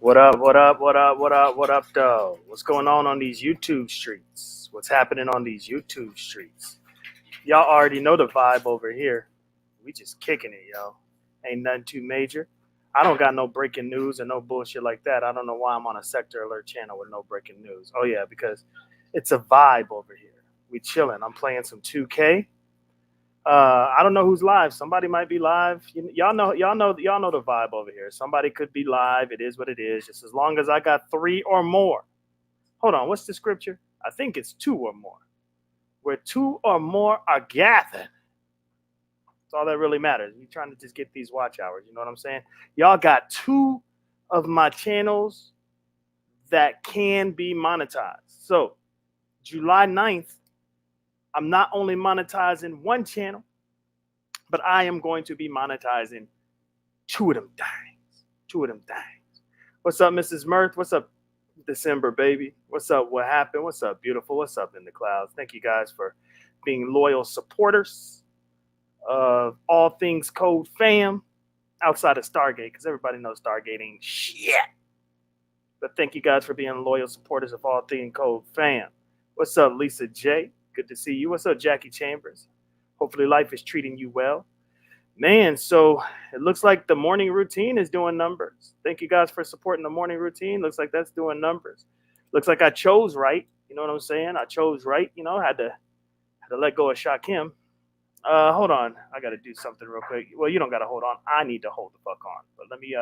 What up, what up, what up, what up, what up, though? What's going on these YouTube streets? What's happening on these YouTube streets? Y'all already know the vibe over here. We just kicking it, yo. Ain't nothing too major. I don't got no breaking news and no bullshit like that. I don't know why I'm on a sector alert channel with no breaking news. Oh, yeah, because it's a vibe over here. We chilling. I'm playing some 2K. I don't know who's live. Somebody might be live. Y'all know the vibe over here. Somebody could be live. It is what it is. Just as long as I got three or more. Hold on. What's the scripture? I think it's two or more. Where two or more are gathered. That's all that really matters. We're trying to just get these watch hours. You know what I'm saying? Y'all got two of my channels that can be monetized. So July 9th, I'm not only monetizing one channel, but I am going to be monetizing two of them things. Two of them things. What's up, Mrs. Mirth? What's up, December, baby? What's up? What happened? What's up, beautiful? What's up in the clouds? Thank you guys for being loyal supporters of all things Code Fam outside of Stargate, because everybody knows Stargate ain't shit. But thank you guys for being loyal supporters of all things Code Fam. What's up, Lisa J? Good to see you. What's up, Jackie Chambers? Hopefully life is treating you well. Man, so it looks like the morning routine is doing numbers. Thank you guys for supporting the morning routine. Looks like that's doing numbers. Looks like I chose right. You know what I'm saying? I chose right. You know, had to let go of Shakim. Hold on. I got to do something real quick. Well, you don't got to hold on. I need to hold the fuck on. But let me,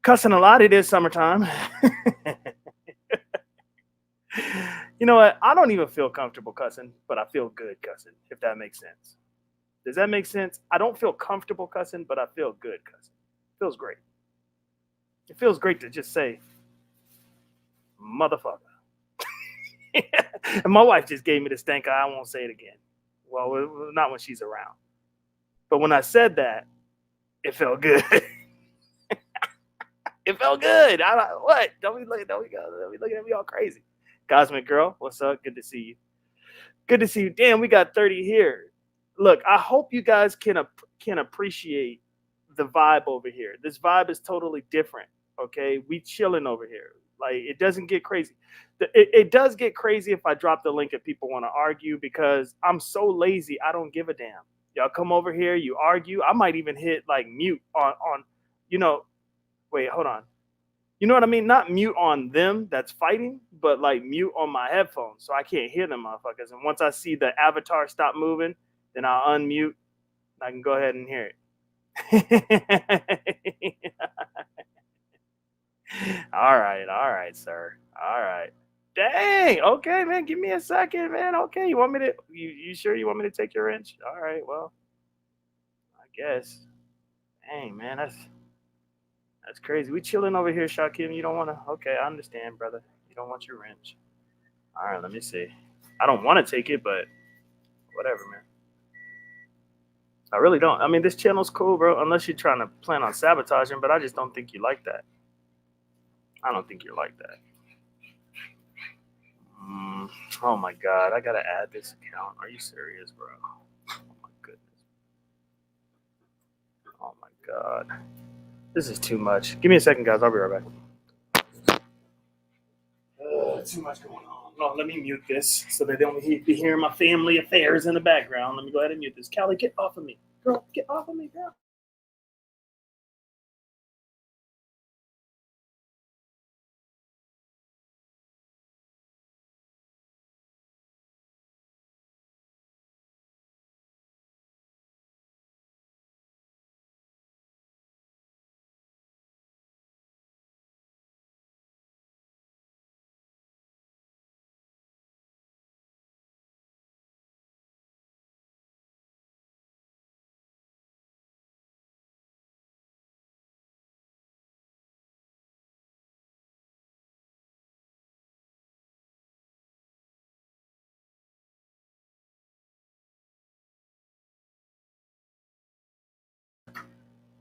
cussing a lot. It is summertime. You know what? I don't even feel comfortable cussing, but I feel good cussing, if that makes sense. Does that make sense? I don't feel comfortable cussing, but I feel good cussing. It feels great. It feels great to just say, motherfucker. And my wife just gave me the stank eye. I won't say it again. Well, not when she's around. But when I said that, it felt good. It felt good. What? Don't be looking at me all crazy. Cosmic Girl, what's up? Good to see you. Good to see you. Damn, we got 30 here. Look, I hope you guys can appreciate the vibe over here. This vibe is totally different, okay? We chilling over here. Like, it doesn't get crazy. It does get crazy if I drop the link and people want to argue, because I'm so lazy, I don't give a damn. Y'all come over here, you argue. I might even hit, like, mute on you know, wait, hold on. You know what I mean? Not mute on them that's fighting, but like mute on my headphones so I can't hear them motherfuckers. And once I see the avatar stop moving, then I'll unmute and I can go ahead and hear it. All right, sir. All right. Dang. Okay, man. Give me a second, man. Okay, you want me to? You sure you want me to take your wrench? All right. Well, I guess. Dang, man. That's crazy. We chilling over here, Shakim. You don't want to? Okay, I understand, brother. You don't want your wrench. All right, let me see. I don't want to take it, but whatever, man. I really don't. I mean, this channel's cool, bro, unless you're trying to plan on sabotaging, but I just don't think you like that. I don't think you're like that. Oh, my God. I got to add this account. Are you serious, bro? Oh, my goodness. Oh, my God. This is too much. Give me a second, guys. I'll be right back. Too much going on. No, let me mute this so they don't be hearing my family affairs in the background. Let me go ahead and mute this. Callie, get off of me. Girl, get off of me, girl.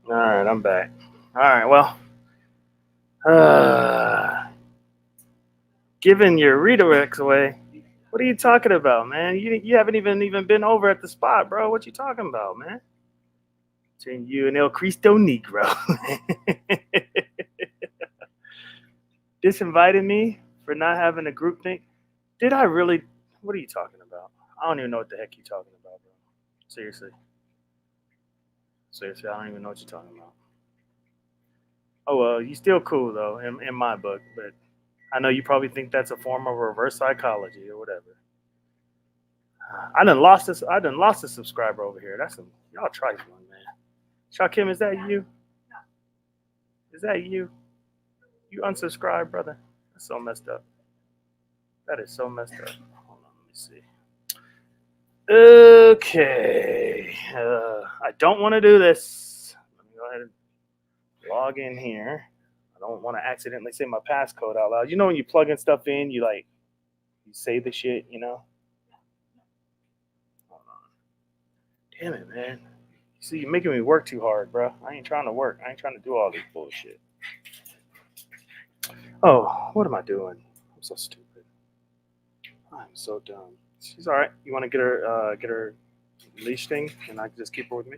All right, I'm back. All right, well, giving your redirects away. What are you talking about, man? You haven't even been over at the spot, bro. What you talking about, man? Between you and El Cristo Negro. Disinvited me for not having a group thing. Did I really? What are you talking about? I don't even know what the heck you're talking about, bro. Seriously, seriously, I don't even know what you're talking about. Oh well, you still cool though in my book, but I know you probably think that's a form of reverse psychology or whatever. I done lost this. I done lost a subscriber over here. That's some y'all trifling, man. Shakim, is that you? Is that you? You unsubscribed, brother? That's so messed up. That is so messed up. Hold on, let me see. Okay. I don't want to do this. Let me go ahead and log in here. I don't want to accidentally say my passcode out loud. You know when you plug in stuff in, you like you say the shit, you know? Hold on. Damn it, man. See, you're making me work too hard, bro. I ain't trying to work. I ain't trying to do all this bullshit. Oh, what am I doing? I'm so stupid. I'm so dumb. She's all right. You want to get her leash thing, and I can just keep her with me?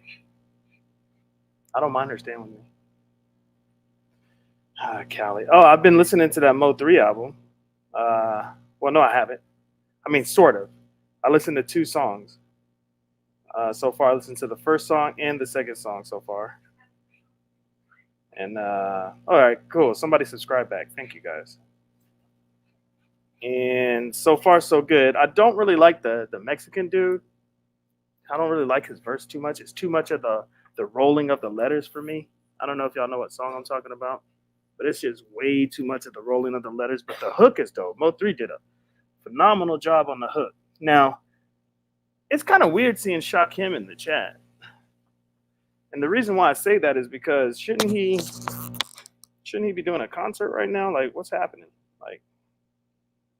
I don't mind her staying with me. Callie. Oh, I've been listening to that Mo 3 album. Well, no, I haven't. I mean, sort of. I listened to 2 songs so far. I listened to the first song and the second song so far. And all right, cool. Somebody subscribe back. Thank you guys. And so far, so good. I don't really like the Mexican dude. I don't really like his verse too much. It's too much of the rolling of the letters for me. I don't know if y'all know what song I'm talking about, but it's just way too much of the rolling of the letters. But the hook is dope. Mo 3 did a phenomenal job on the hook. Now, it's kind of weird seeing Shakim in the chat. And the reason why I say that is because shouldn't he be doing a concert right now? Like, what's happening? Like,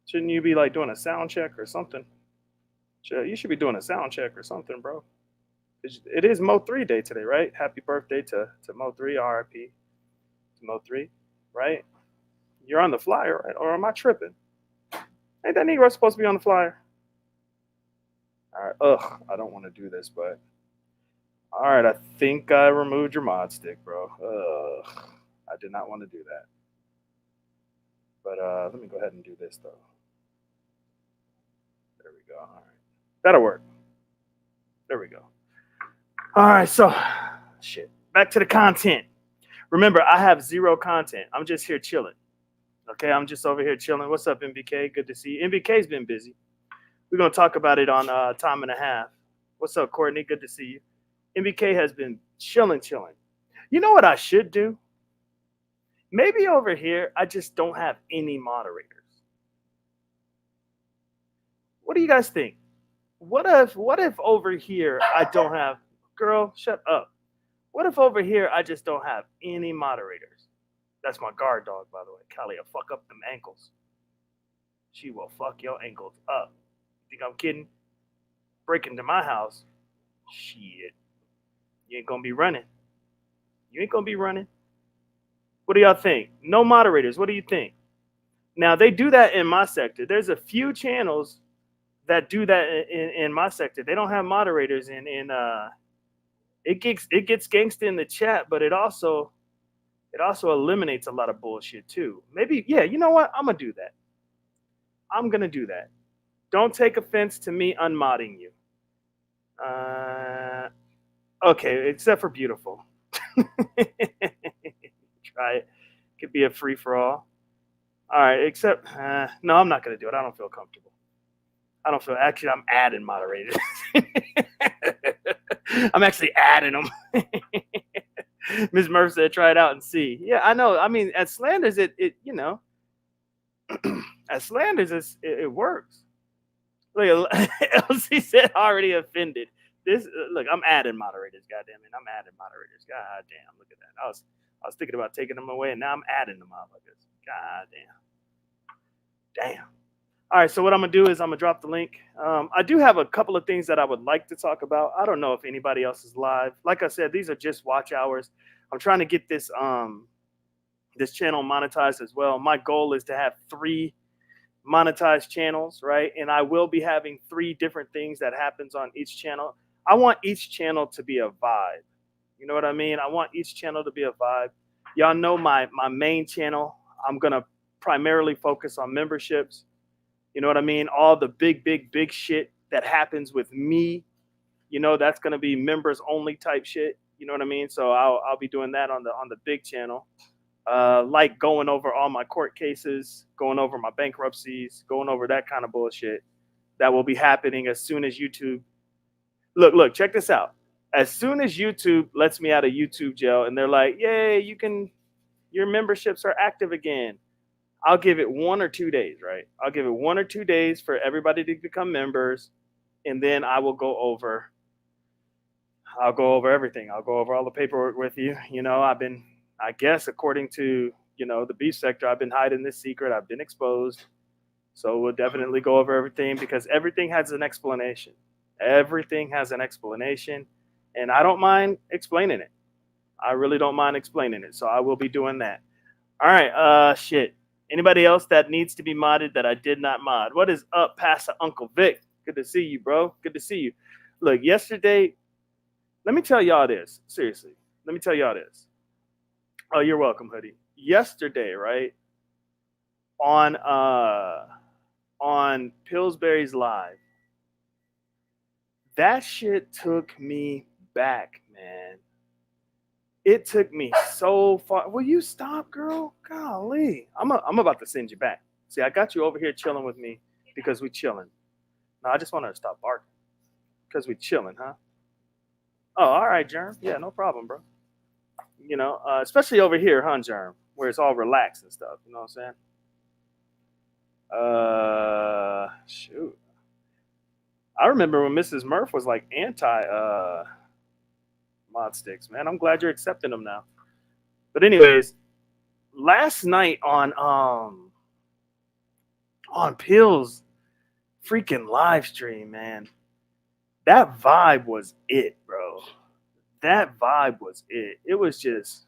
shouldn't you be like doing a sound check or something? You should be doing a sound check or something, bro. It is Mo 3 day today, right? Happy birthday to Mo 3, RIP to Mo 3, right? You're on the flyer, right? Or am I tripping? Ain't that Negro supposed to be on the flyer? All right. Ugh, I don't want to do this, but all right. I think I removed your mod stick, bro. Ugh, I did not want to do that. But let me go ahead and do this though. There we go. All right, that'll work. There we go. All right. So, shit. Back to the content. Remember, I have zero content. I'm just here chilling. Okay, I'm just over here chilling. What's up, MBK? Good to see you. MBK's been busy. We're gonna talk about it on Time and a Half. What's up, Courtney? Good to see you. MBK has been chilling. You know what I should do? Maybe over here I just don't have any moderators. What do you guys think? What if over here I don't have girl, shut up. What if over here I just don't have any moderators? That's my guard dog, by the way. Callie will fuck up them ankles. She will fuck your ankles up. You think I'm kidding? Break into my house. Shit. You ain't gonna be running. You ain't gonna be running. What do y'all think? No moderators. What do you think? Now they do that in my sector. There's a few channels that do that in my sector. They don't have moderators in it gets gangsta in the chat, but it also eliminates a lot of bullshit too. Maybe, yeah, you know what? I'm gonna do that. I'm gonna do that. Don't take offense to me unmodding you. Okay, except for beautiful. Try it. Could be a free for all. All right, except no, I'm not gonna do it. I don't feel comfortable. I don't feel. Actually, I'm adding moderators. I'm actually adding them. Ms. Murph said, "Try it out and see." Yeah, I know. I mean, at Slanders, it you know, at Slanders, it works. Look, LC said already offended. This look, I'm adding moderators. Goddamn it, I'm adding moderators. God damn, look at that. I was thinking about taking them away, and now I'm adding them motherfuckers. God damn. All right, so what I'm gonna do is I'm gonna drop the link. I do have a couple of things that I would like to talk about. I don't know if anybody else is live. Like I said, these are just watch hours. I'm trying to get this this channel monetized as well. My goal is to have 3 monetized channels, right? And I will be having 3 different things that happens on each channel. I want each channel to be a vibe. You know what I mean? I want each channel to be a vibe. Y'all know my main channel. I'm gonna primarily focus on memberships. You know what I mean? All the big shit that happens with me, that's gonna be members only type shit. You know what I mean? So I'll be doing that on the big channel. Like going over all my court cases, going over my bankruptcies, going over that kind of bullshit that will be happening as soon as YouTube. Look, check this out. As soon as YouTube lets me out of YouTube jail and they're like, "Yay, your memberships are active again." I'll give it 1 or 2 days, right? I'll give it 1 or 2 days for everybody to become members, and then I'll go over everything. I'll go over all the paperwork with you. I guess, according to, the beef sector, I've been hiding this secret. I've been exposed. So we'll definitely go over everything because everything has an explanation. Everything has an explanation. And I don't mind explaining it. I really don't mind explaining it. So I will be doing that. All right. Shit. Anybody else that needs to be modded that I did not mod? What is up, Pastor Uncle Vic? Good to see you, bro. Good to see you. Look, yesterday, let me tell y'all this. Seriously. Let me tell y'all this. Oh, you're welcome, Hoodie. Yesterday, right? On Pillsbury's Live, that shit took me back, man. It took me so far. Will you stop, girl? Golly. I'm about to send you back. See, I got you over here chilling with me because we chilling. No, I just want her to stop barking because we chilling, huh? Oh, all right, Germ. Yeah, no problem, bro. Especially over here, huh, Germ, where it's all relaxed and stuff. You know what I'm saying? Shoot. I remember when Mrs. Murph was like anti mod sticks, man. I'm glad you're accepting them now. But anyways, last night on Pill's freaking live stream, man, that vibe was it, bro. That vibe was it. It was just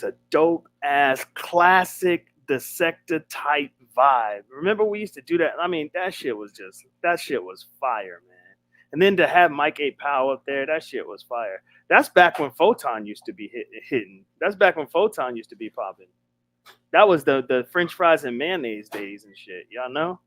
a dope ass classic dissector type vibe. Remember we used to do that? I mean, that shit was fire, man. And then to have Mike A. Powell up there, that shit was fire. That's back when Photon used to be hitting. That's back when Photon used to be popping. That was the French fries and mayonnaise days and shit. Y'all know?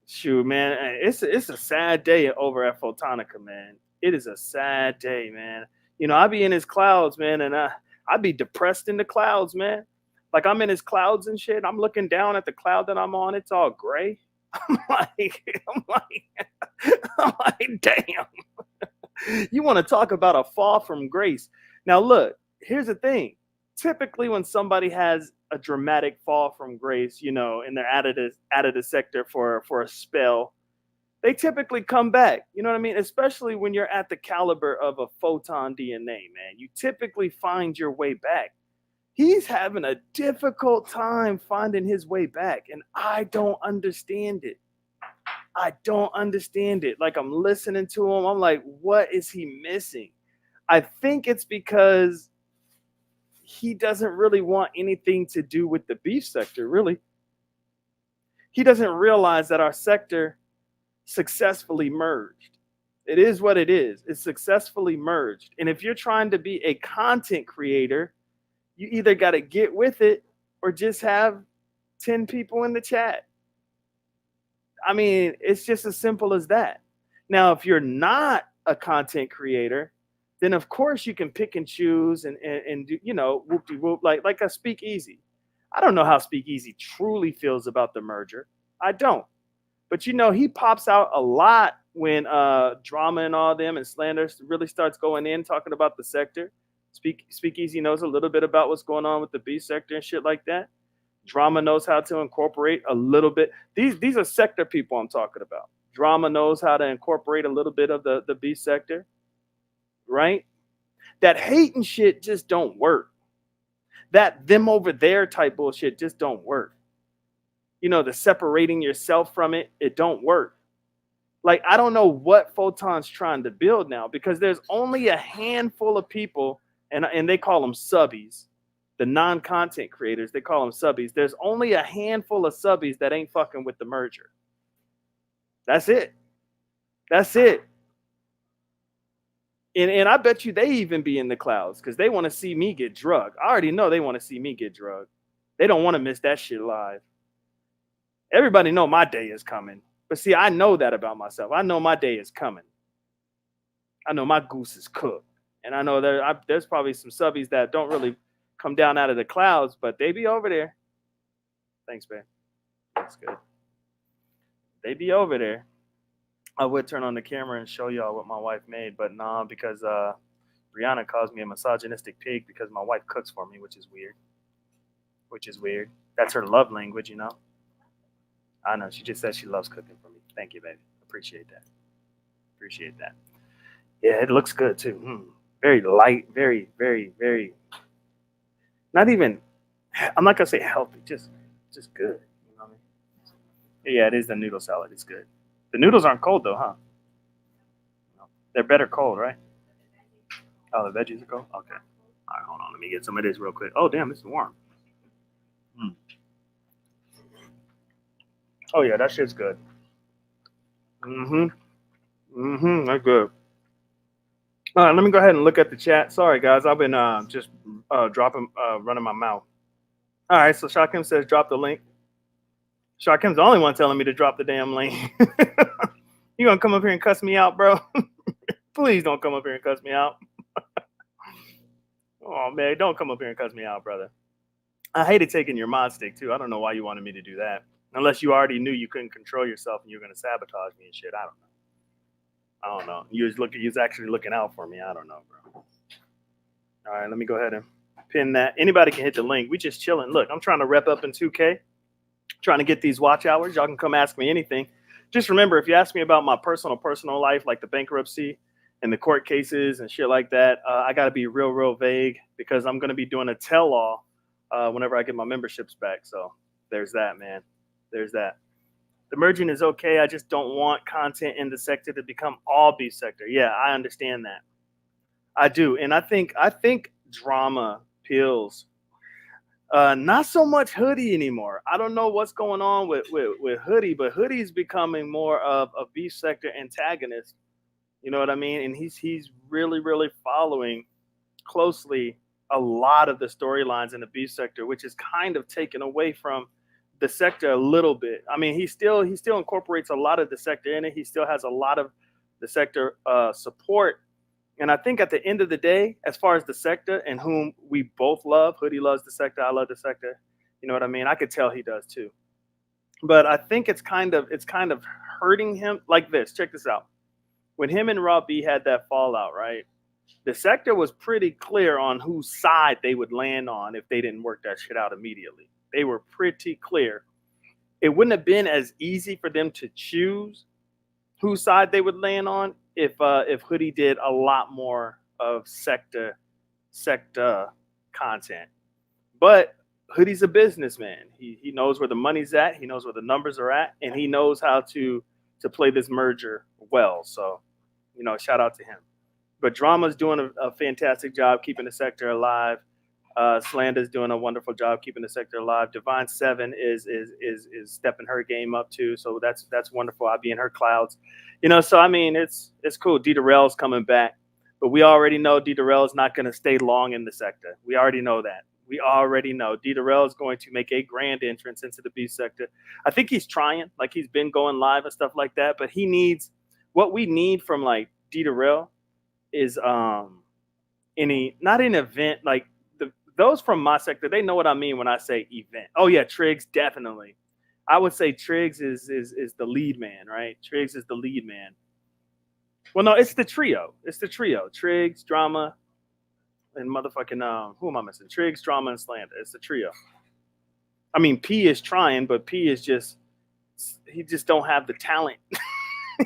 Shoot, man, it's a sad day over at Photonica, man. It is a sad day, man. I be in his clouds, man, and I be depressed in the clouds, man. Like I'm in his clouds and shit. I'm looking down at the cloud that I'm on. It's all gray. I'm like, damn. You want to talk about a fall from grace? Now, look, here's the thing. Typically, when somebody has a dramatic fall from grace, and they're out of the sector for a spell, they typically come back. You know what I mean? Especially when you're at the caliber of a Photon DNA, man. You typically find your way back. He's having a difficult time finding his way back, and I don't understand it. Like, I'm listening to him. I'm like, what is he missing? I think it's because he doesn't really want anything to do with the beef sector, really. He doesn't realize that our sector successfully merged. It is what it is. It's successfully merged. And if you're trying to be a content creator, you either got to get with it or just have 10 people in the chat. I mean, it's just as simple as that. Now, if you're not a content creator, then of course you can pick and choose and do, whoop-de-whoop, like a Speakeasy. I don't know how Speakeasy truly feels about the merger. I don't. But he pops out a lot when drama and all them and slander really starts going in, talking about the sector. Speakeasy knows a little bit about what's going on with the B sector and shit like that. Drama knows how to incorporate a little bit. These are sector people I'm talking about. Drama knows how to incorporate a little bit of the B sector, right? That hate and shit just don't work. That them over there type bullshit just don't work. The separating yourself from it don't work. Like, I don't know what Photon's trying to build now, because there's only a handful of people, and they call them subbies. The non-content creators, they call them subbies. There's only a handful of subbies that ain't fucking with the merger. That's it. And I bet you they even be in the clouds because they want to see me get drugged. I already know they want to see me get drugged. They don't want to miss that shit live. Everybody know my day is coming. But see, I know that about myself. I know my day is coming. I know my goose is cooked. And I know there's probably some subbies that don't really come down out of the clouds, but they be over there. Thanks, man. That's good. They be over there. I would turn on the camera and show y'all what my wife made, but nah, because Brianna calls me a misogynistic pig because my wife cooks for me, which is weird. Which is weird. That's her love language, you know. I know. She just says she loves cooking for me. Thank you, baby. Appreciate that. Appreciate that. Yeah, it looks good too. Very light, very. Not even. I'm not gonna say healthy. Just good. You know what I mean? Yeah, it is the noodle salad. It's good. The noodles aren't cold though, huh? No. They're better cold, right? Oh, the veggies are cold. Okay. All right, hold on. Let me get some of this real quick. Oh, damn, it's warm. Mm. Oh yeah, that shit's good. Mm-hmm. Mm-hmm. That's good. All right, let me go ahead and look at the chat. Sorry, guys, I've been just running my mouth. All right, so Shakim says drop the link. Shakim's the only one telling me to drop the damn link. You gonna come up here and cuss me out, bro? Please don't come up here and cuss me out. Oh man, don't come up here and cuss me out, brother. I hated taking your mod stick too. I don't know why you wanted me to do that. Unless you already knew you couldn't control yourself and you're gonna sabotage me and shit. I don't know. I don't know. You was actually looking out for me. I don't know, bro. All right, let me go ahead and pin that. Anybody can hit the link. We just chilling. Look, I'm trying to rep up in 2K, trying to get these watch hours. Y'all can come ask me anything. Just remember, if you ask me about my personal life, like the bankruptcy and the court cases and shit like that, I got to be real vague because I'm going to be doing a tell-all whenever I get my memberships back. So there's that, man. There's that. The merging is okay. I just don't want content in the sector to become all B sector. Yeah, I understand that. I do, and I think drama pills. Not so much Hoodie anymore. I don't know what's going on with Hoodie, but Hoodie's becoming more of a B sector antagonist. You know what I mean? And he's really following closely a lot of the storylines in the B sector, which is kind of taken away from the sector a little bit. I mean, he still incorporates a lot of the sector in it. He still has a lot of the sector support. And I think at the end of the day, as far as the sector and whom we both love, Hoodie loves the sector, I love the sector. You know what I mean? I could tell he does too. But I think it's kind of hurting him like this. Check this out. When him and Rob B had that fallout, right? The sector was pretty clear on whose side they would land on if they didn't work that shit out immediately. They were pretty clear. It wouldn't have been as easy for them to choose whose side they would land on if Hoodie did a lot more of sector content. But Hoodie's a businessman. He knows where the money's at. He knows where the numbers are at, and he knows how to play this merger well. So, you know, shout out to him. But Drama's doing a fantastic job keeping the sector alive. Slander's doing a wonderful job keeping the sector alive. Divine Seven is stepping her game up too, so that's wonderful. I'll be in her clouds, you know. So I mean, it's cool. D Darrell's coming back, but we already know D Darrell is not going to stay long in the sector. We already know that. We already know D Darrell is going to make a grand entrance into the B sector. I think he's trying, like he's been going live and stuff like that. But he needs what we need from like D Darrell is not an event like. Those from my sector, they know what I mean when I say event. Oh yeah, Triggs definitely. I would say Triggs is the lead man, right? Triggs is the lead man. Well, no, it's the trio. It's the trio. Triggs, Drama, and motherfucking who am I missing? Triggs, Drama, and Slander. It's the trio. I mean, P is trying, but P is he just don't have the talent.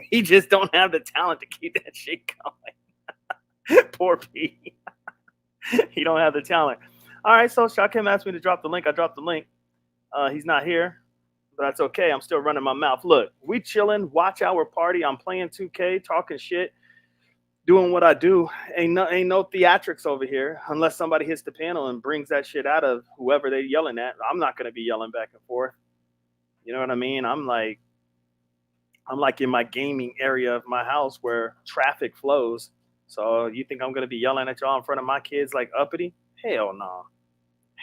He just don't have the talent to keep that shit going. Poor P. He don't have the talent. All right, so Shakim asked me to drop the link. I dropped the link. He's not here, but that's okay. I'm still running my mouth. Look, we chilling, watch our party. I'm playing 2K, talking shit, doing what I do. Ain't no theatrics over here unless somebody hits the panel and brings that shit out of whoever they're yelling at. I'm not going to be yelling back and forth. You know what I mean? I'm like in my gaming area of my house where traffic flows. So you think I'm going to be yelling at y'all in front of my kids like uppity? Hell no.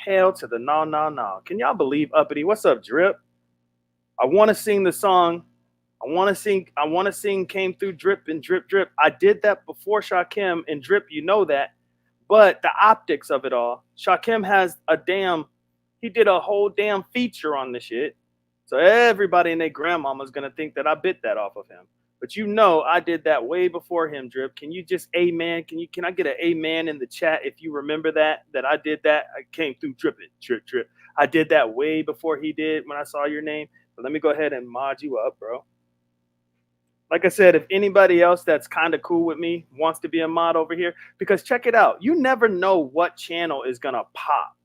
Hell to the no, no, no. Can y'all believe Uppity? What's up, Drip? I want to sing the song. I want to sing Came Through Drip and Drip Drip. I did that before Shakim and Drip, you know that. But the optics of it all, Shakim has he did a whole damn feature on the shit. So everybody and their grandmama's gonna think that I bit that off of him. But you know I did that way before him, Drip. Can you just amen? Can I get an amen in the chat if you remember that I did that? I came through dripping, drip, drip. I did that way before he did when I saw your name. But let me go ahead and mod you up, bro. Like I said, if anybody else that's kind of cool with me wants to be a mod over here, because check it out, you never know what channel is gonna pop.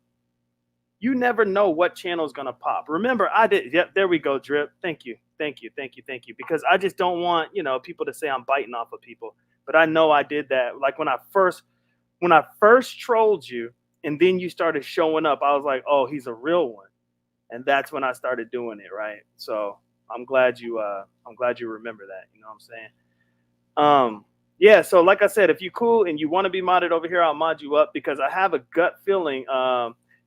You never know what channel is gonna pop. Remember, I did. Yep, there we go, Drip. Thank you, thank you, thank you, thank you. Because I just don't want people to say I'm biting off of people. But I know I did that. Like when I first trolled you, and then you started showing up, I was like, oh, he's a real one, and that's when I started doing it, right? So I'm glad you remember that. You know what I'm saying? Yeah, so like I said, if you cool and you want to be modded over here, I'll mod you up because I have a gut feeling.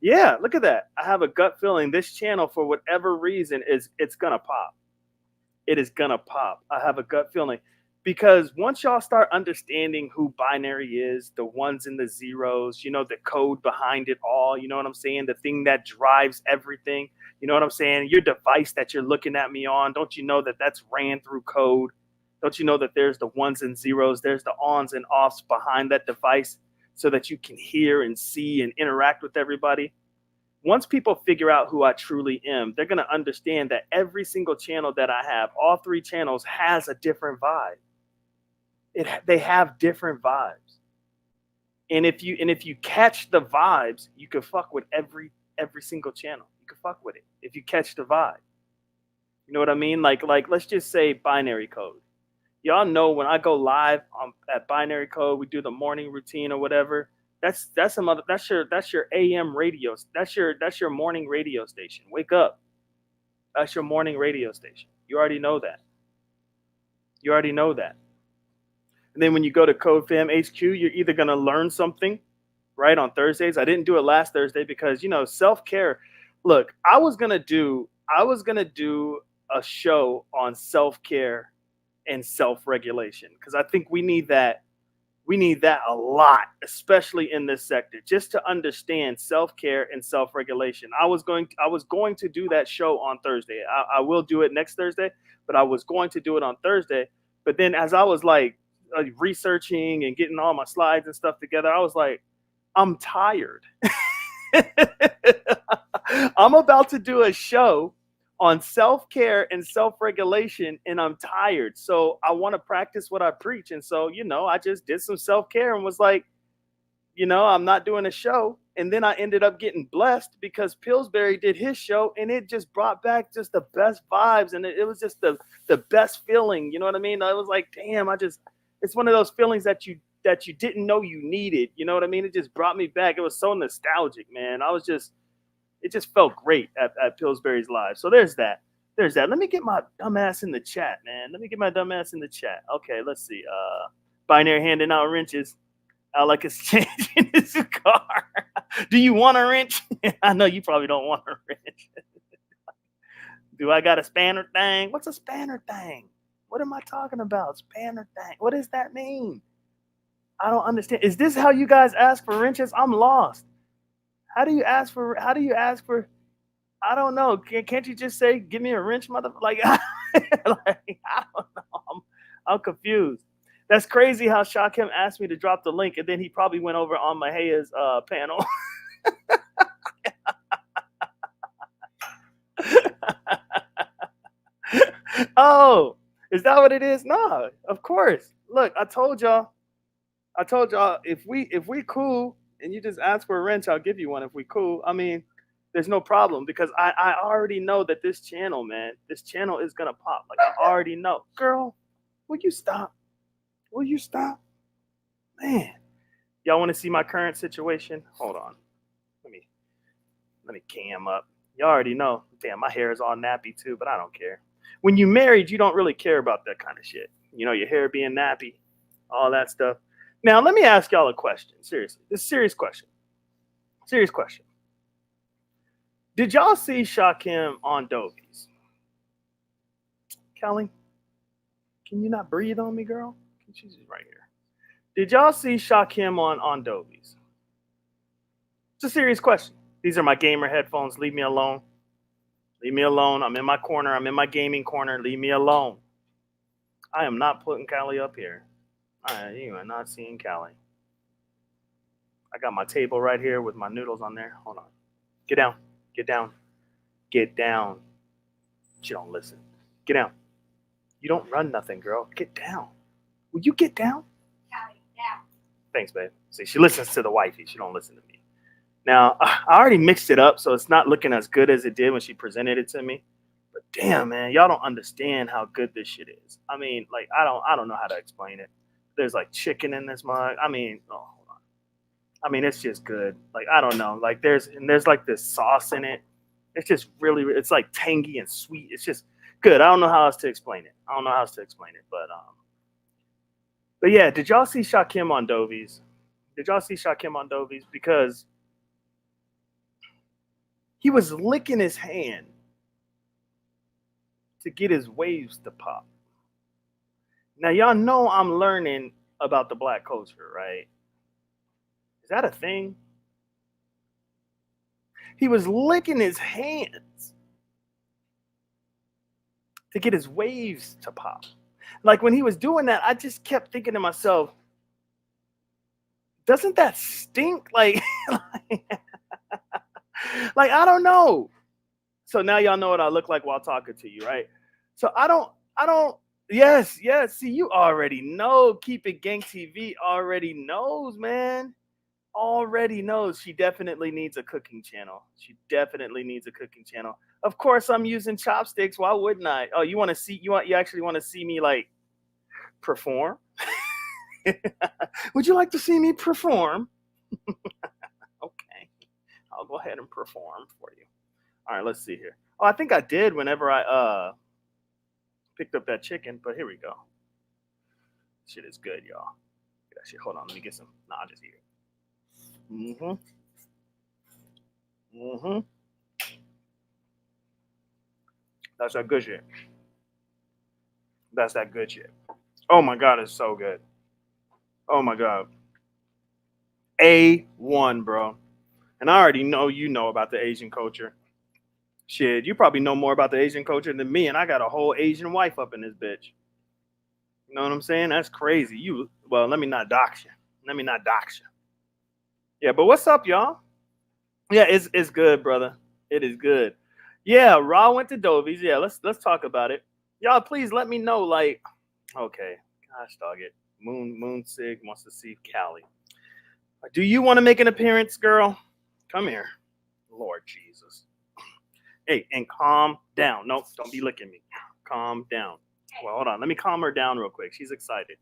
Yeah, look at that. I have a gut feeling this channel, for whatever reason, it's gonna pop. It is gonna pop. I have a gut feeling. Because once y'all start understanding who binary is, the ones and the zeros, the code behind it all, you know what I'm saying? The thing that drives everything, you know what I'm saying? Your device that you're looking at me on, don't you know that that's ran through code? Don't you know that there's the ones and zeros, there's the ons and offs behind that device so that you can hear and see and interact with everybody? Once people figure out who I truly am, they're going to understand that every single channel that I have, all three channels, has a different vibe. They have different vibes. And if you catch the vibes, you can fuck with every single channel. You can fuck with it if you catch the vibe. You know what I mean? Like let's just say binary code. Y'all know when I go live at binary code, we do the morning routine or whatever. That's your AM radio. That's your morning radio station. Wake up. That's your morning radio station. You already know that. You already know that. And then when you go to Code Fam HQ, you're either gonna learn something, right, on Thursdays. I didn't do it last Thursday because self-care. Look, I was gonna do a show on self-care and self-regulation because I think we need that a lot, especially in this sector, just to understand self-care and self-regulation. I was going to do that show on Thursday. I will do it next Thursday, but I was going to do it on Thursday. But then as I was researching and getting all my slides and stuff together, I was like, I'm tired. I'm about to do a show on self-care and self-regulation, and I'm tired. So I want to practice what I preach. And so, I just did some self-care and was like, I'm not doing a show. And then I ended up getting blessed because Pillsbury did his show, and it just brought back just the best vibes. And it was just the best feeling. You know what I mean? I was like, damn, it's one of those feelings that you didn't know you needed. You know what I mean? It just brought me back. It was so nostalgic, man. It just felt great at Pillsbury's live. So there's that. Let me get my dumbass in the chat, man. Let me get my dumbass in the chat. Okay, let's see. Binary handing out wrenches. Alec is changing his car. Do you want a wrench? I know you probably don't want a wrench. Do I got a spanner thing? What's a spanner thing? What am I talking about? Spanner thing. What does that mean? I don't understand. Is this how you guys ask for wrenches? I'm lost. How do you ask for? I don't know. Can't you just say, "Give me a wrench, motherfucker"? I don't know. I'm confused. That's crazy how Shakim asked me to drop the link, and then he probably went over on Mahia's panel. Oh, is that what it is? No, of course. Look, I told y'all. If we cool and you just ask for a wrench, I'll give you one. If we cool, I mean, there's no problem because I already know that this channel is gonna pop. Like I already know. Girl, will you stop? Will you stop? Man, y'all want to see my current situation? Hold on. Let me cam up. Y'all already know. Damn, my hair is all nappy too, but I don't care. When you're married, you don't really care about that kind of shit. Your hair being nappy, all that stuff. Now, let me ask y'all a question. Seriously, this is a serious question. Serious question. Did y'all see Shakim on Dovies? Kelly, can you not breathe on me, girl? She's right here. Did y'all see Shakim on Dovies? It's a serious question. These are my gamer headphones. Leave me alone. Leave me alone. I'm in my corner. I'm in my gaming corner. Leave me alone. I am not putting Callie up here. You are not seeing Callie. I got my table right here with my noodles on there. Hold on. Get down. Get down. Get down. She don't listen. Get down. You don't run nothing, girl. Get down. Will you get down? Callie, down. Thanks, babe. See, she listens to the wifey. She don't listen to me. Now, I already mixed it up, so it's not looking as good as it did when she presented it to me. But damn, man, y'all don't understand how good this shit is. I mean, like, I don't know how to explain it. There's like chicken in this mug. I mean, oh, hold on. I mean, it's just good. Like, I don't know. Like, there's like this sauce in it. It's just really, it's like tangy and sweet. It's just good. I don't know how else to explain it. But yeah, did y'all see Shakim on Dovies? Did y'all see Shakim on Dovies? Because he was licking his hand to get his waves to pop. Now, y'all know I'm learning about the black culture, right? Is that a thing? He was licking his hands to get his waves to pop. Like, when he was doing that, I just kept thinking to myself, doesn't that stink? Like, like, I don't know. So now y'all know what I look like while talking to you, right? So I don't, yes. See, you already know. Keep It Gang TV already knows, man. Already knows. She definitely needs a cooking channel. Of course, I'm using chopsticks. Why wouldn't I? Oh, you actually want to see me like perform? Would you like to see me perform? Okay, I'll go ahead and perform for you. All right, let's see here. Oh, I think I did whenever I picked up that chicken, but here we go. Shit is good, y'all. That shit. Hold on, let me get some. Nah, I'll just eat it. That's that good shit. Oh my god, it's so good. Oh my god. A1, bro. And I already know you know about the Asian culture. Shit, you probably know more about the Asian culture than me, and I got a whole Asian wife up in this bitch. You know what I'm saying? That's crazy. Let me not dox you. Yeah, but what's up, y'all? Yeah, it's good, brother. It is good. Yeah, Raw went to Dovies. Yeah, let's talk about it. Y'all, please let me know. Like, okay, gosh dog it. Moon Sig wants to see Callie. Do you want to make an appearance, girl? Come here. Lord Jesus. Hey, and calm down. Nope, don't be licking me. Calm down. Well, hold on. Let me calm her down real quick. She's excited.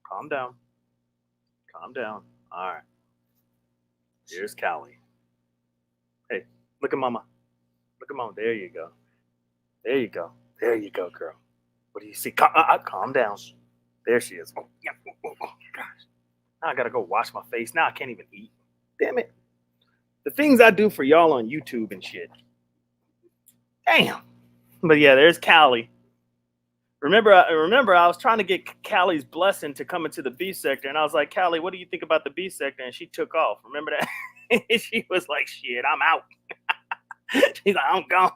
Calm down. All right. Here's Callie. Hey, look at mama. There you go. There you go, girl. What do you see? Calm down. There she is. Oh, yeah. Oh, gosh. Now I gotta go wash my face. Now I can't even eat. Damn it. The things I do for y'all on YouTube and shit. Damn. But yeah, there's Callie. Remember, I was trying to get Callie's blessing to come into the B sector, and I was like, Callie, what do you think about the B sector? And she took off. Remember that? She was like, shit, I'm out. She's like, I'm gone.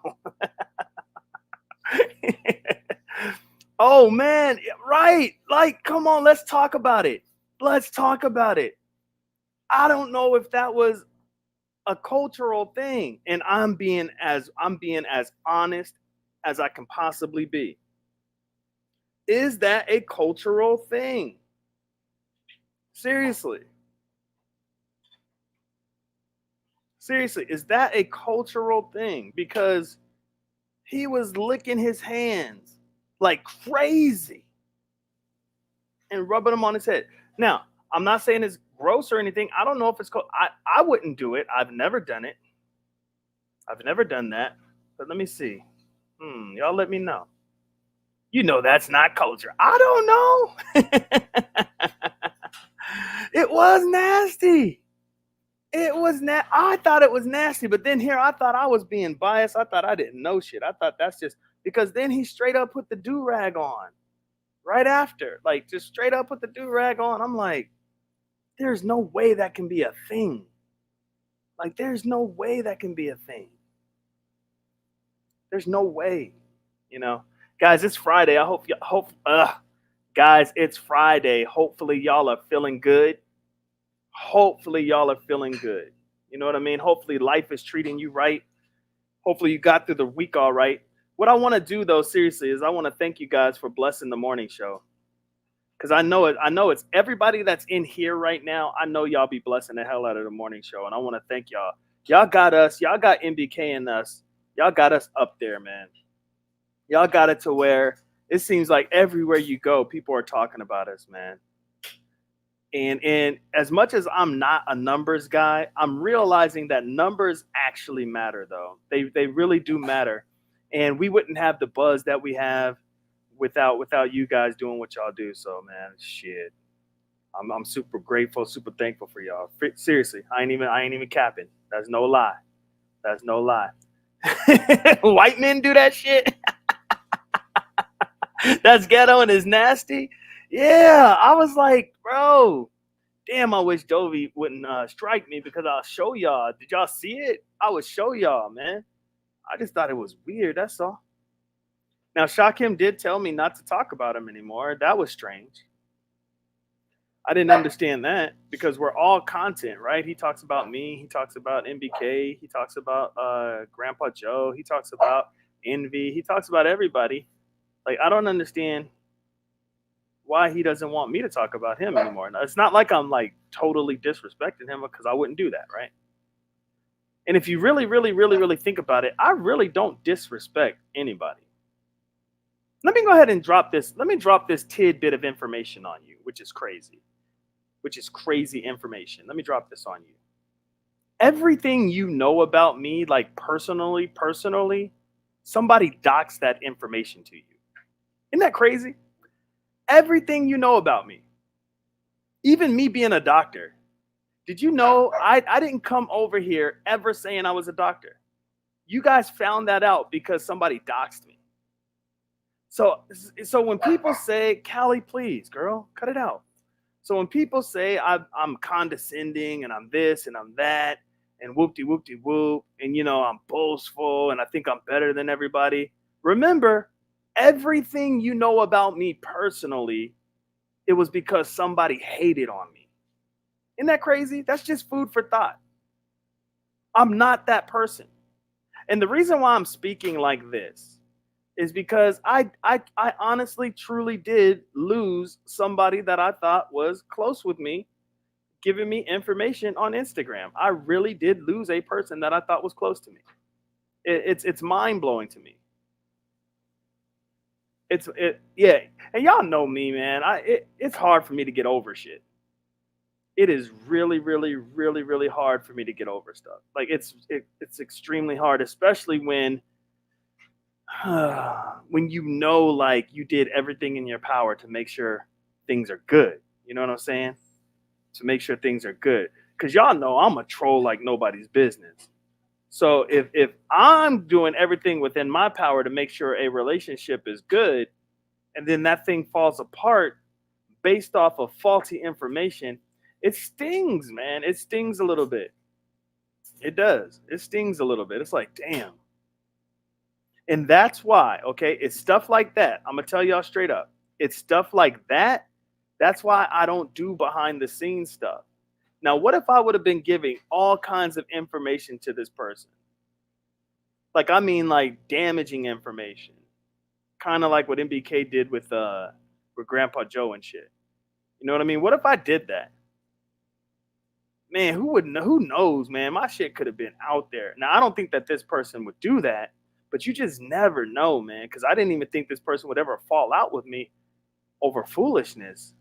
Oh man, right? Like, come on, let's talk about it. I don't know if that was a cultural thing, and I'm being as honest as I can possibly be. Is that a cultural thing? Seriously, is that a cultural thing? Because he was licking his hands like crazy and rubbing them on his head. Now, I'm not saying it's gross or anything. I don't know if it's cold. I wouldn't do it. I've never done it. I've never done that. But let me see. Y'all let me know. You know that's not culture. I don't know. It was nasty. It was I thought it was nasty, but then here I thought I was being biased. I thought I didn't know shit. I thought that's just because then he straight up put the do rag on right after, like just straight up put the do rag on. I'm like, there's no way that can be a thing. Like, there's no way that can be a thing. There's no way, you know. Guys, it's Friday. I hope guys, it's Friday. Hopefully y'all are feeling good. Hopefully y'all are feeling good. You know what I mean? Hopefully life is treating you right. Hopefully you got through the week all right. What I want to do though, seriously, is I want to thank you guys for blessing the morning show. Cause I know it. I know it's everybody that's in here right now. I know y'all be blessing the hell out of the morning show, and I want to thank y'all. Y'all got us. Y'all got MBK and us. Y'all got us up there, man. Y'all got it to where it seems like everywhere you go, people are talking about us, man. And as much as I'm not a numbers guy, I'm realizing that numbers actually matter, though. They really do matter, and we wouldn't have the buzz that we have without you guys doing what y'all do. So, man, shit, I'm super grateful, super thankful for y'all. Seriously, I ain't even capping. That's no lie. That's no lie. White men do that shit. That's ghetto and is nasty. Yeah, I was like, bro, damn, I wish Dovey wouldn't strike me because I'll show y'all. Did y'all see it? I would show y'all, man. I just thought it was weird. That's all. Now, Shakim did tell me not to talk about him anymore. That was strange. I didn't understand that because we're all content, right? He talks about me. He talks about MBK. He talks about Grandpa Joe. He talks about Envy. He talks about everybody. Like, I don't understand why he doesn't want me to talk about him anymore. Now, it's not like I'm like totally disrespecting him because I wouldn't do that, right? And if you really, really, really, really think about it, I really don't disrespect anybody. Let me go ahead and drop this. Let me drop this tidbit of information on you, which is crazy. Which is crazy information. Let me drop this on you. Everything you know about me, like personally, somebody docks that information to you. Isn't that crazy? Everything you know about me, even me being a doctor. Did you know I didn't come over here ever saying I was a doctor? You guys found that out because somebody doxed me. So when people say, Callie, please, girl, cut it out. So when people say I'm condescending and I'm this and I'm that and whoopty whoopty whoop and I'm boastful and I think I'm better than everybody, remember everything you know about me personally, it was because somebody hated on me. Isn't that crazy? That's just food for thought. I'm not that person. And the reason why I'm speaking like this is because I honestly, truly did lose somebody that I thought was close with me, giving me information on Instagram. I really did lose a person that I thought was close to me. It's mind blowing to me. Yeah, and y'all know me, man. It's hard for me to get over shit. It is really, really, really, really hard for me to get over stuff. Like it's extremely hard, especially when like you did everything in your power to make sure things are good. You know what I'm saying? To make sure things are good. Because y'all know I'm a troll like nobody's business. So if I'm doing everything within my power to make sure a relationship is good, and then that thing falls apart based off of faulty information, it stings, man. It stings a little bit. It does. It stings a little bit. It's like, damn. And that's why, okay, it's stuff like that. I'm going to tell y'all straight up. It's stuff like that. That's why I don't do behind the scenes stuff. Now, what if I would have been giving all kinds of information to this person? Like, I mean, like damaging information. Kind of like what MBK did with Grandpa Joe and shit. You know what I mean? What if I did that? Man, who knows, man? My shit could have been out there. Now, I don't think that this person would do that, but you just never know, man, because I didn't even think this person would ever fall out with me over foolishness.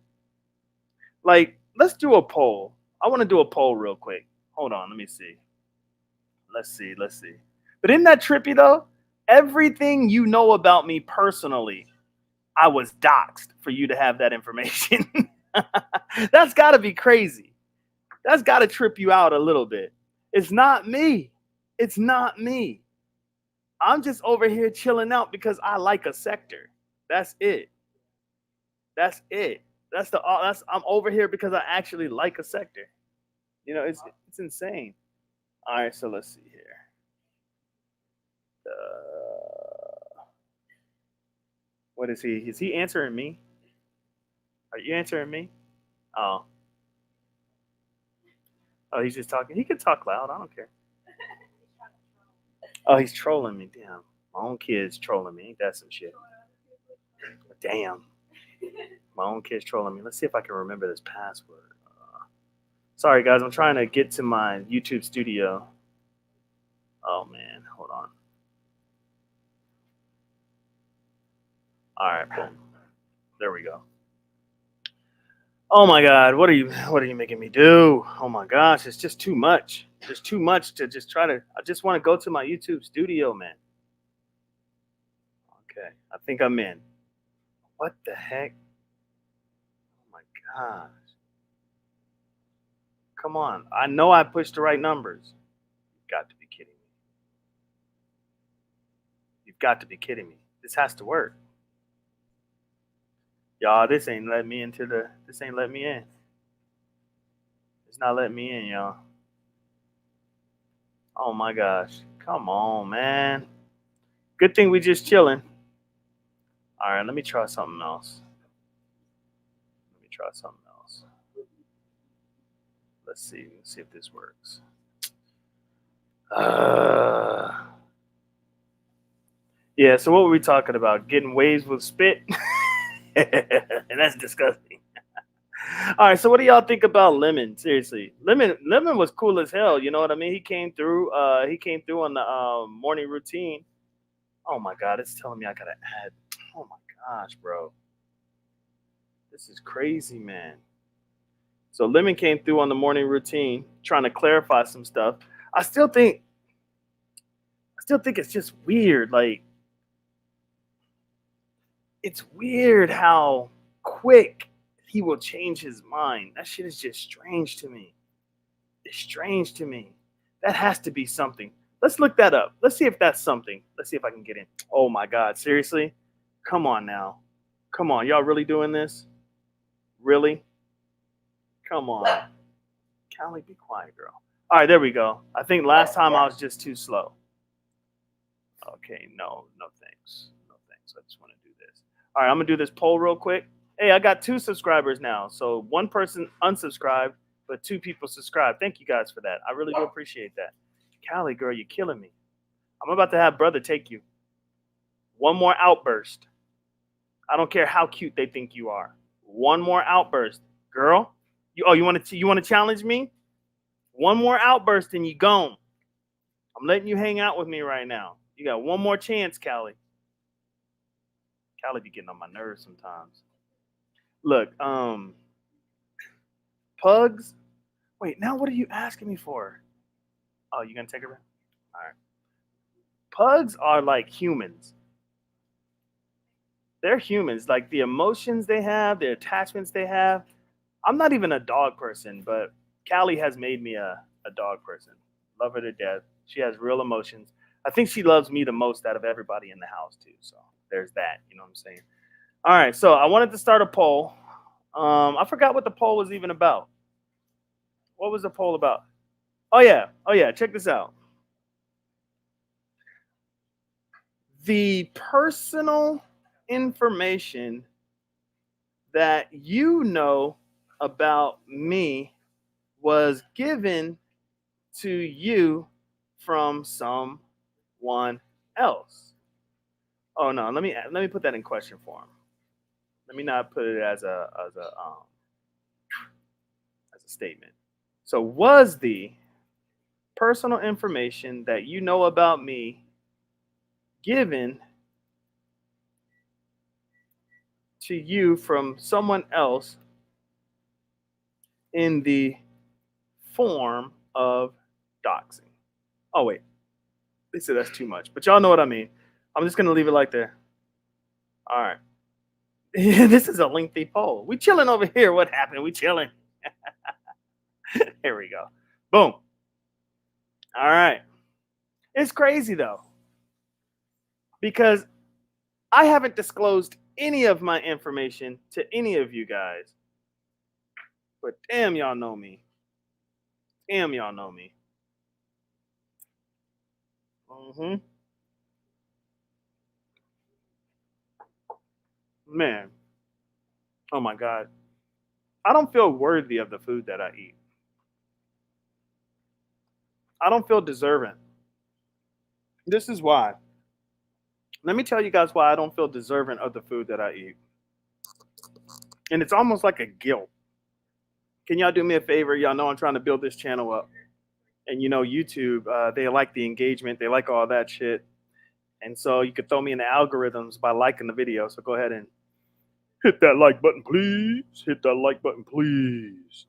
Like, let's do a poll. I want to do a poll real quick. Hold on, let me see. Let's see. But isn't that trippy, though? Everything you know about me personally, I was doxxed for you to have that information. That's got to be crazy. That's got to trip you out a little bit. It's not me. It's not me. I'm just over here chilling out because I like a sector. That's it. That's it. That's I'm over here because I actually like a sector. It's insane. All right, so let's see here. What is he? Is he answering me? Are you answering me? Oh, oh, he's just talking. He can talk loud. I don't care. Oh, he's trolling me. Damn, my own kid's trolling me. Ain't that some shit? Damn, my own kid's trolling me. Let's see if I can remember this password. Sorry, guys. I'm trying to get to my YouTube studio. Oh man, hold on. All right, boom. There we go. Oh my God, what are you making me do? Oh my gosh, it's just too much. There's too much to just try to. I just want to go to my YouTube studio, man. Okay, I think I'm in. What the heck? Oh my gosh. Come on. I know I pushed the right numbers. You've got to be kidding me. You've got to be kidding me. This has to work. Y'all, this ain't letting me into the this ain't letting me in. It's not letting me in, y'all. Oh my gosh. Come on, man. Good thing we just chilling. All right, let me try something else. Let me try something else. Let's see. Let's see if this works. Uh, yeah, so what were we talking about? Getting waves with spit? And that's disgusting. All right, so what do y'all think about Lemon? Seriously, Lemon was cool as hell. You know what I mean? He came through. He came through on the morning routine. Oh my God, it's telling me I gotta add. Oh my gosh, bro, this is crazy, man. So Lemon came through on the morning routine, trying to clarify some stuff. I still think, I still think it's just weird. Like it's weird how quick he will change his mind. That shit is just strange to me. It's strange to me. That has to be something. Let's look that up. Let's see if that's something. Let's see if I can get in. Oh my God, seriously? Come on now. Come on. Y'all really doing this? Really? Come on. Callie, be quiet, girl. All right, there we go. I think last time I was just too slow. Okay, no thanks. No thanks. I just want to do this. All right, I'm going to do this poll real quick. Hey, I got 2 subscribers now. So one person unsubscribed, but 2 people subscribed. Thank you guys for that. I really do appreciate that. Callie, girl, you're killing me. I'm about to have brother take you. One more outburst. I don't care how cute they think you are. One more outburst, girl. You want to challenge me? One more outburst and you gone. I'm letting you hang out with me right now. You got one more chance, Callie. Callie be getting on my nerves sometimes. Look, pugs. Wait, now what are you asking me for? Oh, you gonna take it? All right. Pugs are like humans. They're humans. Like the emotions they have, the attachments they have. I'm not even a dog person, but Callie has made me a dog person. Love her to death. She has real emotions. I think she loves me the most out of everybody in the house too. So there's that. You know what I'm saying? All right. So I wanted to start a poll. I forgot what the poll was even about. What was the poll about? Oh yeah. Check this out. The personal information that you know about me was given to you from someone else. Oh no, let me put that in question form. Let me not put it as a statement. So was the personal information that you know about me given to you from someone else in the form of doxing? Oh wait, they said that's too much, but y'all know what I mean. I'm just gonna leave it like that. All right. This is a lengthy poll. We chilling over here. What happened? We chilling. Here we go. Boom. All right. It's crazy though, because I haven't disclosed any of my information to any of you guys. But damn, y'all know me. Damn, y'all know me. Hmm. Man, oh my God. I don't feel worthy of the food that I eat. I don't feel deserving. This is why. Let me tell you guys why I don't feel deserving of the food that I eat. And it's almost like a guilt. Can y'all do me a favor? Y'all know I'm trying to build this channel up. And you know, YouTube, they like the engagement, they like all that shit. And so you could throw me in the algorithms by liking the video. So go ahead and hit that like button, please. Hit that like button, please.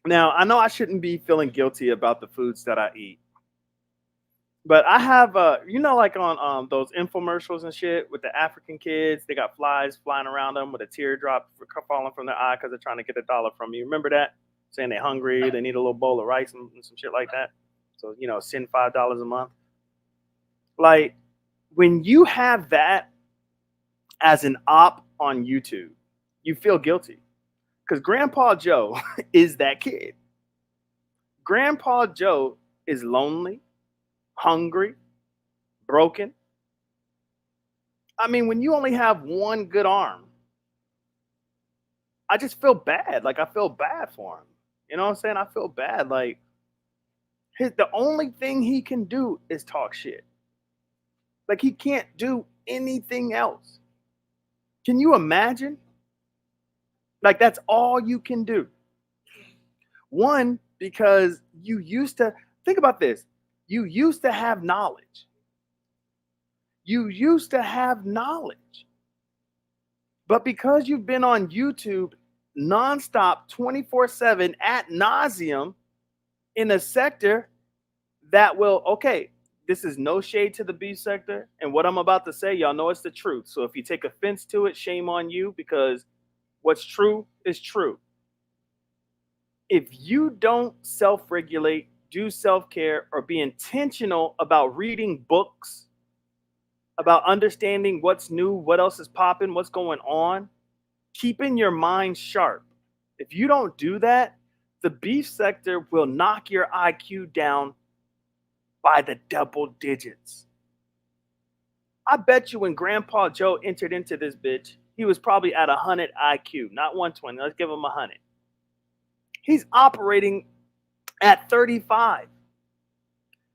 Now, I know I shouldn't be feeling guilty about the foods that I eat. But I have, like on those infomercials and shit with the African kids, they got flies flying around them with a teardrop falling from their eye because they're trying to get $1 from you. Remember that? Saying they're hungry, they need a little bowl of rice and some shit like that. So, send $5 a month. Like, when you have that as an op on YouTube, you feel guilty because Grandpa Joe is that kid. Grandpa Joe is lonely, hungry, broken. I mean, when you only have one good arm, I just feel bad. Like, I feel bad for him. You know what I'm saying? I feel bad. Like, the only thing he can do is talk shit. Like, he can't do anything else. Can you imagine? Like, that's all you can do. One, because you used to think about this. You used to have knowledge. You used to have knowledge. But because you've been on YouTube nonstop, 24/7 ad nauseum in a sector that will, okay, this is no shade to the beef sector. And what I'm about to say, y'all know it's the truth. So if you take offense to it, shame on you, because what's true is true. If you don't self regulate, do self care, or be intentional about reading books, about understanding what's new, what else is popping, what's going on, keeping your mind sharp. If you don't do that, the beef sector will knock your IQ down by the double digits. I bet you when Grandpa Joe entered into this bitch, he was probably at 100 IQ, not 120. Let's give him 100. He's operating at 35.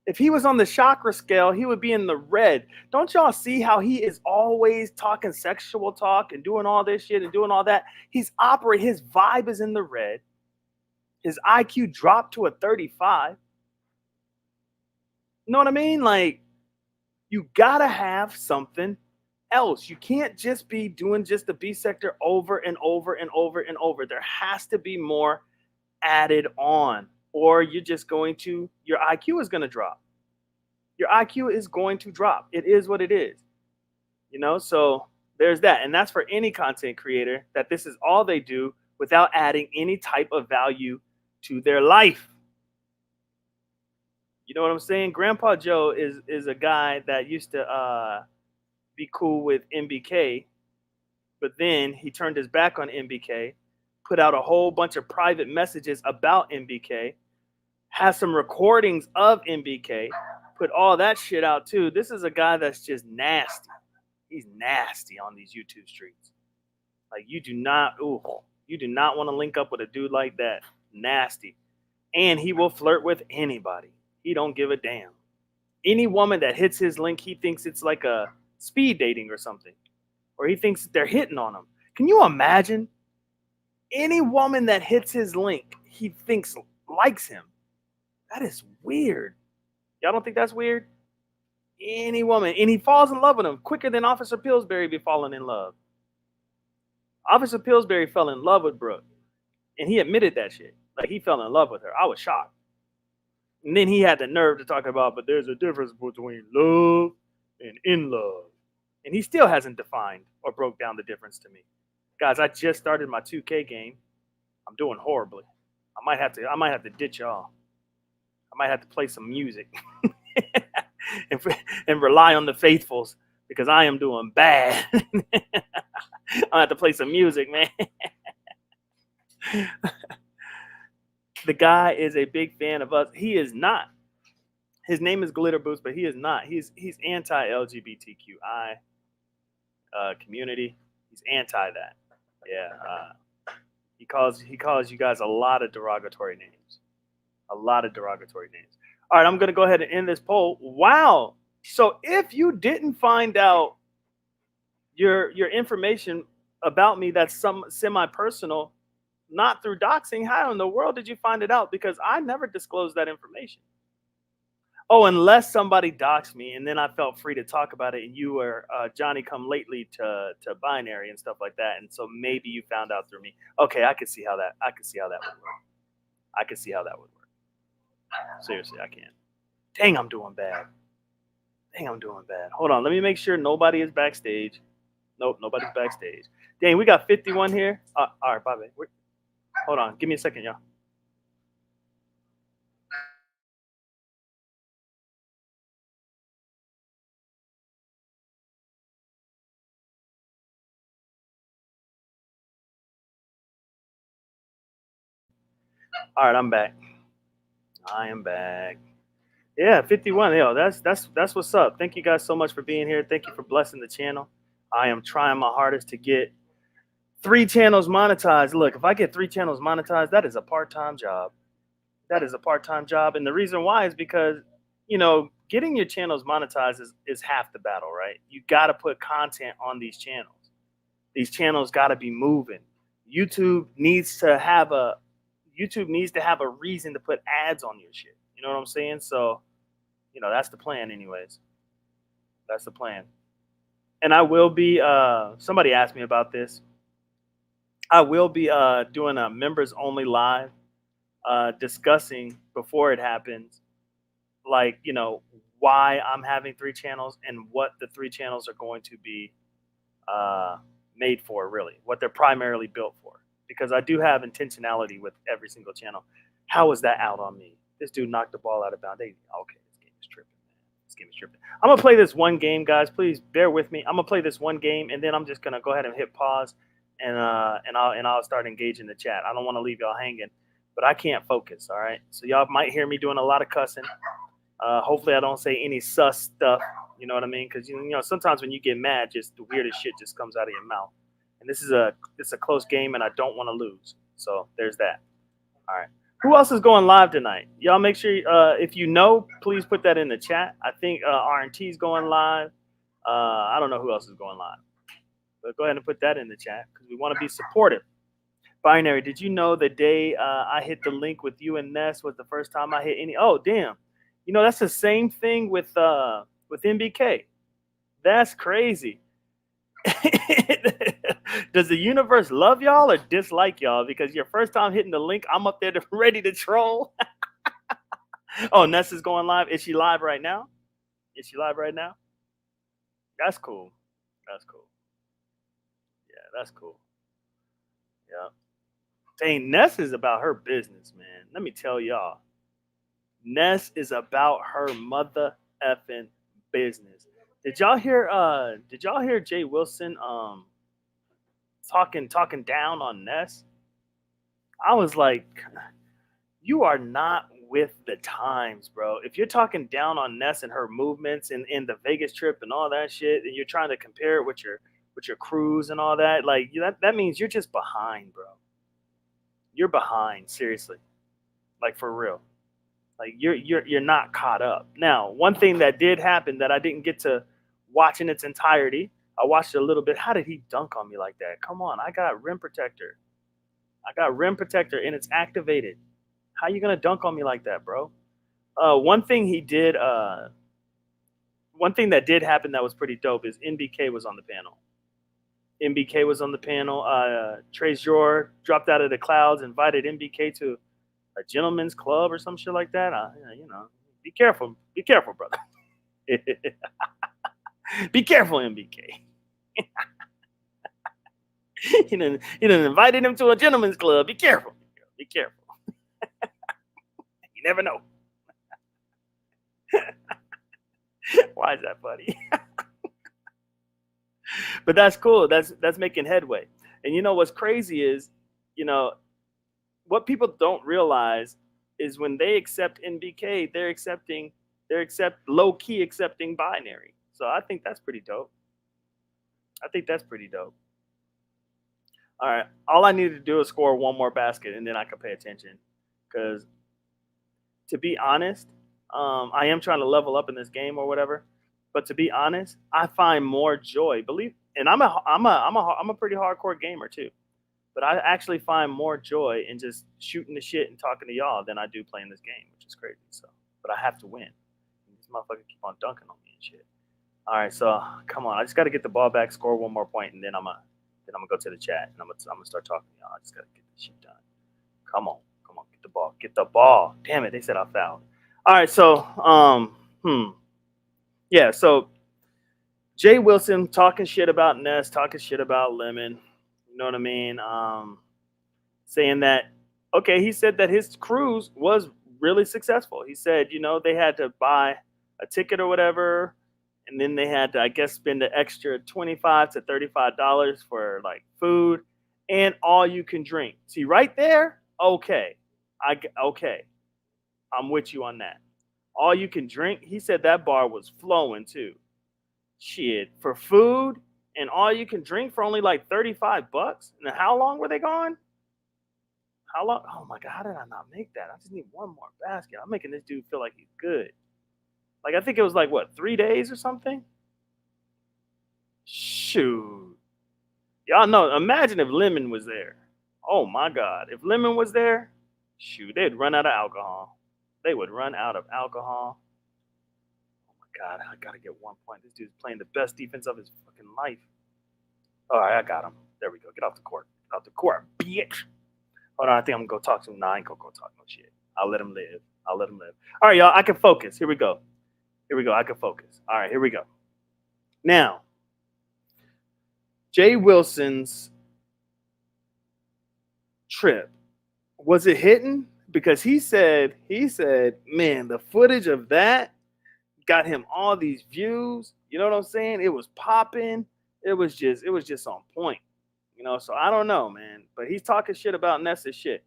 If he was on the chakra scale, he would be in the red. Don't y'all see how he is always talking sexual talk and doing all this shit and doing all that? His vibe is in the red. His IQ dropped to a 35. You know what I mean? Like, you gotta have something else. You can't just be doing just the B sector over and over and over and over. There has to be more added on, or your IQ is going to drop. Your IQ is going to drop. It is what it is. So there's that. And that's for any content creator, that this is all they do without adding any type of value to their life. You know what I'm saying? Grandpa Joe is a guy that used to be cool with MBK, but then he turned his back on MBK, put out a whole bunch of private messages about MBK, has some recordings of MBK, put all that shit out too. This is a guy that's just nasty. He's nasty on these YouTube streets. Like, you do not want to link up with a dude like that. Nasty. And he will flirt with anybody. He don't give a damn. Any woman that hits his link, he thinks it's like a speed dating or something. Or he thinks they're hitting on him. Can you imagine? Any woman that hits his link, he thinks likes him. That is weird. Y'all don't think that's weird? Any woman. And he falls in love with him quicker than Officer Pillsbury be falling in love. Officer Pillsbury fell in love with Brooke. And he admitted that shit. Like, he fell in love with her. I was shocked. And then he had the nerve to talk about, but there's a difference between love and in love. And he still hasn't defined or broke down the difference to me. Guys, I just started my 2K game. I'm doing horribly. I might have to ditch y'all. I might have to play some music and, and rely on the faithfuls because I am doing bad. I have to play some music, man. The guy is a big fan of us. He is not. His name is Glitter Boots, but he is not. He's anti LGBTQI community. He's anti that. Yeah. He calls you guys a lot of derogatory names. A lot of derogatory names. All right, I'm gonna go ahead and end this poll. Wow. So if you didn't find out your information about me that's some semi personal, not through doxing, how in the world did you find it out? Because I never disclosed that information. Oh, unless somebody doxed me and then I felt free to talk about it and you were Johnny come lately to binary and stuff like that. And so maybe you found out through me. Okay, I could see how that would work. I could see how that would work. Seriously, I can. Dang, I'm doing bad. Dang, I'm doing bad. Hold on, let me make sure nobody is backstage. Nope, nobody's backstage. Dang, we got 51 here. All right, Bobby. Hold on, give me a second, y'all. All right, I'm back. I am back. Yeah, 51. Yo, that's what's up. Thank you guys so much for being here. Thank you for blessing the channel. I am trying my hardest to get 3 channels monetized. Look, if I get 3 channels monetized, that is a part-time job. That is a part-time job. And the reason why is because, getting your channels monetized is half the battle, right? You got to put content on these channels. These channels got to be moving. YouTube needs to have a reason to put ads on your shit. You know what I'm saying? So, that's the plan anyways. That's the plan. And I will be somebody asked me about this. I will be doing a members only live discussing before it happens, like, why I'm having 3 channels and what the 3 channels are going to be made for, really, what they're primarily built for. Because I do have intentionality with every single channel. How was that out on me? This dude knocked the ball out of bounds. Okay, this game is tripping, man. This game is tripping. I'm gonna play this one game, guys. Please bear with me. I'm gonna play this one game, and then I'm just gonna go ahead and hit pause, and I'll start engaging the chat. I don't want to leave y'all hanging, but I can't focus. All right, so y'all might hear me doing a lot of cussing. Hopefully, I don't say any sus stuff. You know what I mean? Because sometimes when you get mad, just the weirdest shit just comes out of your mouth. And this is a close game, and I don't want to lose. So there's that. All right. Who else is going live tonight? Y'all make sure, if you know, please put that in the chat. I think R&T is going live. I don't know who else is going live. But go ahead and put that in the chat because we want to be supportive. Binary, did you know the day I hit the link with you and Ness was the first time I hit any? Oh, damn. That's the same thing with MBK. That's crazy. Does the universe love y'all or dislike y'all? Because your first time hitting the link, I'm up there ready to troll. Oh, Ness is going live. Is she live right now? Is she live right now? That's cool. That's cool. Yeah, that's cool. Yeah. Dang, Ness is about her business, man. Let me tell y'all. Ness is about her mother effing business. Did y'all hear Jay Wilson talking down on Ness? I was like, you are not with the times, bro. If you're talking down on Ness and her movements and in the Vegas trip and all that shit, and you're trying to compare it with your cruise and all that, like that means you're just behind, bro. You're behind, seriously. Like for real. Like you're not caught up. Now, one thing that did happen that I didn't get to watch in its entirety, I watched it a little bit. How did he dunk on me like that? Come on, I got rim protector. And it's activated. How you gonna dunk on me like that, bro? One thing that did happen that was pretty dope is NBK was on the panel. MBK was on the panel. Trezor dropped out of the clouds, invited MBK to a gentleman's club or some shit like that. Be careful. Be careful, brother. Be careful, MBK. You done invited him to a gentleman's club. Be careful. Be careful. never know. Why is that funny? But that's cool. That's making headway. And you know what's crazy is, you know, what people don't realize is when they accept NBK, they're accept low key accepting binary. So I think that's pretty dope. I think that's pretty dope. All right, all I need to do is score one more basket, and then I can pay attention. Because to be honest, I am trying to level up in this game or whatever. But to be honest, I find more joy. And I'm a pretty hardcore gamer too. But I actually find more joy in just shooting the shit and talking to y'all than I do playing this game, which is crazy. So, but I have to win. These motherfuckers keep on dunking on me and shit. All right, so come on. I just got to get the ball back, score one more point, and then I'm gonna go to the chat and I'm gonna start talking to y'all. I just got to get this shit done. Come on, get the ball. Damn it, they said I fouled. All right, so yeah, so Jay Wilson talking shit about Ness, talking shit about Lemon. You know what I mean? Saying that, okay, he said that his cruise was really successful. He said, you know, they had to buy a ticket or whatever, and then they had to, I guess, spend an extra $25 to $35 for like food and all you can drink. See, right there, okay, okay, I'm with you on that. All you can drink. He said that bar was flowing too. Shit, for food and all you can drink for only like $35. And how long were they gone? How long? Oh my god, how did I not make that? I just need one more basket. I'm making this dude feel like he's good. Like I think it was like what, 3 days or something? Shoot. Y'all know, imagine if Lemon was there. Oh my god. If Lemon was there, shoot, they'd run out of alcohol. They would run out of alcohol. God, I gotta get 1 point. This dude's playing the best defense of his fucking life. All right, I got him. There we go. Get off the court. Get off the court, bitch. Hold on, I think I'm gonna go talk to him. Nah, I ain't gonna go talk no shit. I'll let him live. I'll let him live. All right, y'all. I can focus. Here we go. Here we go. I can focus. All right, here we go. Now, Jay Wilson's trip, was it hitting? Because he said, man, the footage of that got him all these views. You know what I'm saying? It was popping. It was just on point. You know, so I don't know, man. But he's talking shit about Nessa's shit.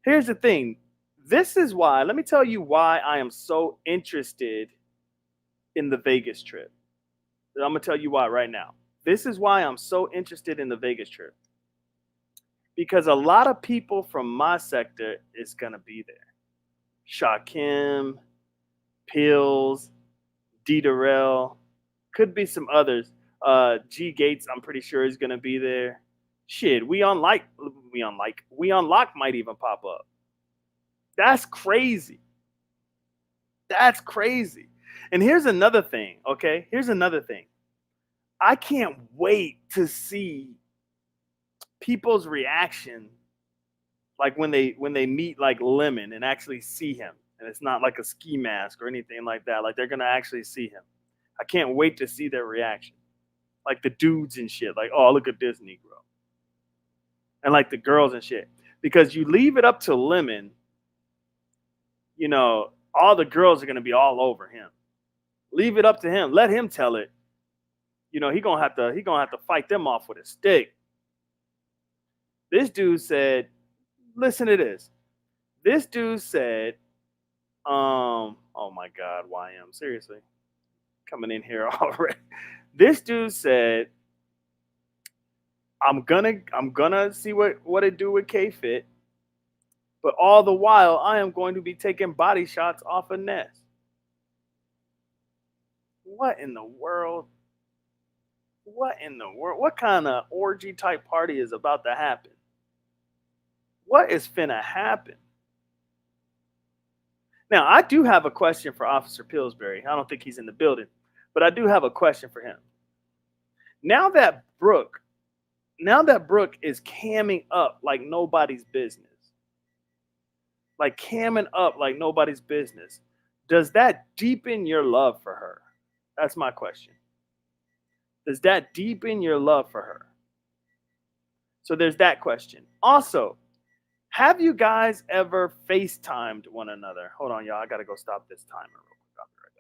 Here's the thing. This is why, let me tell you why I am so interested in the Vegas trip. I'm gonna tell you why right now. This is why I'm so interested in the Vegas trip. Because a lot of people from my sector is gonna be there. Shaquem, Pills, D. Darrell, could be some others. G Gates, I'm pretty sure is gonna be there. Shit, we unlock might even pop up. That's crazy. That's crazy. And here's another thing, okay? Here's another thing. I can't wait to see people's reaction, like when they meet like Lemon and actually see him. And it's not like a ski mask or anything like that. Like they're gonna actually see him. I can't wait to see their reaction. Like the dudes and shit. Like, oh, look at this Negro. And like the girls and shit. Because you leave it up to Lemon, you know, all the girls are gonna be all over him. Leave it up to him. Let him tell it. You know, he gonna have to fight them off with a stick. This dude said, listen to this. This dude said, oh my God, YM, seriously, coming in here already. This dude said, I'm gonna see what it do with K-Fit, but all the while I am going to be taking body shots off of Ness. What in the world? What in the world? What kind of orgy type party is about to happen? What is finna happen? Now, I do have a question for Officer Pillsbury. I don't think he's in the building, but I do have a question for him. Now that Brooke is camming up like nobody's business, does that deepen your love for her? That's my question. Does that deepen your love for her? So there's that question. Also, Have you guys ever FaceTimed one another? Hold on, y'all. I gotta go stop this timer real quick. I'll be right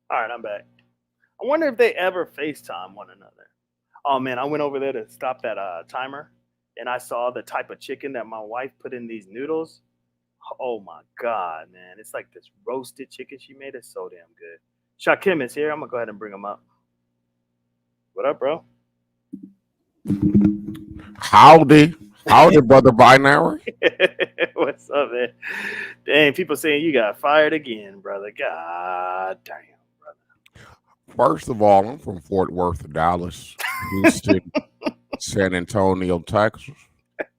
back. All right, I'm back. I wonder if they ever FaceTime one another. Oh man, I went over there to stop that timer, and I saw the type of chicken that my wife put in these noodles. Oh my god, man! It's like this roasted chicken she made. It's so damn good. Shakim is here. I'm gonna go ahead and bring him up. What up, bro? Howdy. Howdy, brother binary. What's up, man? Dang, people saying you got fired again, brother. God damn, First of all, I'm from Fort Worth, Dallas, Houston, San Antonio, Texas.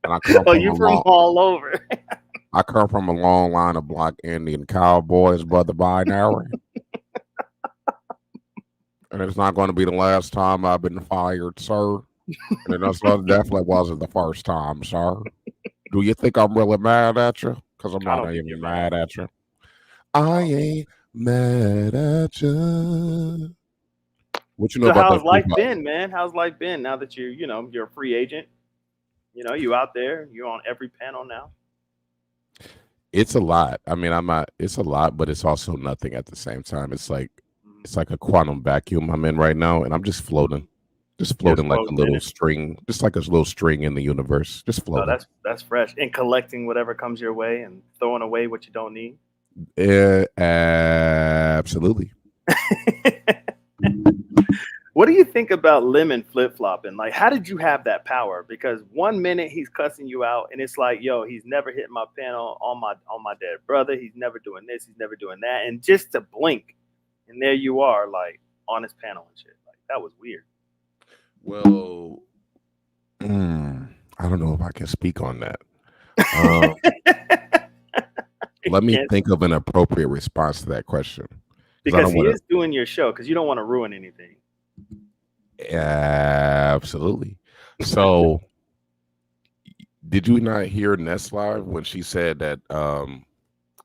And oh, you from all over? I come from a long line of black Indian cowboys, brother binary. And it's not going to be the last time I've been fired, sir. And it definitely wasn't the first time, sir. Do you think I'm really mad at you? Because I'm I not don't think you're even mad. mad at you. I ain't mad at you. What you know So about how's that Foo life Fighters? been, man? How's life been now that you're a free agent? You out there. You're on every panel now. It's a lot. I mean, I'm not. It's a lot, but it's also nothing at the same time. Mhm. It's like a quantum vacuum I'm in right now, and I'm just Just floating like a floating in little it. string, just like a little string in the universe, just Oh, floating. that's fresh. And collecting whatever comes your way and throwing away what you don't need. Absolutely. What do you think about Lemon flip flopping? Like, how did you have that power? Because one minute he's cussing you out, and it's like, yo, he's never hit my panel on my dead brother. He's never doing this. He's never doing that. And just to blink, and there you are, like on his panel and shit. Like that was weird. Well, I don't know if I can speak on that. Um, You let me can't think of an appropriate response to that question because I because don't he want is doing your show because you don't want to ruin anything. to. Absolutely. So, did you not hear Ness live when she said that?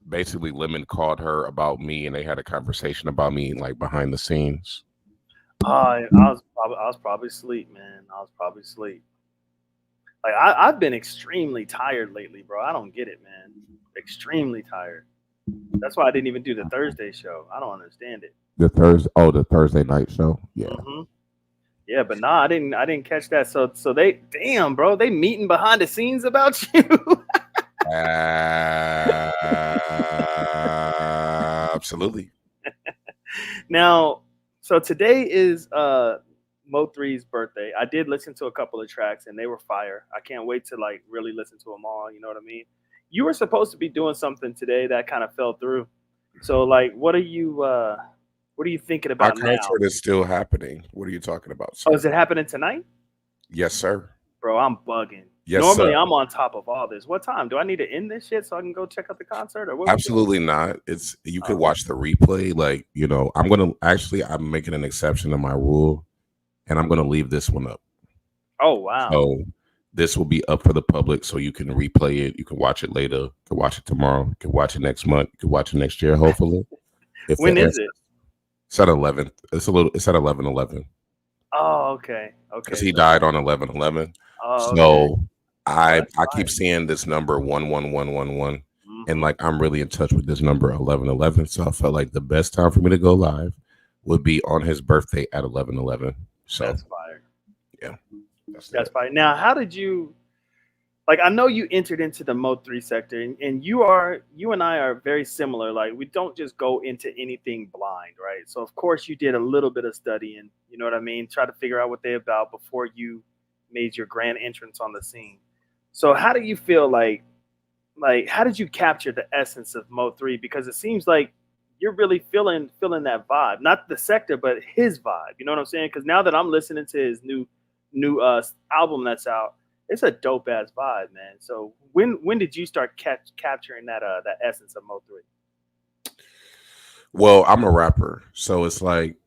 Basically Lemon called her about me and they had a conversation about me like behind the scenes. I was probably asleep, man. I was probably asleep. Like I've been extremely tired lately, bro. I don't get it, man. Extremely tired. That's why I didn't even do the Thursday show. I don't understand it. The Thursday night show. Yeah. Hmm. Yeah, but nah, I didn't catch that. So they damn, bro, they meeting behind the scenes about you. Absolutely. Now, so today is Mo3's birthday. I did listen to a couple of tracks and they were fire. I can't wait to like really listen to them all. You know what I mean? You were supposed to be doing something today that kind of fell through. So like, what are you thinking Our about now? concert is still happening. What are you talking about, Oh, sir? is it happening tonight? Yes, sir. Bro, I'm bugging. Yes, Normally sir. I'm on top of all this. What time? Do I need to end this shit so I can go check out the concert or what we doing? Absolutely not. It's you could Oh, watch the replay. Like, I'm making an exception to my rule and I'm gonna leave this one up. oh wow. So this will be up for the public, so you can replay it. You can watch it later. You can watch it tomorrow. You can watch it next month. You can watch it next year. Hopefully, if the When is answer it? it's at 11th. It's at 11/11 Oh, okay. because Okay. he So died on 11/11. oh okay. So Oh, I that's I keep fire. seeing this number 11111, and Hmm. like I'm really in touch with this number 11/11. So I felt like the best time for me to go live would be on his birthday at 11/11. So That's fire. yeah, that's That's that. fire. Now, how did you like? I know you entered into the Mo3 sector, and you and I are very similar. Like, we don't just go into anything blind, right? So, of course, you did a little bit of studying. You know what I mean? Try to figure out what they're about before you made your grand entrance on the scene. So, how do you feel like how did you capture the essence of Mo3? Because it seems like you're really feeling that vibe, not the sector, but his vibe. You know what I'm saying? Because now that I'm listening to his new album that's out, It's a dope ass vibe, man. So when did you start capturing that essence of Mo3? Well, I'm a rapper, so it's like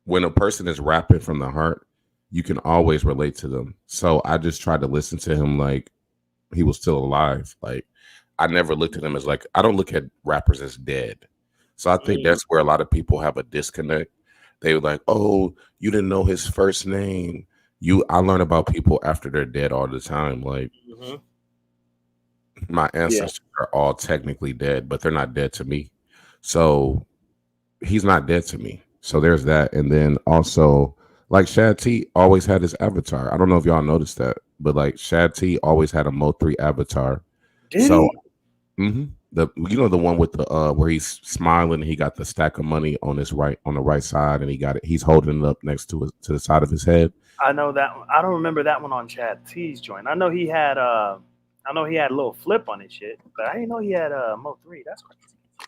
when a person is rapping from the heart, you can always relate to them. So I just tried to listen to him like he was still alive. Like I never looked at him as like I don't look at rappers as dead. So I think Mm, that's where a lot of people have a disconnect. They were like, "Oh, you didn't know his first name." I learn about people after they're dead all the time. Like hmm. my Yeah. ancestors are all technically dead, but they're not dead to me. So he's not dead to me. So there's that. And then also, like Shad T always had his avatar. I don't know if y'all noticed that, but like Shad T always had a Mo3 avatar. Did So he? the the one with the where he's smiling, he got the stack of money on the right side, and he's holding it up next to the side of his head. I know that one. I don't remember that one on Chad T's joint. I know he had a little flip on his shit, but I didn't know he had Mo3. That's crazy.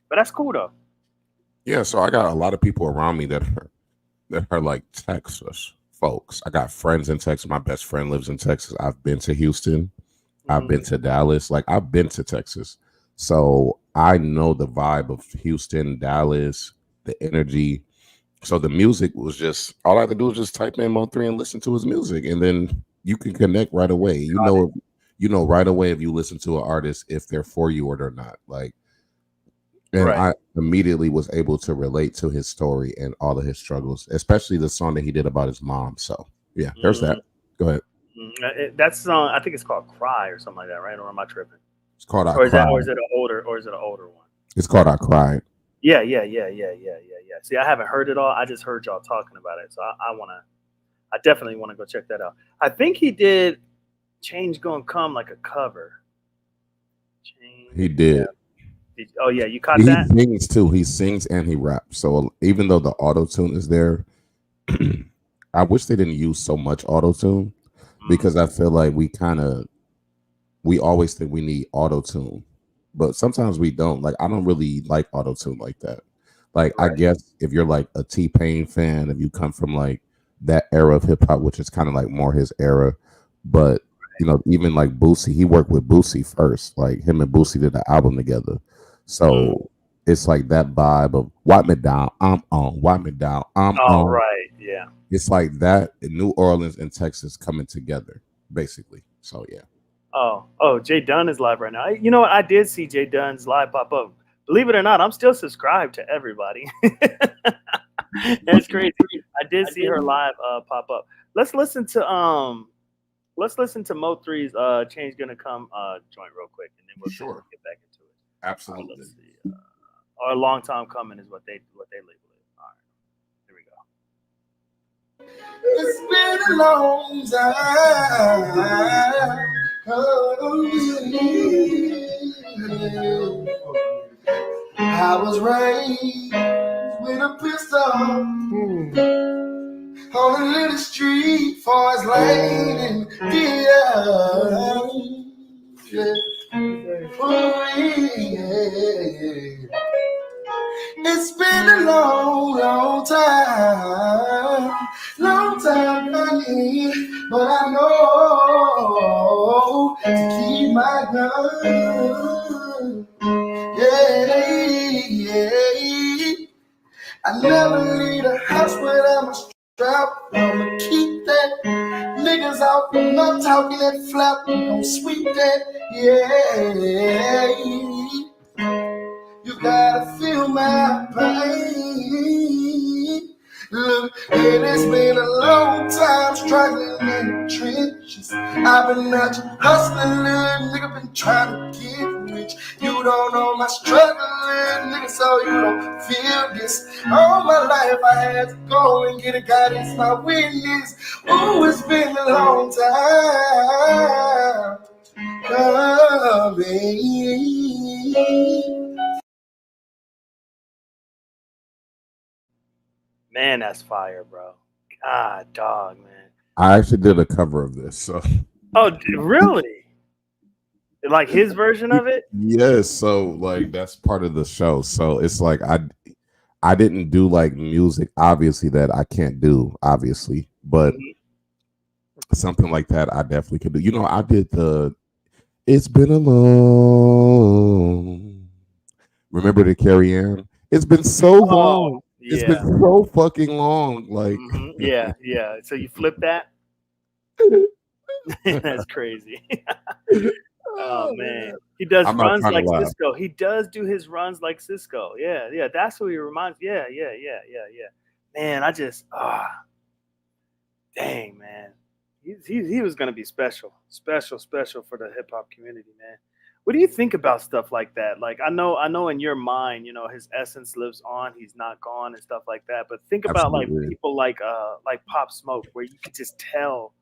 But that's cool though. Yeah, so I got a lot of people around me that are like Texas folks. I got friends in Texas. My best friend lives in Texas. I've been to Houston. I've Hmm. been to Dallas. Like I've been to Texas. So I know the vibe of Houston, Dallas, the energy. So the music was just all I had to do was just type in Mo3 and listen to his music. And then you can connect right away. You know right away if you listen to an artist if they're for you or they're not. Like and Right. I immediately was able to relate to his story and all of his struggles, especially the song that he did about his mom. So yeah, there's that. Mm-hmm. Go ahead. That song, I think it's called "Cry" or something like that, right? Or am I tripping? It's called I Cried. Or is it an older one? It's called I Cried. Yeah. See, I haven't heard it all. I just heard y'all talking about it, so I definitely wanna go check that out. I think he did "Change Gonna Come" like a cover. He Change, yeah. did. Oh yeah, you caught He that? sings too. He sings and he raps. So even though the auto tune is there, I wish they didn't use so much auto tune Mm, because I feel like we always think we need auto tune, but sometimes we don't. Like I don't really like auto tune like that. Like I right. guess if you're like a T Pain fan, if you come from like that era of hip hop, which is kind of like more his era, but even like Boosie, he worked with Boosie first. Like him and Boosie did an album together, Mm. so it's like that vibe of "Wipe Me Down, I'm on, wipe me down, I'm Oh on." right, yeah. It's like that in New Orleans and Texas coming together, basically. So yeah. Oh, Jay Dunn is live right now. You know what? I did see Jay Dunn's live pop up. Believe it or not, I'm still subscribed to everybody. It's crazy. I did see her live pop up. Let's listen to let's listen to Mo3's Change Gonna Come joint real quick, and then we'll Sure. get back into it. All right, Absolutely. let's see. Or a long time coming is what they label it. All right, here we go. It's been a long time. Oh, I was raised with a pistol on a little street, far as lane and yeah. Yeah. It's been a long, long time coming, but I know to keep my gun. Yeah. I never leave a house without my strap. I'ma keep that. Niggas out there not talking that flap. We gon' sweep that. Yeah. You gotta feel my pain. Look, it has been a long time struggling in the trenches. I've been out here hustling, little nigga been trying to get rich. You don't know my struggling, nigga, so you don't feel this. All my life I had to go and get a guy that's my witness. Oh, it's been a long time coming. Man, that's fire, bro. God, dog, man. I actually did a cover of this. So Oh, really? Like his version of it? yes, so like that's part of the show. So it's like I didn't do like music obviously that I can't do obviously, but Hmm. something like that. I definitely could do. You know, I did the. It's been a long. Remember the Carrie Ann? It's been so Oh, long. It's been yeah. so fucking long. Like, Yeah, yeah. So you flip that? That's crazy. Oh oh man, man, he does I'm not runs trying to like laugh. Cisco. He does do his runs like Cisco. Yeah, yeah. That's who he reminds. Yeah, yeah, yeah, yeah, yeah. Man, I just dang man, he was gonna be special, special, special for the hip hop community, man. What do you think about stuff like that? Like I know in your mind, his essence lives on. He's not gone and stuff like that. But think about like Absolutely. people like Pop Smoke, where you could just tell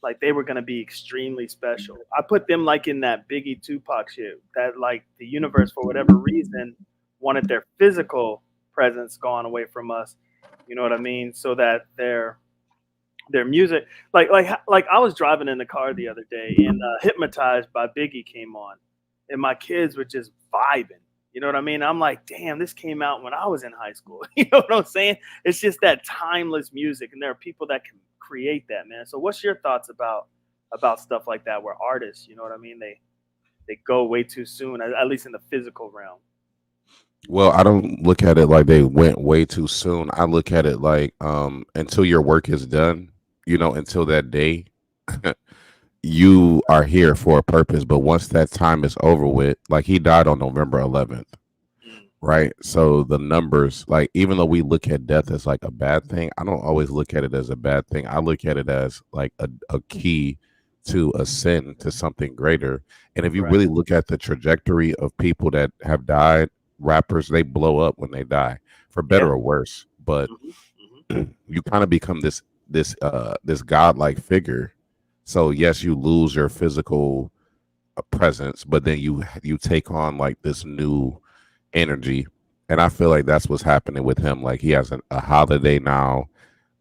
like they were gonna be extremely special. I put them like in that Biggie Tupac shit. That like the universe for whatever reason wanted their physical presence gone away from us. You know what I mean? So that their music, like I was driving in the car the other day and "Hypnotized" by Biggie came on, and my kids were just vibing. You know what I mean? I'm like, damn, this came out when I was in high school. You know what I'm saying? It's just that timeless music, and there are people that can create that, man. So, what's your thoughts about stuff like that, where artists, you know what I mean? They go way too soon, at least in the physical realm. Well, I don't look at it like they went way too soon. I look at it like until your work is done, until that day, you are here for a purpose. But once that time is over with, like he died on November 11th, Mm, right? So the numbers, like even though we look at death as like a bad thing, I don't always look at it as a bad thing. I look at it as like a key to ascend to something greater. And if you right. really look at the trajectory of people that have died, rappers, they blow up when they die, for Yeah. better or worse. But Hmm. Hmm. you kind of become this godlike figure. So yes, you lose your physical presence, but then you take on like this new energy. And I feel like that's what's happening with him. Like he has a holiday now.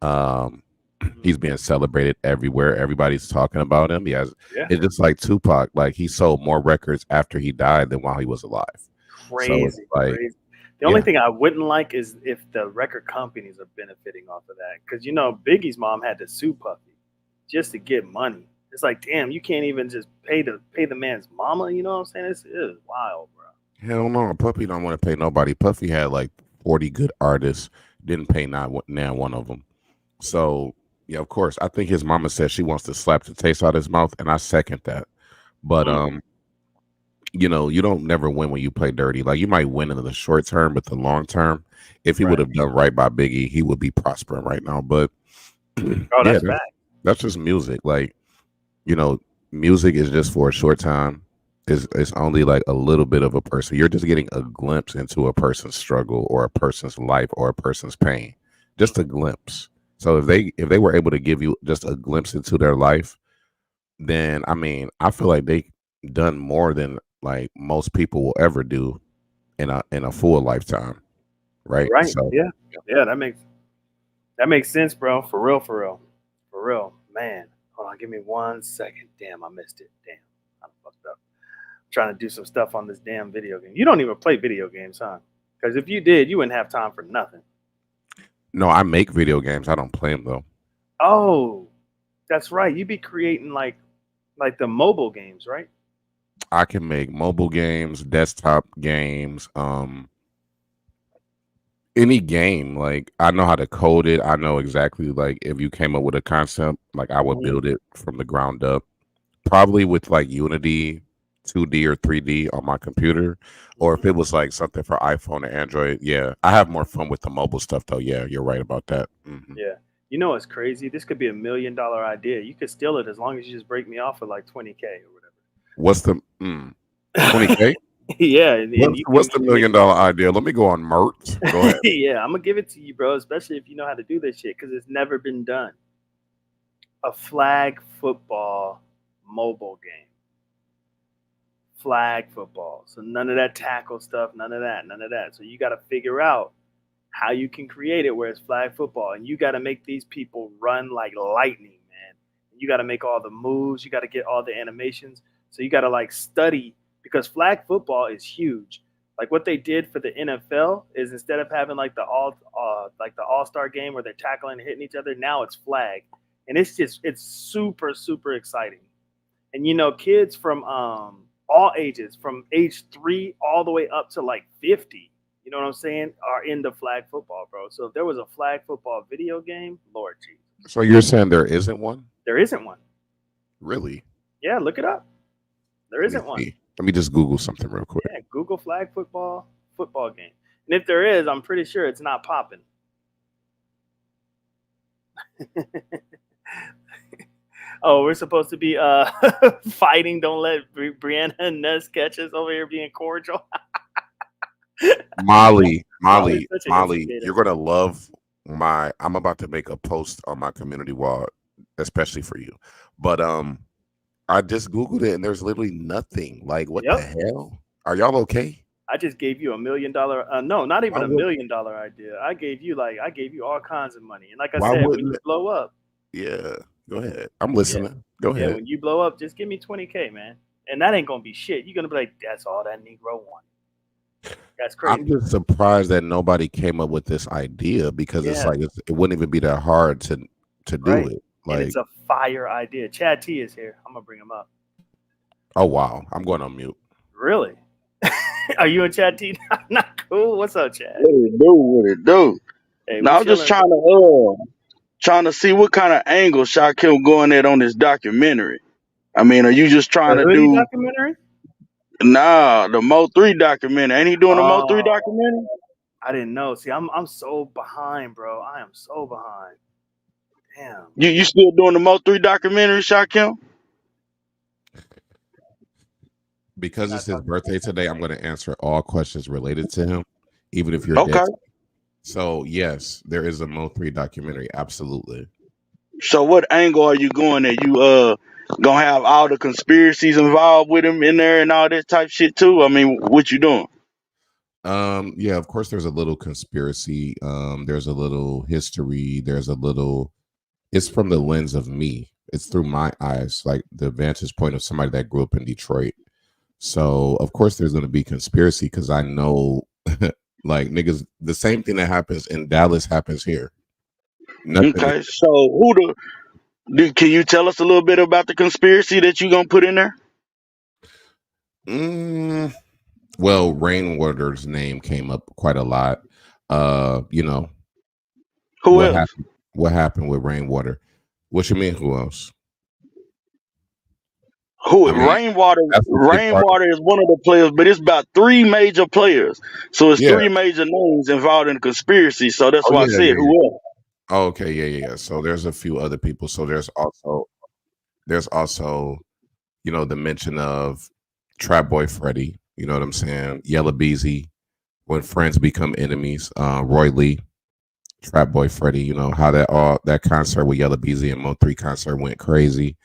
Um, Hmm. he's being celebrated everywhere. Everybody's talking about him. He has. Yeah. It's just like Tupac. Like he sold more records after he died than while he was alive. So it's Crazy, like, crazy. The only yeah, thing I wouldn't like is if the record companies are benefiting off of that. Because, Biggie's mom had to sue Puffy just to get money. It's like, damn, you can't even just pay the man's mama. You know what I'm saying? It's wild, bro. hell no. Puffy don't want to pay nobody. Puffy had like 40 good artists. Didn't pay not one of them. So yeah, of course. I think his mama said she wants to slap the taste out of his mouth, and I second that. But Mm, you don't never win when you play dirty. Like you might win in the short term, but the long term, if he would right. have done right by Biggie, he would be prospering right now. But Oh, yeah, that's fact. that's just music. Like, you know, music is just for a short time. It's only like a little bit of a person. You're just getting a glimpse into a person's struggle or a person's life or a person's pain. Just a Mm, glimpse. So if they were able to give you just a glimpse into their life, then I mean, I feel like they done more than like most people will ever do in a full lifetime, right? right. So Yeah. Yeah. That makes sense, bro. For real. For real. For real. Man. Hold on. Give me 1 second. Damn, I missed it. Damn. I fucked up. Trying to do some stuff on this damn video game. You don't even play video games, huh? Because if you did, you wouldn't have time for nothing. no, I make video games. I don't play them though. Oh, that's right. You be creating like the mobile games, right? I can make mobile games, desktop games, any game. Like I know how to code it. I know exactly like if you came up with a concept, like I would Hmm. build it from the ground up. Probably with like Unity 2D or 3D on my computer. Or if Hmm. it was like something for iPhone or Android, yeah. I have more fun with the mobile stuff though. Yeah, you're right about that. Yeah. You know what's crazy? This could be $1 million idea. You could steal it as long as you just break me off for like 20K or What's the whatever. 20K? Yeah, and What's you what's can the create. $1 million idea? Let me go on Mert. Go ahead. Yeah, I'm gonna give it to you, bro. Especially if you know how to do this shit, because it's never been done. A flag football mobile game. Flag football. So none of that tackle stuff, none of that, none of that. So you got to figure out how you can create it where it's flag football, and you got to make these people run like lightning, man. You got to make all the moves, you got to get all the animations. So you got to like study, because flag football is huge. Like what they did for the NFL is, instead of having like the all star game where they're tackling and hitting each other, now it's flag. and it's super super exciting. And kids from all ages, from age 3 all the way up to like 50, you know what I'm saying, are into flag football, bro. So if there was a flag football video game, Lord Jesus. So you're saying there isn't one? There isn't one. Really? Yeah, look it up. There Let me isn't one. see. Let me just Google something real quick. Yeah, Google flag football game. And if there is, I'm pretty sure it's not popping. Oh, we're supposed to be fighting. Don't let Brianna and Ness catch us over here being cordial. Molly, Molly's Molly, such an Molly, instigator. you're gonna love my. I'm about to make a post on my community wall, especially for you. But I just Googled it and there's literally nothing. Like, what the Yep. hell? Are y'all okay? I just gave you $1 million. No, not Why even a would $1 million idea. I gave you all kinds of money. And like I why said, when wouldn't you it? blow up, Yeah, go ahead. I'm yeah, listening. Go yeah, ahead. when you blow up, just give me 20K, man. And that ain't gonna be shit. You're gonna be like, that's all that Negro wanted. That's I'm crazy. just surprised that nobody came up with this idea because it's Yeah, like it wouldn't even be that hard to do right. it. And it's Like, a fire idea. Chad T is here. I'm gonna bring him up. oh wow, I'm going on mute. Really? Are you and Chad T not cool? What's up, Chad? What it do? What it do? Hey, we Now I'm just chilling, bro. trying to see what kind of angle Shaquille going at on this documentary. I mean, are you just The trying to hoodie do documentary? the Mo 3 documentary? Ain't he doing the Mo 3 Oh, documentary? I didn't know. See, I'm so behind, bro. I am so behind. Damn. You still doing the Mo 3 documentary, Shaquille? You're Because not it's his talking about birthday today, I'm going to answer all questions related to him, even if you're Okay. dead. So yes, there is a Mo 3 documentary. Absolutely. So what angle are you going at? You gonna have all the conspiracies involved with him in there and all that type shit too? I mean, what you doing? Yeah, of course there's a little conspiracy. There's a little history. There's a little. It's from the lens of me. It's through my eyes, like the vantage point of somebody that grew up in Detroit. So of course there's going to be conspiracy because I know, like niggas, the same thing that happens in Dallas happens here. Nothing. Okay. So can you tell us a little bit about the conspiracy that you gonna put in there? Mm, well, Rainwater's name came up quite a lot. You know Who what else? happened? What happened with Rainwater? What you mean? Who else? Who I mean, Rainwater? that's a big part of. Rainwater is one of the players, but it's about three major players. So it's Yeah. three major names involved in the conspiracy. So that's Oh why I yeah, said yeah, yeah. who else. Oh, okay, yeah, yeah, yeah. So there's a few other people. So there's also the mention of Trap Boy Freddy. You know what I'm saying? Yella Beezy, when friends become enemies. Roy Lee, Trap Boy Freddy. You know how that concert with Yella Beezy and Mo 3 concert went crazy,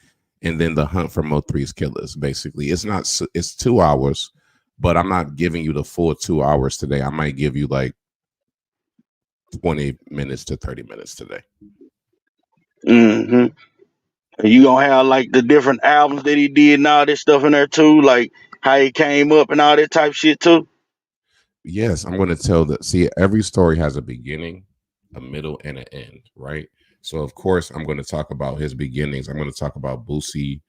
and then the hunt for Mo 3's killers. Basically, it's 2 hours, but I'm not giving you the full 2 hours today. I might give you like 20 minutes to 30 minutes today. hmm And you gonna have like the different albums that he did and all this stuff in there too, like how he came up and all that type shit too. Yes, I'm going to tell that. See, every story has a beginning, a middle, and an end, right? So, of course, I'm going to talk about his beginnings. I'm going to talk about Boosie,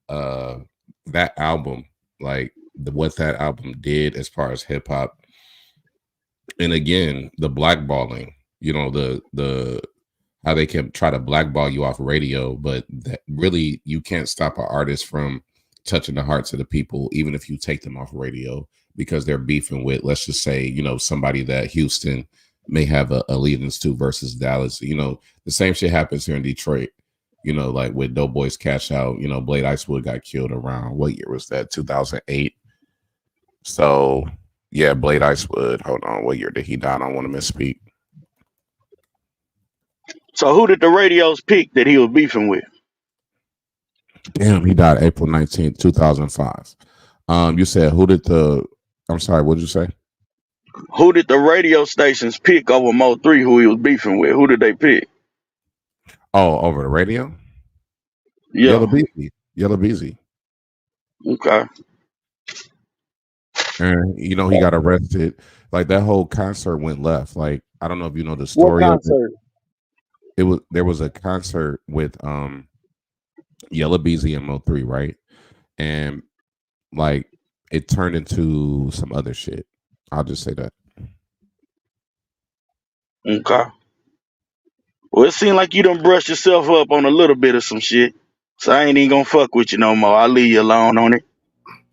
uh, that album, like what that album did as far as hip hop, and again, the blackballing. The how they can try to blackball you off radio, but that really you can't stop an artist from touching the hearts of the people, even if you take them off radio because they're beefing with, let's just say, somebody that Houston may have a allegiance to versus Dallas. The same shit happens here in Detroit. Like with Doughboys Cash Out. Blade Icewood got killed around what year was that? 2008. So yeah, Blade Icewood. Hold on, what year did he die? I don't want to misspeak. So who did the radios pick that he was beefing with? Damn, he died April 19th, 2005. You said who did the? I'm sorry, what did you say? Who did the radio stations pick over Mo 3 who he was beefing with? Who did they pick? Oh, over the radio, Yellow Yeah. Beezy, Yellow Beezy, Okay. and he got arrested. Like that whole concert went left. Like I don't know if you know the What story of it. concert? there was a concert with Yellow Beezy and Mo3, right? And like it turned into some other shit. I'll just say that. Okay. Well, it seemed like you done brushed yourself up on a little bit of some shit. So I ain't even gonna fuck with you no more. I'll leave you alone on it.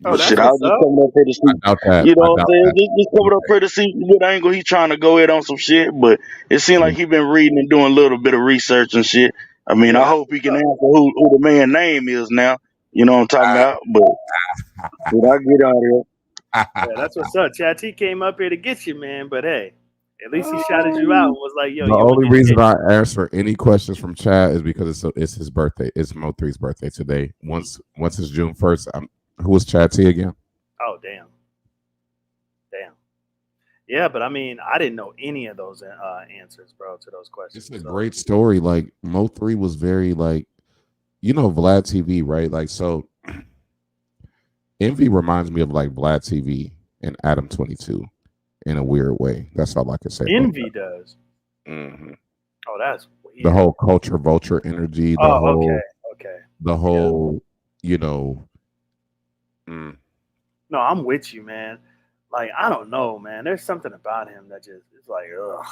Oh, But Yeah, shit, that's I was what's just up. coming up here to I see. doubt that. You I know what I'm doubt saying? that. Just coming up here to see what angle he trying to go at on some shit. But it seemed Yeah. like he been reading and doing a little bit of research and shit. I mean, Yeah, I that's hope he what's can up. answer who the man name is now. You know what I'm talking about? But I get out of here. Yeah, that's what's up. Chat T came up here to get you, man. But hey, at least he shouted you out and Um, was like, "Yo, the you in only this reason bitch?" I answer any questions from Chad is because it's his birthday. It's Mo3's birthday today. Once it's June 1st, who was Chad T again? Oh, damn, damn. Yeah, but I mean, I didn't know any of those answers, bro, to those It's questions. a So great story. Like Mo3 was very like, Vlad TV, right? Like, so Envy reminds me of like Vlad TV and Adam 22 in a weird way. That's all I can say about envy does. that. Oh, that's The weird. whole culture vulture energy, Oh, okay, okay. the Yeah. whole, you know, mm, No, I'm with you, man. Like, I don't know, man. There's something about him that just is like, ugh.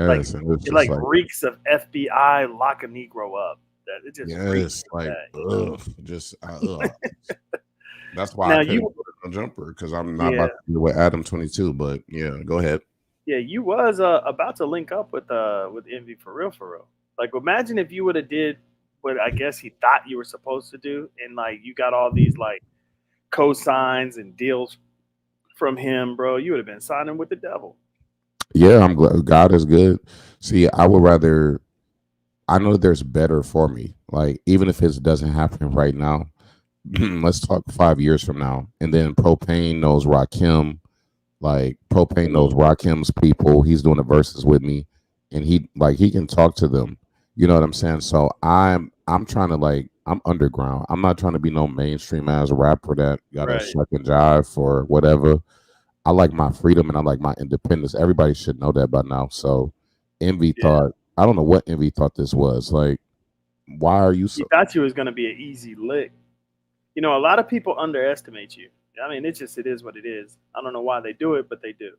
Like, yes, and it's it just like like, reeks of FBI lock a Negro up. That it just reeks yes, of like, that. ugh, just, ugh. That's why I Now couldn't you, put it on jumper because I'm not yeah, about to deal with Adam 22. But yeah, go ahead. yeah, you was about to link up with Envy for real, for real. Like, imagine if you would have did what I guess he thought you were supposed to do, and like you got all these like cosigns and deals from him, bro. You would have been signing with the devil. Yeah, I'm glad God is good. See, I would rather, I know there's better for me. Like, even if it doesn't happen right now, let's talk 5 years from now. And then Propane knows Rakim. Like Propane knows Mm, Rakim's people. He's doing the verses with me, and he can talk to them. You know what I'm saying? So I'm trying to I'm underground. I'm not trying to be no mainstream ass rapper that got to right. shuck and jive for whatever. I like my freedom and I like my independence. Everybody should know that by now. So Envy Yeah. thought, I don't know what Envy thought this was. Like, why are you He so? thought you was gonna be an easy lick. You know, a lot of people underestimate you. I mean, it is what it is. I don't know why they do it, but they do.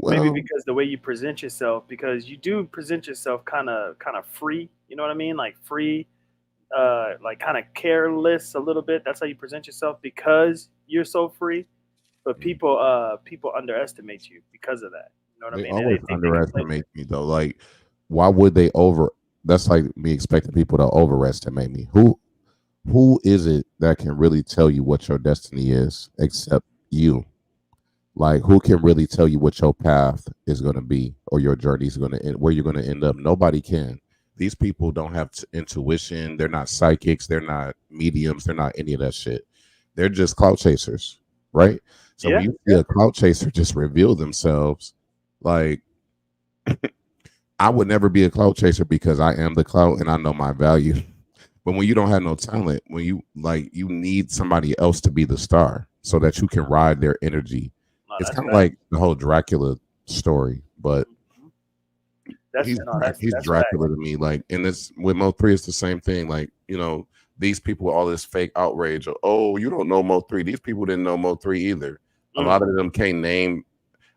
Maybe Well, because the way you present yourself, because you do present yourself kind of free. You know what I mean? Like free, like kind of careless a little bit. That's how you present yourself because you're so free. But people underestimate you because of that. You know what I they mean? And they always think they can play with underestimate me though. Like, why would they over? That's like me expecting people to overestimate me. Who is it that can really tell you what your destiny is except you? Like, who can really tell you what your path is going to be or your journey is going to end, where you're going to end up? Nobody can. These people don't have intuition. They're not psychics. They're not mediums. They're not any of that shit. They're just clout chasers, right? So when Yeah, you see yeah, a clout chaser just reveal themselves, like, I would never be a clout chaser because I am the clout and I know my value. But when you don't have no talent, when you need somebody else to be the star so that you can ride their energy. no, It's that's kind of fact. like the whole Dracula story, but Mhm. That's no, He's that's fact. Dracula to me. Like, and this with Mo3, it's the same thing. Like, these people with all this fake outrage of, oh, you don't know Mo3. These people didn't know Mo3 either. A lot of Hmm. them can't name.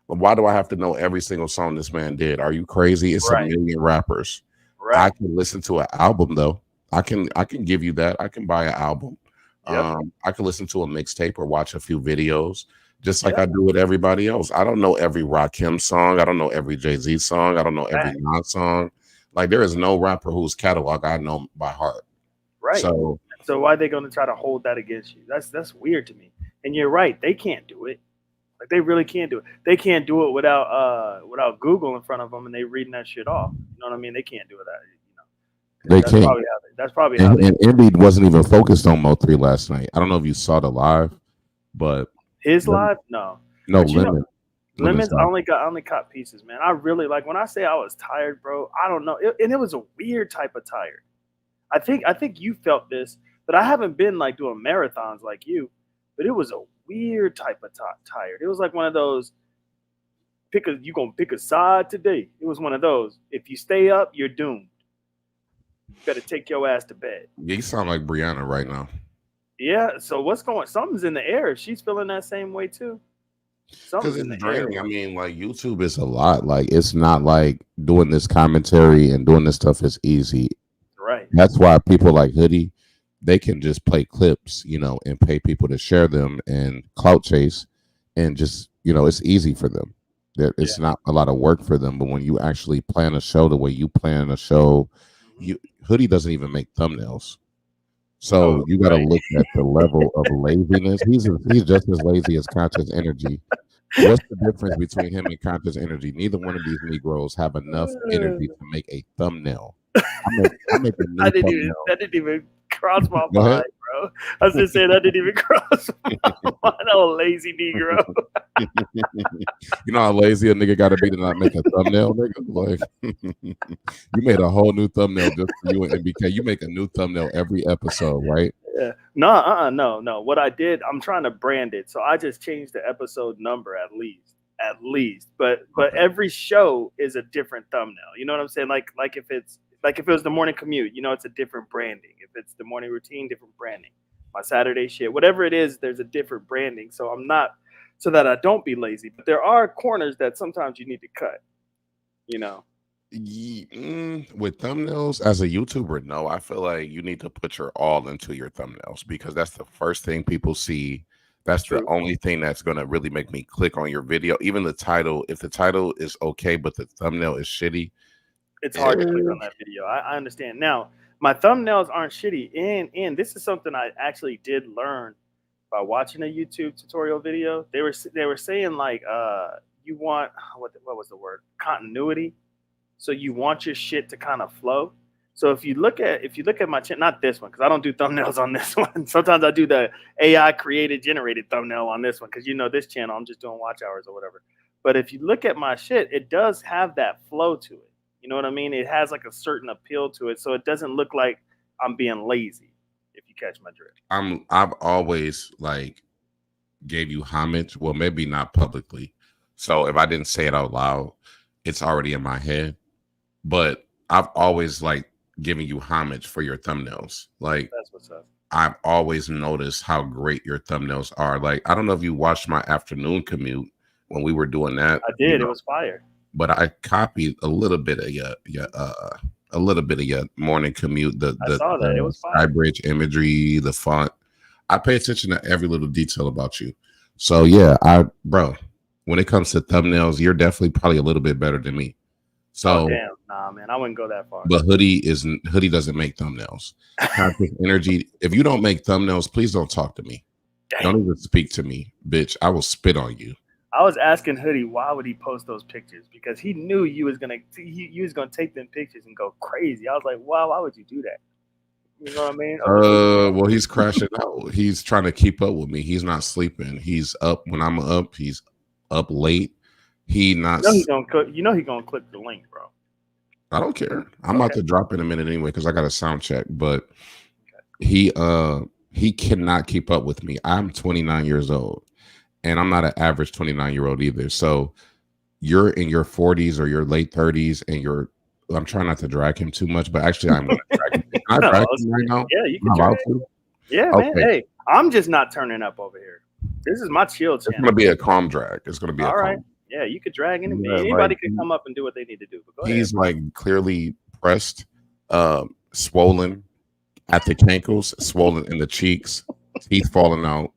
Why do I have to know every single song this man did? Are you crazy? It's a Right, million rappers. I right. can listen to an album though. I can give you that. I can buy an album. Yep, I can listen to a mixtape or watch a few videos, just like yep. I do with everybody else. I don't know every Rakim song. I don't know every Jay-Z song. I don't know every Fact. Nas song. Like, there is no rapper whose catalog I know by heart. Right. So So why are they going to try to hold that against you? That's weird to me. And you're right. They can't do it. Like they really can't do it. They can't do it without Google in front of them and they reading that shit off. You know what I mean? They can't do it. You know, because they can't. that's probably how And, they and Embiid wasn't even focused on Mo3 last night. I don't know if you saw the live, but his live. No, no, but you know, Lemon's lemons. live. I only caught pieces, man. I really like when I say I was tired, bro. I don't know, and it was a weird type of tired. I think you felt this, but I haven't been like doing marathons like you. But it was a weird type of tired. It was like one of those gonna pick a side today. It was one of those. If you stay up, you're doomed. You better take your ass to bed. Yeah, you sound like Brianna right now. Yeah. So what's going? Something's in the air. If she's feeling that same way too, Because something's in it's the air. draining. I mean, like YouTube is a lot. Like it's not like doing this commentary and doing this stuff is easy. Right. That's why people like Hoodie, they can just play clips, and pay people to share them and clout chase, and just it's easy for them. Yeah. It's not a lot of work for them. But when you actually plan a show the way you plan a show, Mhm. Hoodie doesn't even make thumbnails. Oh, So you got to right. look at the level of laziness. He's just as lazy as Conscious Energy. What's the difference between him and Conscious Energy? Neither one of these Negroes have enough energy to make a thumbnail. I make a new thumbnail. That didn't even cross my Go ahead. mind, bro. I was just saying that didn't even cross my mind. Oh, lazy Negro. You know how lazy a nigga got to be to not make a thumbnail, nigga? Like, you made a whole new thumbnail just for you and MBK. You make a new thumbnail every episode, right? Yeah. No, no. What I did, I'm trying to brand it, so I just changed the episode number at least. But Okay. every show is a different thumbnail. You know what I'm saying? Like if it was the morning commute, it's a different branding. If it's the morning routine, different branding. My Saturday shit, whatever it is, there's a different branding. So I'm not so that I don't be lazy. But there are corners that sometimes you need to cut. You know. With thumbnails, as a YouTuber, no, I feel like you need to put your all into your thumbnails because that's the first thing people see. That's the True. only thing that's going to really make me click on your video. Even the title, if the title is okay, but the thumbnail is shitty, It's hard to click eh, on that video. I understand. Now, my thumbnails aren't shitty. And this is something I actually did learn by watching a YouTube tutorial video. They were saying like you want what was the word? Continuity. So you want your shit to kind of flow. So if you look at my channel, not this one because I don't do thumbnails on this one. Sometimes I do the AI created generated thumbnail on this one because this channel I'm just doing watch hours or whatever. But if you look at my shit, it does have that flow to it. You know what I mean? It has like a certain appeal to it, so it doesn't look like I'm being lazy. If you catch my drift. I've always like gave you homage. Well, maybe not publicly. So if I didn't say it out loud, it's already in my head. But I've always like giving you homage for your thumbnails. Like That's what's up. I've always noticed how great your thumbnails are. Like I don't know if you watched my afternoon commute when we were doing that. I did. It was fire. But I copied a little bit of your morning commute. I saw that. It was sky fire. bridge imagery, the font. I pay attention to every little detail about you. So yeah, bro, when it comes to thumbnails, you're definitely probably a little bit better than me. Oh So, damn, nah, man, I wouldn't go that far. but Hoodie doesn't make thumbnails. Conscious Energy. If you don't make thumbnails, please don't talk to me. Damn. Don't even speak to me, bitch. I will spit on you. I was asking Hoodie why would he post those pictures because he knew you was gonna take them pictures and go crazy. I was like, wow, why would you do that? You know what I mean? Well, he's crashing out. He's trying to keep up with me. He's not sleeping. He's up when I'm up. He's up late. He not. He's gonna click the link, bro. I don't care. I'm about to drop in a minute anyway because I got a sound check. But he cannot keep up with me. I'm 29 years old, and I'm not an average 29-year-old either. So you're in your 40s or your late 30s, and I'm trying not to drag him too much, but actually I'm going to drag him. Can I drag him right now? Yeah, you can I'm drag about him. to. Yeah, man. Hey, I'm just not turning up over here. This is my chill It's channel. going to be a calm drag. It's going to be All right. calm. Yeah, you could drag anybody. Yeah, Anybody like, can come up and do what they need to do. But go he's ahead. like clearly pressed, swollen at the cankles, swollen in the cheeks, teeth falling out,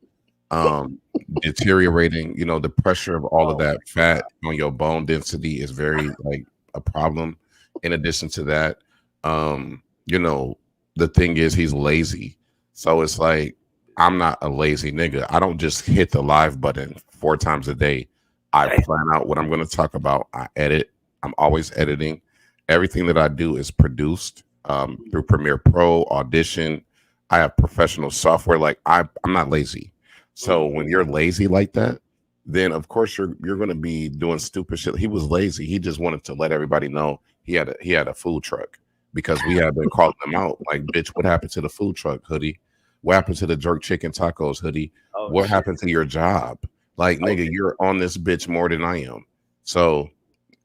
deteriorating. The pressure of all of that fat on your bone density is very like a problem. In addition to that, the thing is he's lazy. So it's like I'm not a lazy nigga. I don't just hit the live button 4 times a day. I plan out what I'm going to talk about. I edit. I'm always editing. Everything that I do is produced through Premiere Pro, Audition. I have professional software. Like I'm not lazy. So when you're lazy like that, then of course you're going to be doing stupid shit. He was lazy. He just wanted to let everybody know he had a food truck because we had been calling him out. Like, bitch, what happened to the food truck, Hoodie? What happened to the jerk chicken tacos, Hoodie? What happened to your job? Like, nigga, you're on this bitch more than I am. So,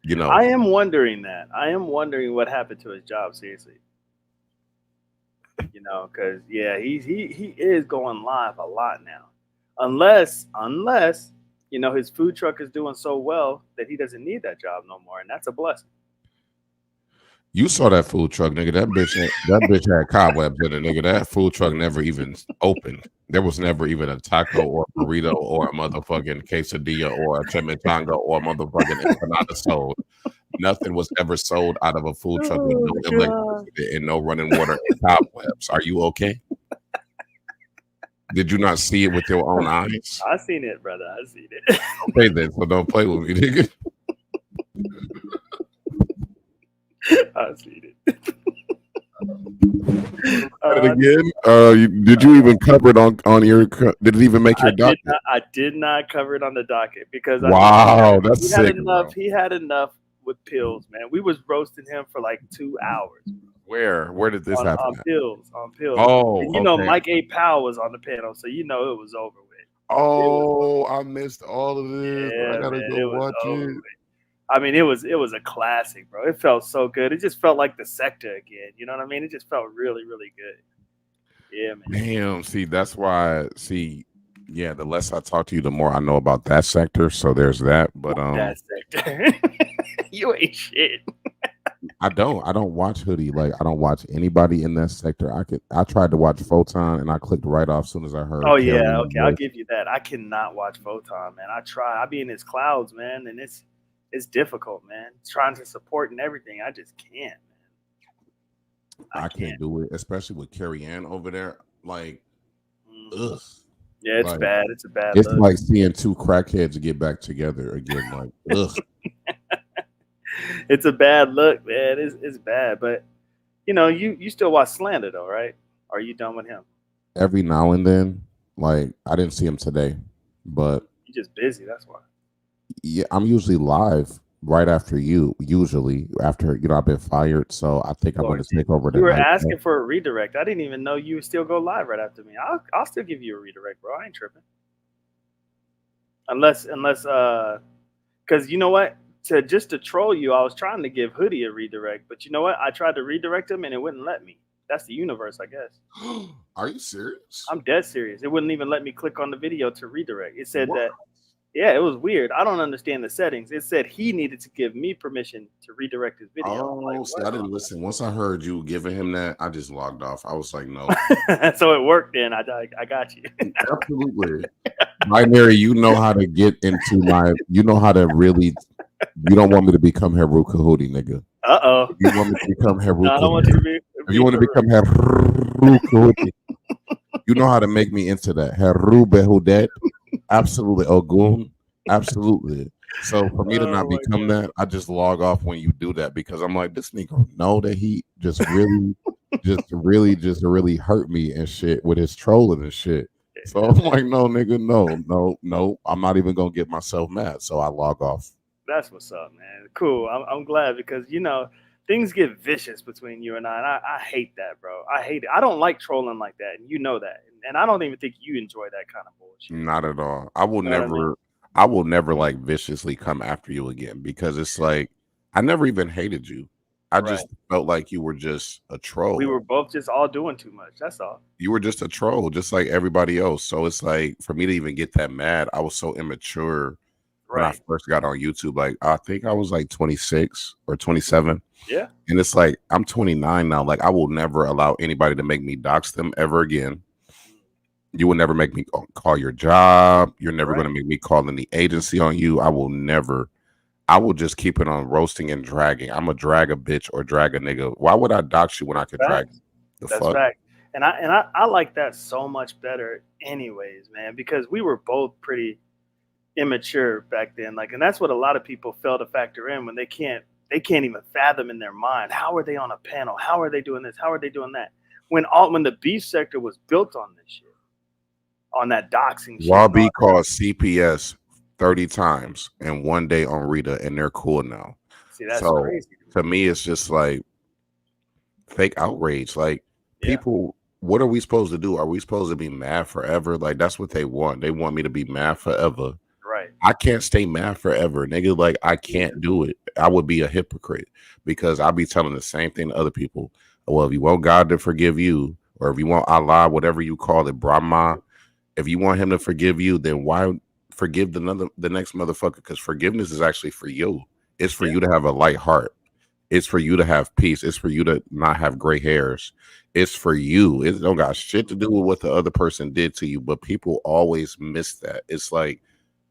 you know, I am wondering that. I am wondering what happened to his job. Seriously, because yeah, he is going live a lot now, unless his food truck is doing so well that he doesn't need that job no more, and that's a blessing. you saw that food truck, nigga. That bitch had cobwebs in it, nigga. That food truck never even opened. There was never even a taco or a burrito or a motherfucking quesadilla or a chimichanga or a motherfucking empanada sold. Nothing was ever sold out of a food truck with Oh no god. electricity and no running water and cobwebs. Are you okay? Did you not see it with your own eyes? I seen it, brother. I seen it. Okay, then, so don't play with me, nigga. I seen it. And again, did you even cover it on your? Did it even make your docket? I did not cover it on the docket because Wow, that's he had sick, enough. bro. He had enough with pills, man. We was roasting him for like 2 hours Where did this happen on at? pills, on pills. Oh, And okay. Mike A. Powell was on the panel, so it was over with. Oh, I missed all of this. I Yeah, gotta man, go it was watch over it. with. I mean, it was a classic, bro. It felt so good. It just felt like the sector again. You know what I mean? It just felt really, really good. Yeah, man. Damn. See, that's why. See, yeah. The less I talk to you, the more I know about that sector. So there's that. But That sector. You ain't shit. I don't watch Hoodie. Like I don't watch anybody in that sector. I tried to watch Photon and I clicked right off as soon as I heard. Oh Carrie yeah, Ann's okay, I'll voice. give you that. I cannot watch Photon, man. I try. I be in his clouds, man, and it's difficult, man. Trying to support and everything, I just can't, man. I can't do it, especially with Carrie Ann over there. Like, Mhm. ugh. Yeah, it's Like, bad. It's a bad it's look. like seeing two crackheads get back together again. Like, ugh. It's a bad look, man. It's bad, but you still watch Slander though, right? Or are you done with him? Every now and then, like, I didn't see him today, but You just busy. That's why. yeah, I'm usually live right after you. Usually after I've been fired, so I think I'm going Lord to take Jesus. over You were tonight. asking for a redirect. I didn't even know you would still go live right after me. I'll still give you a redirect, bro. I ain't tripping. Unless because you know what? To troll you, I was trying to give Hoodie a redirect, but you know what? I tried to redirect him and it wouldn't let me. That's the universe, I guess. Are you serious? I'm dead serious. It wouldn't even let me click on the video to redirect. It said What? that, yeah, it was weird. I don't understand the settings. It said he needed to give me permission to redirect his video. I'm Oh, like, see, I didn't listen. Once I heard you giving him that, I just logged off. I was like, no, what? So it worked then. I got you. absolutely. Binary, you know how to get into my. You know how to really. You don't want me to become Heru Kahudi, nigga. Uh-oh. If you want me to become Heru No, I don't want Kahudi. you to be. If you want to become Heru Kahudi, you know how to make me into that. Heru Behudet. Absolutely. Ogun. Absolutely. So for me to Oh not my become god. that, I just log off when you do that because I'm like, this nigga know that he just really hurt me and shit with his trolling and shit. So I'm like, no, nigga, no. I'm not even gonna get myself mad. So I log off. That's what's up, man. Cool. I'm glad because things get vicious between you and I, and I hate that, bro. I hate it. I don't like trolling like that, and you know that. And I don't even think you enjoy that kind of bullshit. Not at all. I will You know what I mean? never I will never like viciously come after you again because it's like I never even hated you. I Right. just felt like you were just a We troll. were both just all doing too much. That's all. You were just a troll, just like everybody else. So it's like for me to even get that mad, I was so immature when I Right. first got on YouTube. Like I think I was like 26 or 27. Yeah. And it's like I'm 29 now. Like I will never allow anybody to make me dox them ever again. You will never make me call your job. You're never going to Right. make me call any agency on you. I will never. I will just keep it on roasting and dragging. I'm a drag a bitch or drag a nigga. Why would I dox you when I could drag Facts. the That's fuck? fact. And I like that so much better, anyways, man, because we were both pretty immature back then. Like, and that's what a lot of people fail to factor in when they can't even fathom in their mind how are they on a panel? How are they doing this? How are they doing that? When the beef sector was built on this shit, on that doxing shit. Raw B called CPS 30 times in one day on Rita, and they're cool now. See, that's So crazy. to me, it's just like fake outrage. Like Yeah. people, what are we supposed to do? Are we supposed to be mad forever? Like that's what they want. They want me to be mad forever. Right. I can't stay mad forever, nigga. Like I can't do it. I would be a hypocrite because I'll be telling the same thing to other people. Well, if you want God to forgive you, or if you want Allah, whatever you call it, Brahma, if you want him to forgive you, then why forgive the next motherfucker? Because forgiveness is actually for you. It's for Yeah. you to have a light heart. It's for you to have peace. It's for you to not have gray hairs. It's for you. It don't got shit to do with what the other person did to you. But people always miss that. It's like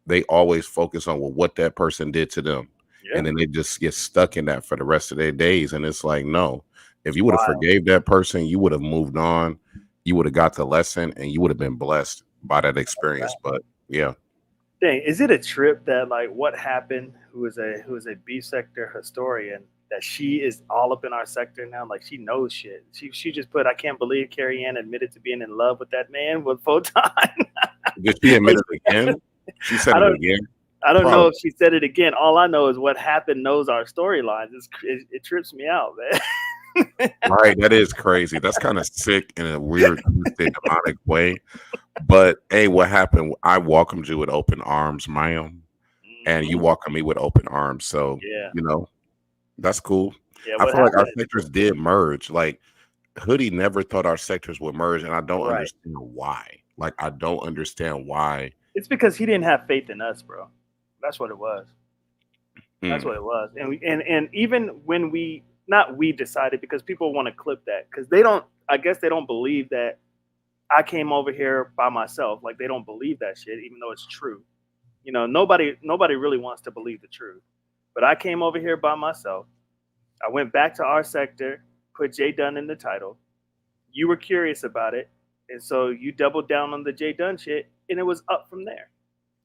they always focus on what that person did to them. Yeah. And then they just get stuck in that for the rest of their days. And it's like, no, if you would have Wild. forgave that person, you would have moved on. You would have got the lesson and you would have been blessed by that experience. But yeah. Dang, is it a trip that like what happened? Who is a B sector historian? That she is all up in our sector now. Like she knows shit. She just put. I can't believe Carrie Ann admitted to being in love with that man with Photon. Did she admit it again? She said I it don't. again. I don't know Probably. if she said it again. All I know is what happened knows our storylines. It trips me out, man. Right. That is crazy. That's kind of sick in a weird, demonic way. But hey, what happened? I welcomed you with open arms, ma'am, and you welcomed me with open arms. So Yeah. you know, that's cool. Yeah. I What feel like our happened? sectors did merge. Like Hoodie never thought our sectors would merge, and I don't Right. understand why. Like I don't understand why. It's because he didn't have faith in us, bro. That's what it was. That's Mm. what it was. And even when we decided, because people want to clip that because they don't. I guess they don't believe that I came over here by myself. Like they don't believe that shit, even though it's true. You know, nobody really wants to believe the truth. But I came over here by myself. I went back to our sector, put Jay Dunn in the title. You were curious about it, and so you doubled down on the Jay Dunn shit, and it was up from there.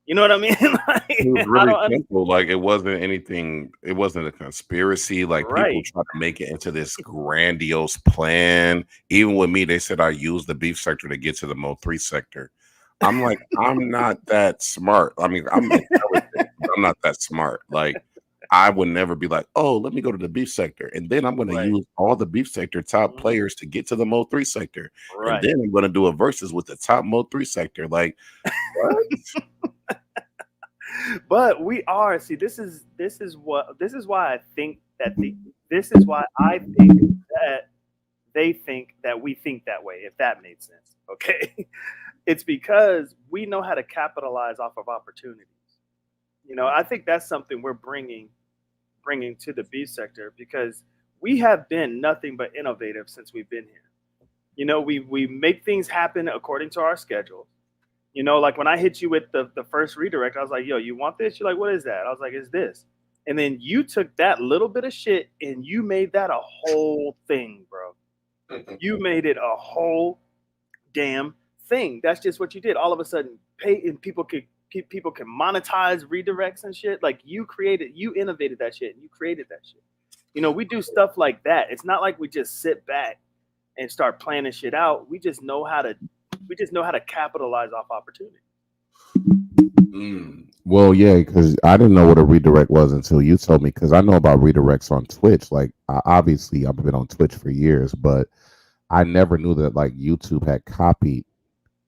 You know what I mean? Like, It was I really don't simple. Like it wasn't anything. It wasn't a conspiracy. Like people Right. try to make it into this grandiose plan. Even with me, they said I used the beef sector to get to the Mo 3 sector. I'm like, I'm not that smart. I mean, I'm intelligent, but I'm not that smart. Like, I would never be like, oh, let me go to the beef sector, and then I'm going to Right. use all the beef sector top Mhm. players to get to the Mo 3 sector, and Right. then I'm going to do a versus with the top Mo 3 sector. Like, what? But we are, see, this is why I think that this is why I think that they think that we think that way, if that made sense. Okay. It's because we know how to capitalize off of opportunities. You know, I think that's something we're bringing to the B sector because we have been nothing but innovative since we've been here. You know, we make things happen according to our schedule. You know, like when I hit you with the first redirect, I was like, yo, you want this? You're like, what is that? I was like, it's this. And then you took that little bit of shit and you made that a whole thing, bro. You made it a whole damn thing. That's just what you did. All of a sudden, people can monetize redirects and shit. Like you innovated that shit and you created that shit. You know, we do stuff like that. It's not like we just sit back and start planning shit out. We just know how to capitalize off opportunity. Well, yeah, because I didn't know what a redirect was until you told me. Because I know about redirects on Twitch. Like, obviously, I've been on Twitch for years, but I never knew that like YouTube had copied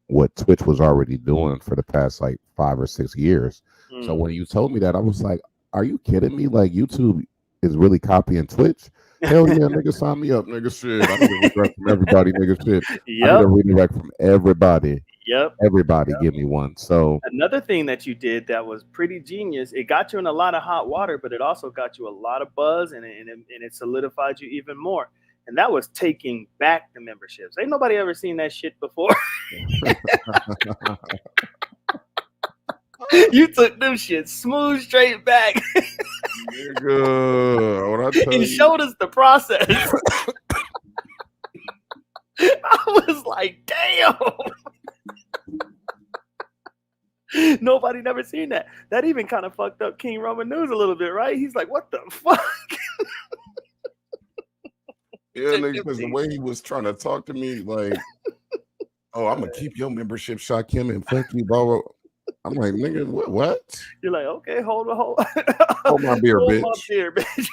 what Twitch was already doing for the past like 5 or 6 years. So when you told me that, I was like, "Are you kidding me? Like, YouTube is really copying Twitch?" Hell yeah, nigga, sign me up, nigga. Shit, I need a redirect from everybody, nigga. Shit, I need Yep. a redirect from everybody. Yep. Everybody, give me one. So Another thing that you did that was pretty genius. It got you in a lot of hot water, but it also got you a lot of buzz, and it solidified you even more. And that was taking back the memberships. Ain't nobody ever seen that shit before. You took them shit smooth straight back nigga, what I tell and you, showed us the process. I was like, damn. Nobody never seen that. That even kind of fucked up King Roman News a little bit, right? He's like, what the fuck? yeah, nigga, because the way he was trying to talk to me, like, oh, I'm gonna keep your membership, Shakim, and fuck you, bro. I'm like, nigga, what? You're like, okay, hold Hold my beer, hold bitch. my beer, bitch.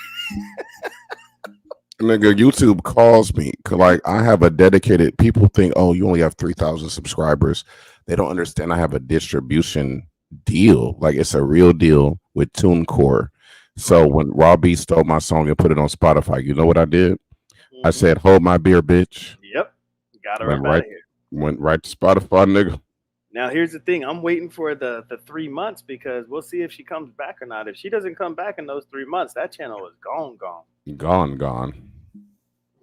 Nigga, YouTube calls me. 'Cause, like, I have a dedicated. People think, oh, you only have 3,000 subscribers. They don't understand. I have a distribution deal. Like it's a real deal with TuneCore. So when Robbie stole my song and put it on Spotify, you know what I did? I Hmm. said, "Hold my beer, bitch." Yep. Got her Went up out right, of here. went right to Spotify, nigga. Now here's the thing. I'm waiting for the 3 months because we'll see if she comes back or not. If she doesn't come back in those 3 months, that channel is gone, gone. Gone, gone.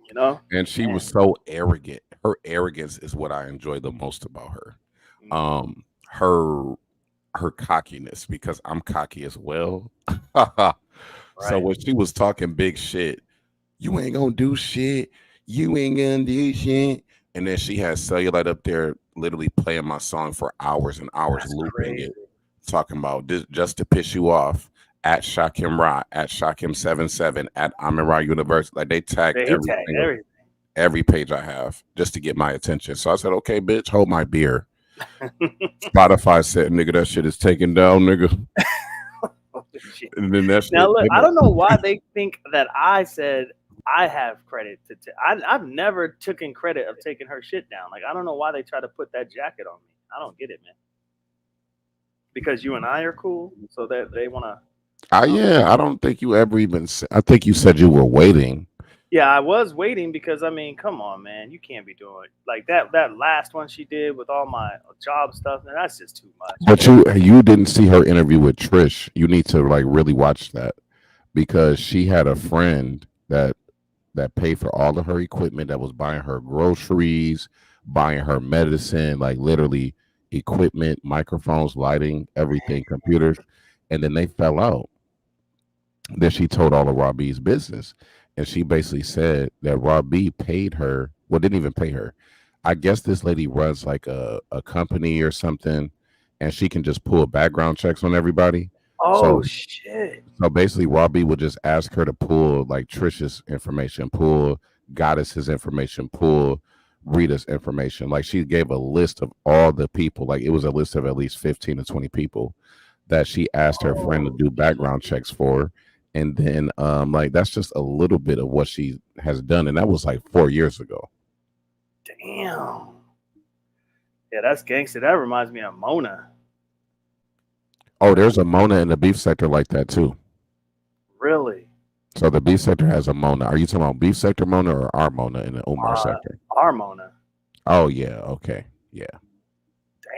You know? And she was Man. so arrogant. Her arrogance is what I enjoy the most about her. Hmm. Her cockiness, because I'm cocky as well. So Right. when she was talking big shit, you ain't gonna do shit. You ain't gonna do shit. And then she had Cellulite up there literally playing my song for hours and hours, That's looping crazy. it, talking about this just to piss you off at Shakim Ra, at Shakim77, at Amin Ra University. Like they tagged Yeah, he tagged everything. every page I have just to get my attention. So I said, okay, bitch, hold my beer. Spotify said, nigga, that shit is taken down, nigga. Shit. And then that Now shit, look, they I don't- don't know why they think that I said I have credit to. I've never taken credit of taking her shit down. Like I don't know why they try to put that jacket on me. I don't get it, man. Because you and I are cool, so that they want to. yeah, I don't think you ever even I think you said you were waiting. Yeah, I was waiting because I mean, come on, man, you can't be doing like that. That last one she did with all my job stuff, and that's just too much, But man. you didn't see her interview with Trish. You need to like really watch that because she had a friend that paid for all of her equipment, that was buying her groceries, buying her medicine, like literally equipment, microphones, lighting, everything, computers, and then they fell out. Then she told all of Robbie's business. And she basically said that Robbie paid her, well, didn't even pay her. I guess this lady runs like a company or something, and she can just pull background checks on everybody. Oh So shit! basically, Robbie would just ask her to pull like Trisha's information, pull Goddess's information, pull Rita's information. Like she gave a list of all the people. Like it was a list of at least 15 to 20 people that she asked her friend to Oh do background checks for. And then like that's just a little bit of what she has done. And that was like 4 years ago. damn! Yeah, that's gangster. That reminds me of Mona. Oh, there's a Mona in the beef sector like that too. Really? So the beef sector has a Mona. Are you talking about beef sector Mona or our Mona in the Umar Uh, sector? our Mona. Oh yeah, okay. Yeah.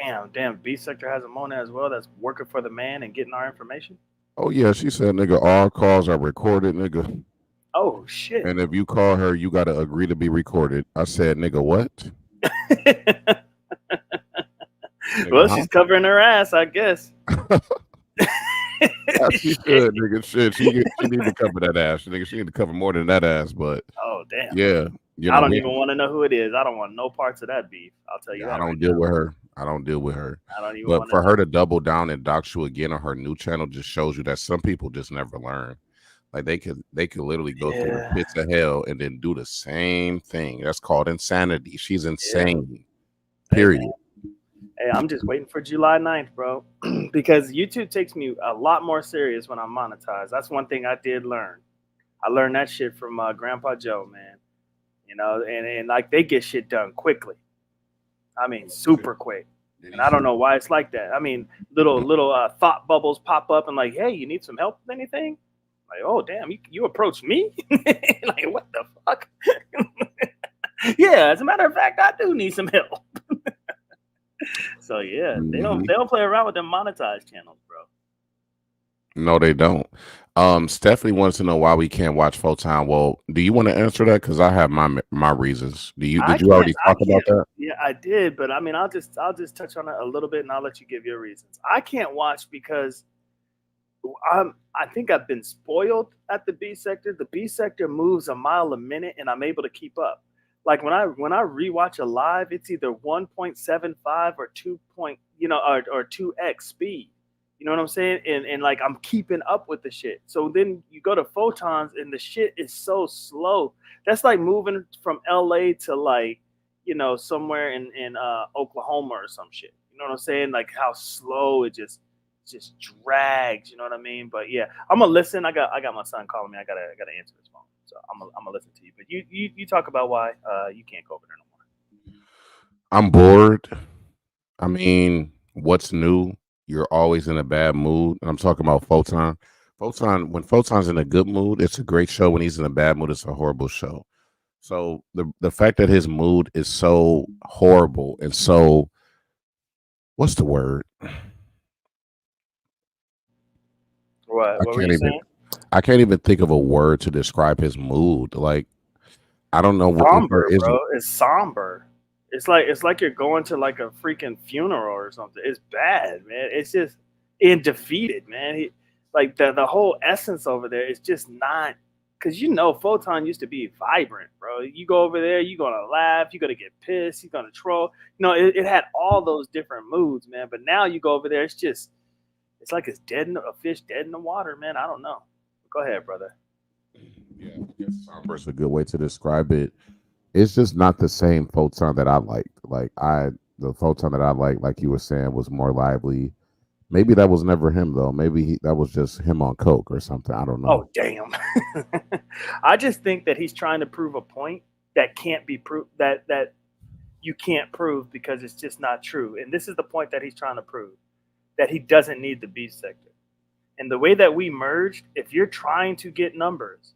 Damn, damn. B sector has a Mona as well. That's working for the man and getting our information. Oh yeah, she said, nigga, all calls are recorded, nigga. Oh shit. And if you call her, you gotta agree to be recorded. I said, nigga, what? Nigga, Well, huh? she's covering her ass, I guess. Yeah, she Shit. should, nigga. Shit, she need to cover that ass, nigga. She need to cover more than that ass. But Oh damn. yeah, I don't we. even want to know who it is. I don't want no parts of that beef. I'll tell you I that right don't deal now. with her. I don't deal with her. I don't even But want to for her know. to double down and dox you again on her new channel just shows you that some people just never learn. Like they could literally go through the Yeah. pits of hell and then do the same thing. That's called insanity. She's Yeah. insane. Hey man. Period. Hey, I'm just waiting for July 9th, bro. Because YouTube takes me a lot more serious when I'm monetized. That's one thing I did learn. I learned that shit from Grandpa Joe, man. You know, and like they get shit done quickly. I mean, super quick. Did And he I say? don't know why it's like that. I mean, little thought bubbles pop up and like, hey, you need some help with anything? Like, oh damn, you approach me? Like, what the fuck? Yeah, as a matter of fact, I do need some help. So yeah, Mhm. they don't play around with them monetized channels, bro. No, they don't. Stephanie wants to know why we can't watch full time. Well, do you want to answer that? Because I have my reasons. I Did you already I talk about can't. that? Yeah, I did, but I mean, I'll just touch on it a little bit, and I'll let you give your reasons. I can't watch because I think I've been spoiled at the B sector. The B sector moves a mile a minute, and I'm able to keep up. Like when I rewatch a live, it's either 1.75 or 2 point, or 2x speed. You know what I'm saying? And like I'm keeping up with the shit. So then you go to photons, and the shit is so slow. That's like moving from LA to like somewhere in Oklahoma or some shit. You know what I'm saying? Like how slow it just drags. You know what I mean? But yeah, I'm gonna listen. I got my son calling me. I gotta answer this phone. So I'm gonna listen to you. But you talk about why you can't go over there no more. I'm bored. I mean, what's new? you're always in a bad mood. I'm talking about Photon. When Photon's in a good mood, it's a great show. When he's in a bad mood, it's a horrible show. So the fact that his mood is so horrible and so, what's the word? What? I What were can't you even saying? I can't even think of a word to describe his mood. Like, I don't know if there Somber, is. bro. It's somber. It's like you're going to like a freaking funeral or something. It's bad, man. It's just in defeated, man. Like the whole essence over there is just not, because Photon used to be vibrant, bro. You go over there, you're gonna laugh, you're gonna get pissed, you're gonna troll. It had all those different moods, man. But now you go over there, it's like it's dead in a fish dead in the water, man. I don't know. Go ahead, brother. Yeah, somber is a good way to describe it. It's just not the same Photon that I liked. The Photon that I liked, like you were saying, was more lively. Maybe that was never him though. Maybe that was just him on coke or something. I don't know. Oh, damn. I just think that he's trying to prove a point that can't be proved, that you can't prove because it's just not true. And this is the point that he's trying to prove, that he doesn't need the B sector. And the way that we merged, if you're trying to get numbers,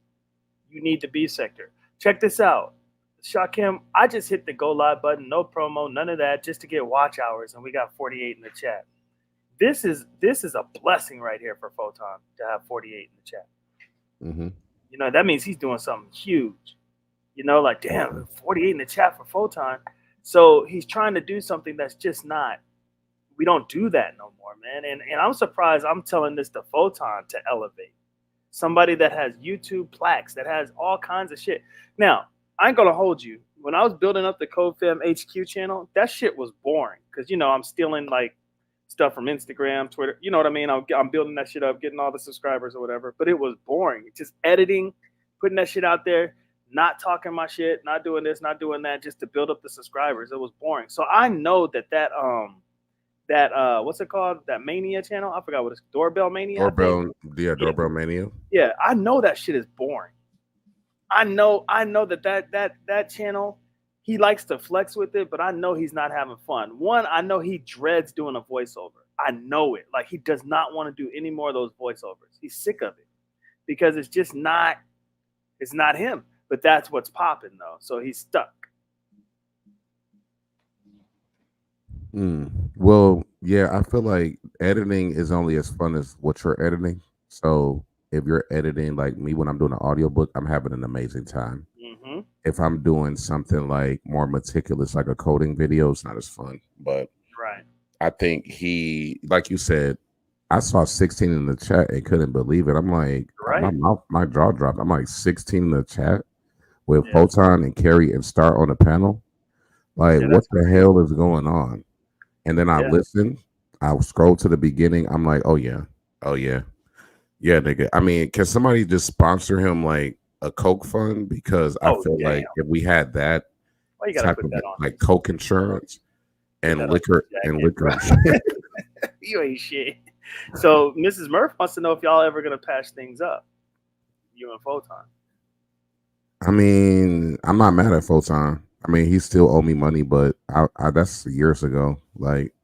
you need the B sector. Check this out. Shakim, I just hit the go live button, no promo, none of that, just to get watch hours, and we got 48 in the chat. This is a blessing right here for Photon to have 48 in the chat. Hmm. That means he's doing something huge. Like, damn, 48 in the chat for Photon. So he's trying to do something that's just not. We don't do that no more, man. And I'm surprised I'm telling this to Photon to elevate. Somebody that has YouTube plaques, that has all kinds of shit. Now, I ain't gonna hold you. When I was building up the CodeFam HQ channel, that shit was boring. Because I'm stealing like stuff from Instagram, Twitter. You know what I mean? I'm building that shit up, getting all the subscribers or whatever. But it was boring. Just editing, putting that shit out there, not talking my shit, not doing this, not doing that, just to build up the subscribers. It was boring. So I know that what's it called? That Mania channel? I forgot what it's, Doorbell Mania, I think. Doorbell, yeah, Yeah, doorbell mania. yeah. I know that shit is boring. I know that channel, he likes to flex with it, but I know he's not having fun. One, I know he dreads doing a voiceover. I know it. Like, he does not want to do any more of those voiceovers. He's sick of it because it's not him. But that's what's popping though. So he's stuck. Well, yeah, I feel like editing is only as fun as what you're editing. So if you're editing like me when I'm doing an audiobook, I'm having an amazing time. Hmm. If I'm doing something like more meticulous, like a coding video, it's not as fun. But Right. I think he, like you said, I saw 16 in the chat and couldn't believe it. I'm like, Right. my jaw dropped. I'm like 16 in the chat with Yeah. Photon and Carrie and Star on the panel. Like, Yeah. what That's the crazy. hell is going on? And then I Yeah. listened. I scrolled to the beginning. I'm like, oh yeah, yeah, nigga. I mean, can somebody just sponsor him like a Coke fund? Because I Oh, feel damn. like if we had that Why you gotta type put of that on like his Coke insurance put and that on his jacket, liquor bro? insurance. You ain't shit. So Mrs. Murph wants to know if y'all ever gonna patch things up. You and Photon. I mean, I'm not mad at Photon. I mean, he still owe me money, but I that's years ago. Like,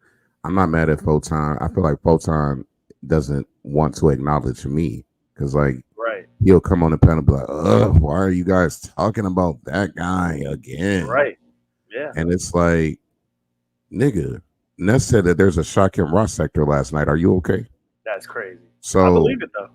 I'm not mad at Photon. I feel like Photon doesn't want to acknowledge me because, like, Right. he'll come on the panel and be like, why are you guys talking about that guy again? Right. Yeah. And it's like, nigga, Ness said that there's a Shakim Ross sector last night. Are you okay? That's crazy. I So believe it though.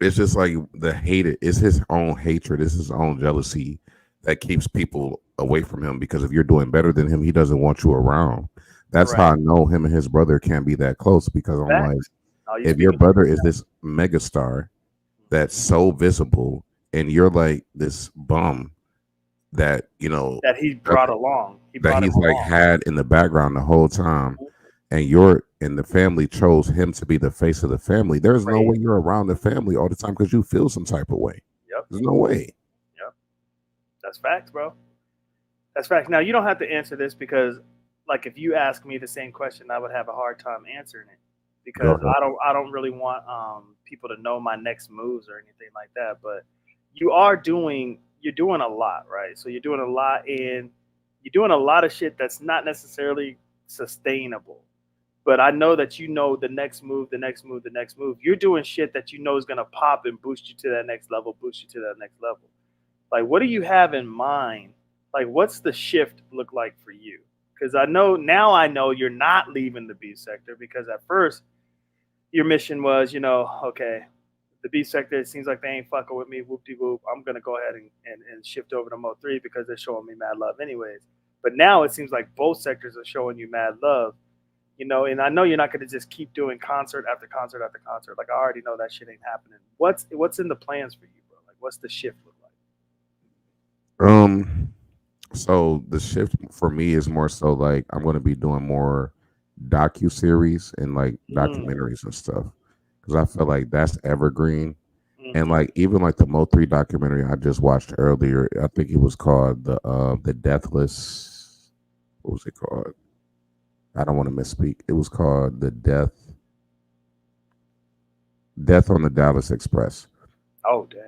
it's just like the hate. It's his own hatred. It's his own jealousy that keeps people away from him. Because if you're doing better than him, he doesn't want you around. That's how Right. I know him and his brother can't be that close. Because I'm like, Facts. Oh, you if your speaking for brother me is this megastar that's so visible, and you're like this bum that that he that, brought along. He that brought him he's like along. had in the background the whole time, and you're and the family chose him to be the face of the family. There's no way Crazy. you're around the family all the time because you feel some type of way. Yep. There's no way. Yep. That's facts, bro. That's facts. Now you don't have to answer this because, like, if you ask me the same question, I would have a hard time answering it Go because ahead. I don't really want people to know my next moves or anything like that. But you're doing a lot, right? So you're doing a lot, and you're doing a lot of shit that's not necessarily sustainable. But I know that you know the next move, the next move, the next move. You're doing shit that you know is gonna pop and boost you to that next level, boost you to that next level. Like, what do you have in mind? Like, what's the shift look like for you? Because I know now, I know you're not leaving the B sector, because at first your mission was, okay, the B sector, it seems like they ain't fucking with me. Whoop de whoop. I'm gonna go ahead and shift over to Mo 3 because they're showing me mad love anyways. But now it seems like both sectors are showing you mad love. And I know you're not gonna just keep doing concert after concert after concert. Like, I already know that shit ain't happening. What's in the plans for you, bro? Like, what's the shift look Um, so the shift for me is more so like I'm going to be doing more docu series and like like? documentaries and stuff because I feel like that's evergreen. And Mm-hmm. like even like the Mo 3 documentary I just watched earlier, I think it was called the Deathless. What was it called? I don't want to misspeak. It was called the Death on the Dallas Express. Oh dang.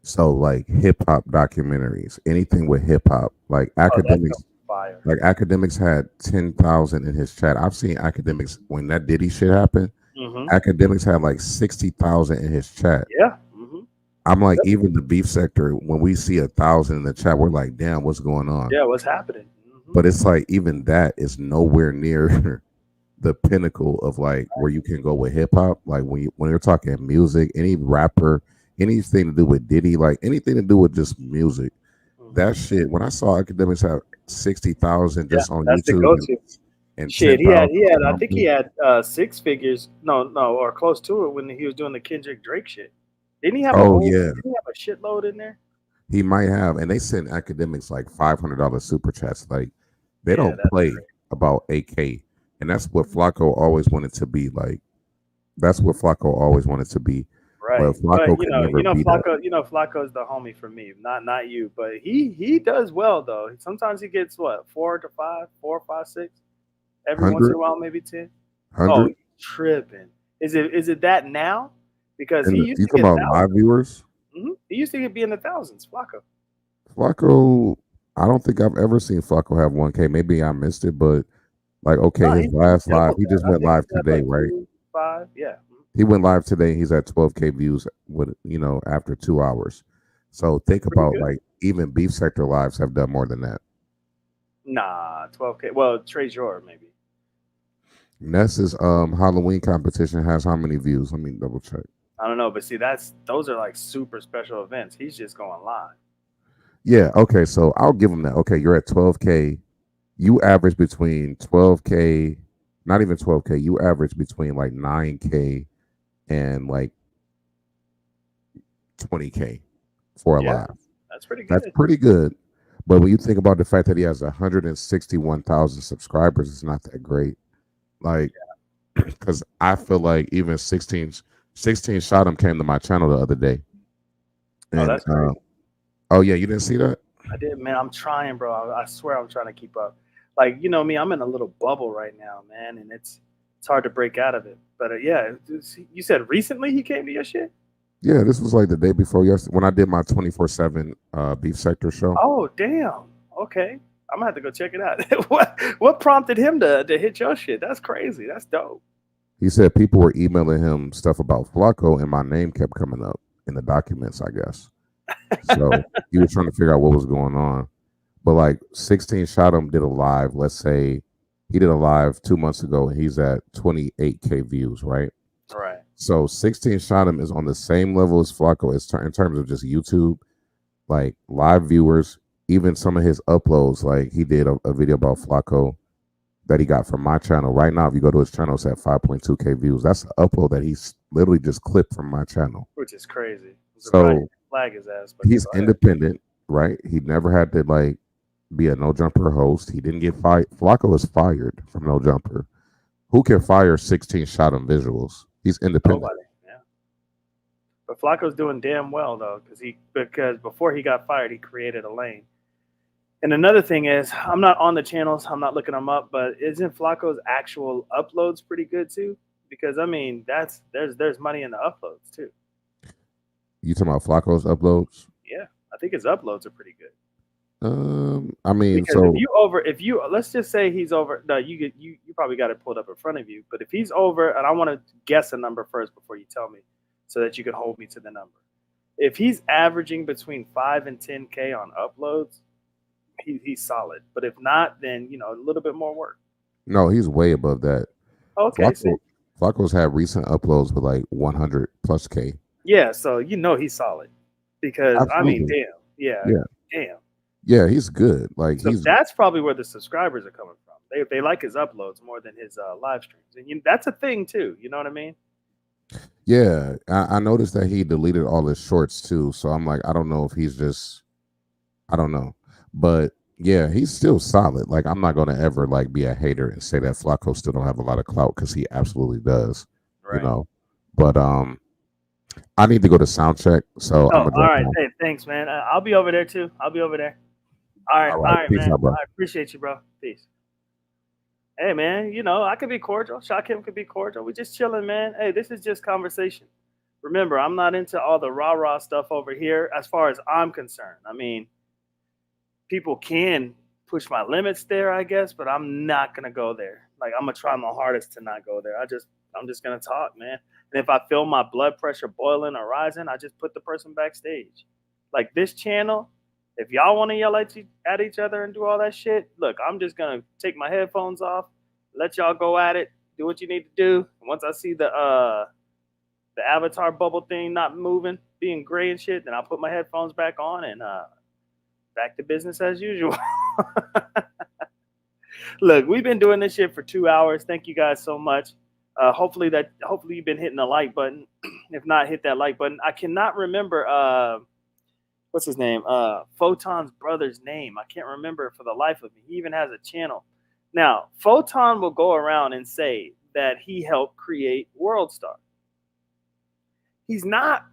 So like hip hop documentaries, anything with hip hop, Oh, that's gonna be fire. like academics had 10,000 in his chat. I've seen academics when that Diddy shit happened. Mm-hmm. Academics had like 60,000 in his chat. Yeah. Mm-hmm. I'm like, Yep. even the beef sector, when we see 1,000 in the chat, we're like, damn, what's going on? Yeah. What's happening? Mm-hmm. But it's like even that is nowhere near the pinnacle of like where you can go with hip hop. Like when you're talking music, any rapper, anything to do with Diddy, like anything to do with just music. That Mm-hmm. shit. When I saw academics have 60,000 Yeah, just on that's the YouTube go-to. and Shit, ten he had thousand he had I think he on had six figures. No, no, or close to it when he was doing the Kendrick Drake shit. Didn't he have a Oh whole? yeah, Didn't he have a shitload in there? he might have. And they send academics like $500 super chats. Like they Yeah, don't that's play crazy. about AK, and that's what Flacco always wanted to be. Like that's what Flacco always wanted to be, but Right, but Flacco could never be that. Flacco's the homie for me, not you, but he does well though. Sometimes he gets what, 4 to 5, 4, 5, 6. Every once in Hundred, a while, maybe 10. Oh, hundred, you tripping? Is it that now? Because he and used you to talking get about live thousands. viewers? He used to be in the thousands. Flacco. Flacco, I don't think I've ever seen Flacco have 1K. Maybe I missed it, but like, okay, No, his he last live, doubled he that. just I went think live he's at today, like right? 2, 5. Yeah. He went live today. He's at 12K views with after 2 hours. So think Pretty about good. like even beef sector lives have done more than that. Nah, 12K. Well, Trey Jor maybe. Ness's Halloween competition has how many views? Let me double check. I don't know, but see, those are like super special events. He's just going live. Yeah, okay, so I'll give him that. Okay, you're at 12K. You average between 12K, not even 12K. You average between like 9K and like 20K for a Yeah, live. that's pretty That's good. pretty good. But when you think about the fact that he has 161,000 subscribers, it's not that great. Like, because I feel like even 16 shot him came to my channel the other day. Oh, And that's crazy. oh yeah, you didn't see that? I did, man. I'm trying, bro. I swear I'm trying to keep up. Like, me, I'm in a little bubble right now, man, and it's hard to break out of it. But yeah, you said recently he came to your shit. Yeah, this was like the day before yesterday when I did my 24/7 beef sector show. Oh, damn. Okay, I'm gonna have to go check it out. What prompted him to hit your shit? That's crazy. That's dope. He said people were emailing him stuff about Flacco, and my name kept coming up in the documents, I guess. So he was trying to figure out what was going on. But like 16 shot him did a live. Let's say he did a live 2 months ago, and he's at 28K views, right? Right. So 16 shot him is on the same level as Flacco in terms of just YouTube, like live viewers. Even some of his uploads, like he did a video about Flacco that he got from my channel. Right now, if you go to his channel, it's at 5.2K views. That's an upload that he's literally just clipped from my channel. Which is crazy. I'm surprised So you flag his ass, but he's go ahead. independent, right? He never had to like be a no jumper host. He didn't get fired. Flacco was fired from no jumper. Who can fire 16 shot on visuals? He's independent. Nobody. Yeah. But Flacco's doing damn well though, because before he got fired, he created a lane. And another thing is, I'm not on the channels. I'm not looking them up, but isn't Flacco's actual uploads pretty good too? Because I mean, there's money in the uploads too. You talking about Flacco's uploads? Yeah, I think his uploads are pretty good. I mean, Because so if you let's just say he's over. No, you probably got it pulled up in front of you. But if he's over, and I want to guess a number first before you tell me, so that you can hold me to the number. If he's averaging between 5 and 10K on uploads, he's solid. But if not, then a little bit more work. no, he's way above that. Okay, see, Flacco's had recent uploads with like 100 plus K. yeah, so he's solid because I mean, Absolutely. damn, yeah, Yeah. damn. Yeah, he's good. Like So that's probably where the subscribers are coming from. They like his uploads more than his live streams, and that's a thing too. You know what I mean? yeah. I noticed that he deleted all his shorts too. So I'm like, I don't know if he's just, I don't know, but yeah, he's still solid. Like I'm not gonna ever like be a hater and say that Flacco still don't have a lot of clout because he absolutely does. You Right. know, but I need to go to sound check, so Oh, I'm gonna all drop right. down. Hey, thanks, man. I'll be over there too. I'll be over there. All All right, right, peace man. out, bro. I appreciate you, bro. Peace. Hey, man. I could be cordial. Shakim could be cordial. We just chilling, man. Hey, this is just conversation. Remember, I'm not into all the rah rah stuff over here. As far as I'm concerned, I mean, people can push my limits there, I guess, but I'm not gonna go there. Like I'm gonna try my hardest to not go there. I'm just gonna talk, man. And if I feel my blood pressure boiling or rising, I just put the person backstage. Like this channel, if y'all want to yell at each other and do all that shit, look, I'm just gonna take my headphones off, let y'all go at it, do what you need to do. And once I see the avatar bubble thing not moving, being gray and shit, then I'll put my headphones back on and back to business as usual. Look, we've been doing this shit for 2 hours. Thank you guys so much. Hopefully you've been hitting the like button. If not, hit that like button. I cannot remember what's his name? Photon's brother's name. I can't remember for the life of me. He even has a channel. Now, Photon will go around and say that he helped create WorldStar. He's not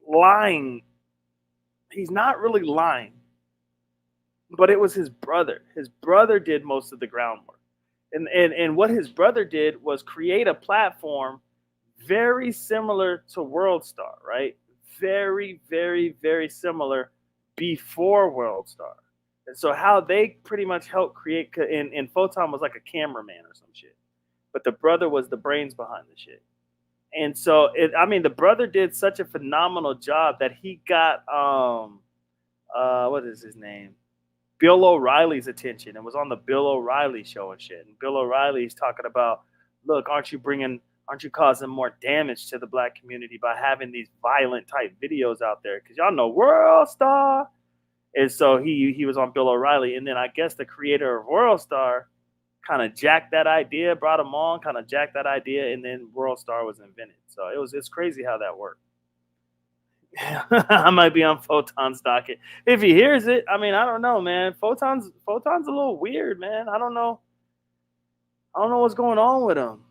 lying. He's not really lying. But it was his brother. His brother did most of the groundwork. And what his brother did was create a platform very similar to WorldStar, right? Very, very, very similar before WorldStar. And so how they pretty much helped create, and Photon was like a cameraman or some shit. But the brother was the brains behind the shit. And so, the brother did such a phenomenal job that he got, what is his name? Bill O'Reilly's attention and was on the Bill O'Reilly show and shit. And Bill O'Reilly's talking about, look, aren't you causing more damage to the black community by having these violent type videos out there? Because y'all know World Star. And so he was on Bill O'Reilly. And then I guess the creator of World Star kind of jacked that idea, brought him on, kind of jacked that idea, and then World Star was invented. So it's crazy how that worked. I might be on Photon's docket. If he hears it, I don't know, man. Photon's a little weird, man. I don't know what's going on with him.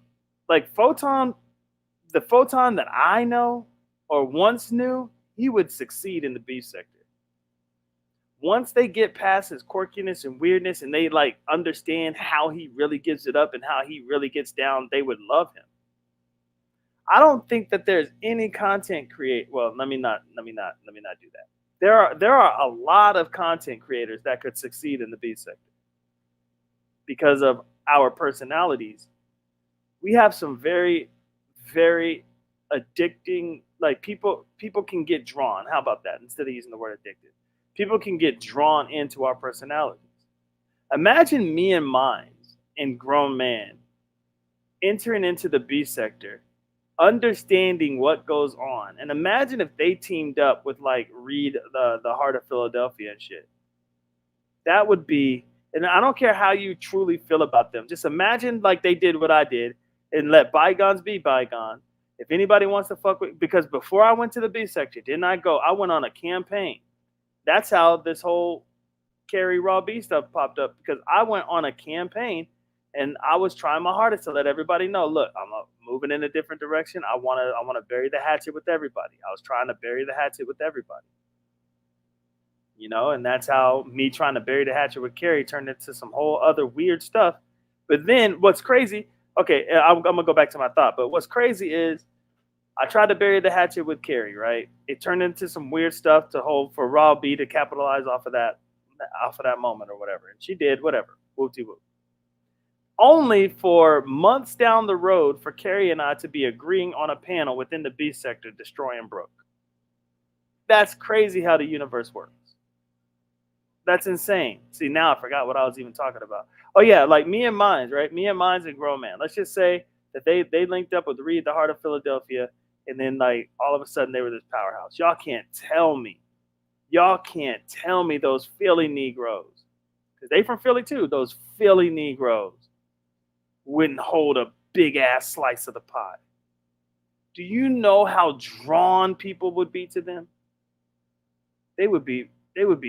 Like the Photon that I know or once knew, he would succeed in the beef sector. Once they get past his quirkiness and weirdness and they like understand how he really gives it up and how he really gets down, they would love him. I don't think that there's any content create. Well, let me not do that. There are a lot of content creators that could succeed in the beef sector because of our personalities. We have some very, very addicting. Like people can get drawn. How about that? Instead of using the word addicted, people can get drawn into our personalities. Imagine me and Mines and Grown Man entering into the beef sector, understanding what goes on, and imagine if they teamed up with like Reed, the Heart of Philadelphia and shit. That would be, and I don't care how you truly feel about them. Just imagine like they did what I did and let bygones be bygone. If anybody wants to fuck with, because before I went to the B section, didn't I go? I went on a campaign. That's how this whole Carry Raw B stuff popped up, because I went on a campaign and I was trying my hardest to let everybody know, look, I'm moving in a different direction. I want to bury the hatchet with everybody. I was trying to bury the hatchet with everybody. And that's how me trying to bury the hatchet with Carrie turned into some whole other weird stuff. But then what's crazy, okay, I'm going to go back to my thought, but what's crazy is I tried to bury the hatchet with Carrie, right? It turned into some weird stuff to hold for Raw B to capitalize off of that. off of that moment or whatever. And she did, whatever. Whoop-de whoop. Only for months down the road for Carrie and I to be agreeing on a panel within the B sector destroying Brooke. That's crazy how the universe works. That's insane. See, now I forgot what I was even talking about. Oh yeah, like Mia Mines, right? Mia Mines and Grown Man. Let's just say that they linked up with Reed, the Heart of Philadelphia, and then like all of a sudden they were this powerhouse. Y'all can't tell me those Philly Negroes, because they from Philly too. Those Philly Negroes wouldn't hold a big ass slice of the pie. Do you know how drawn people would be to them? They would be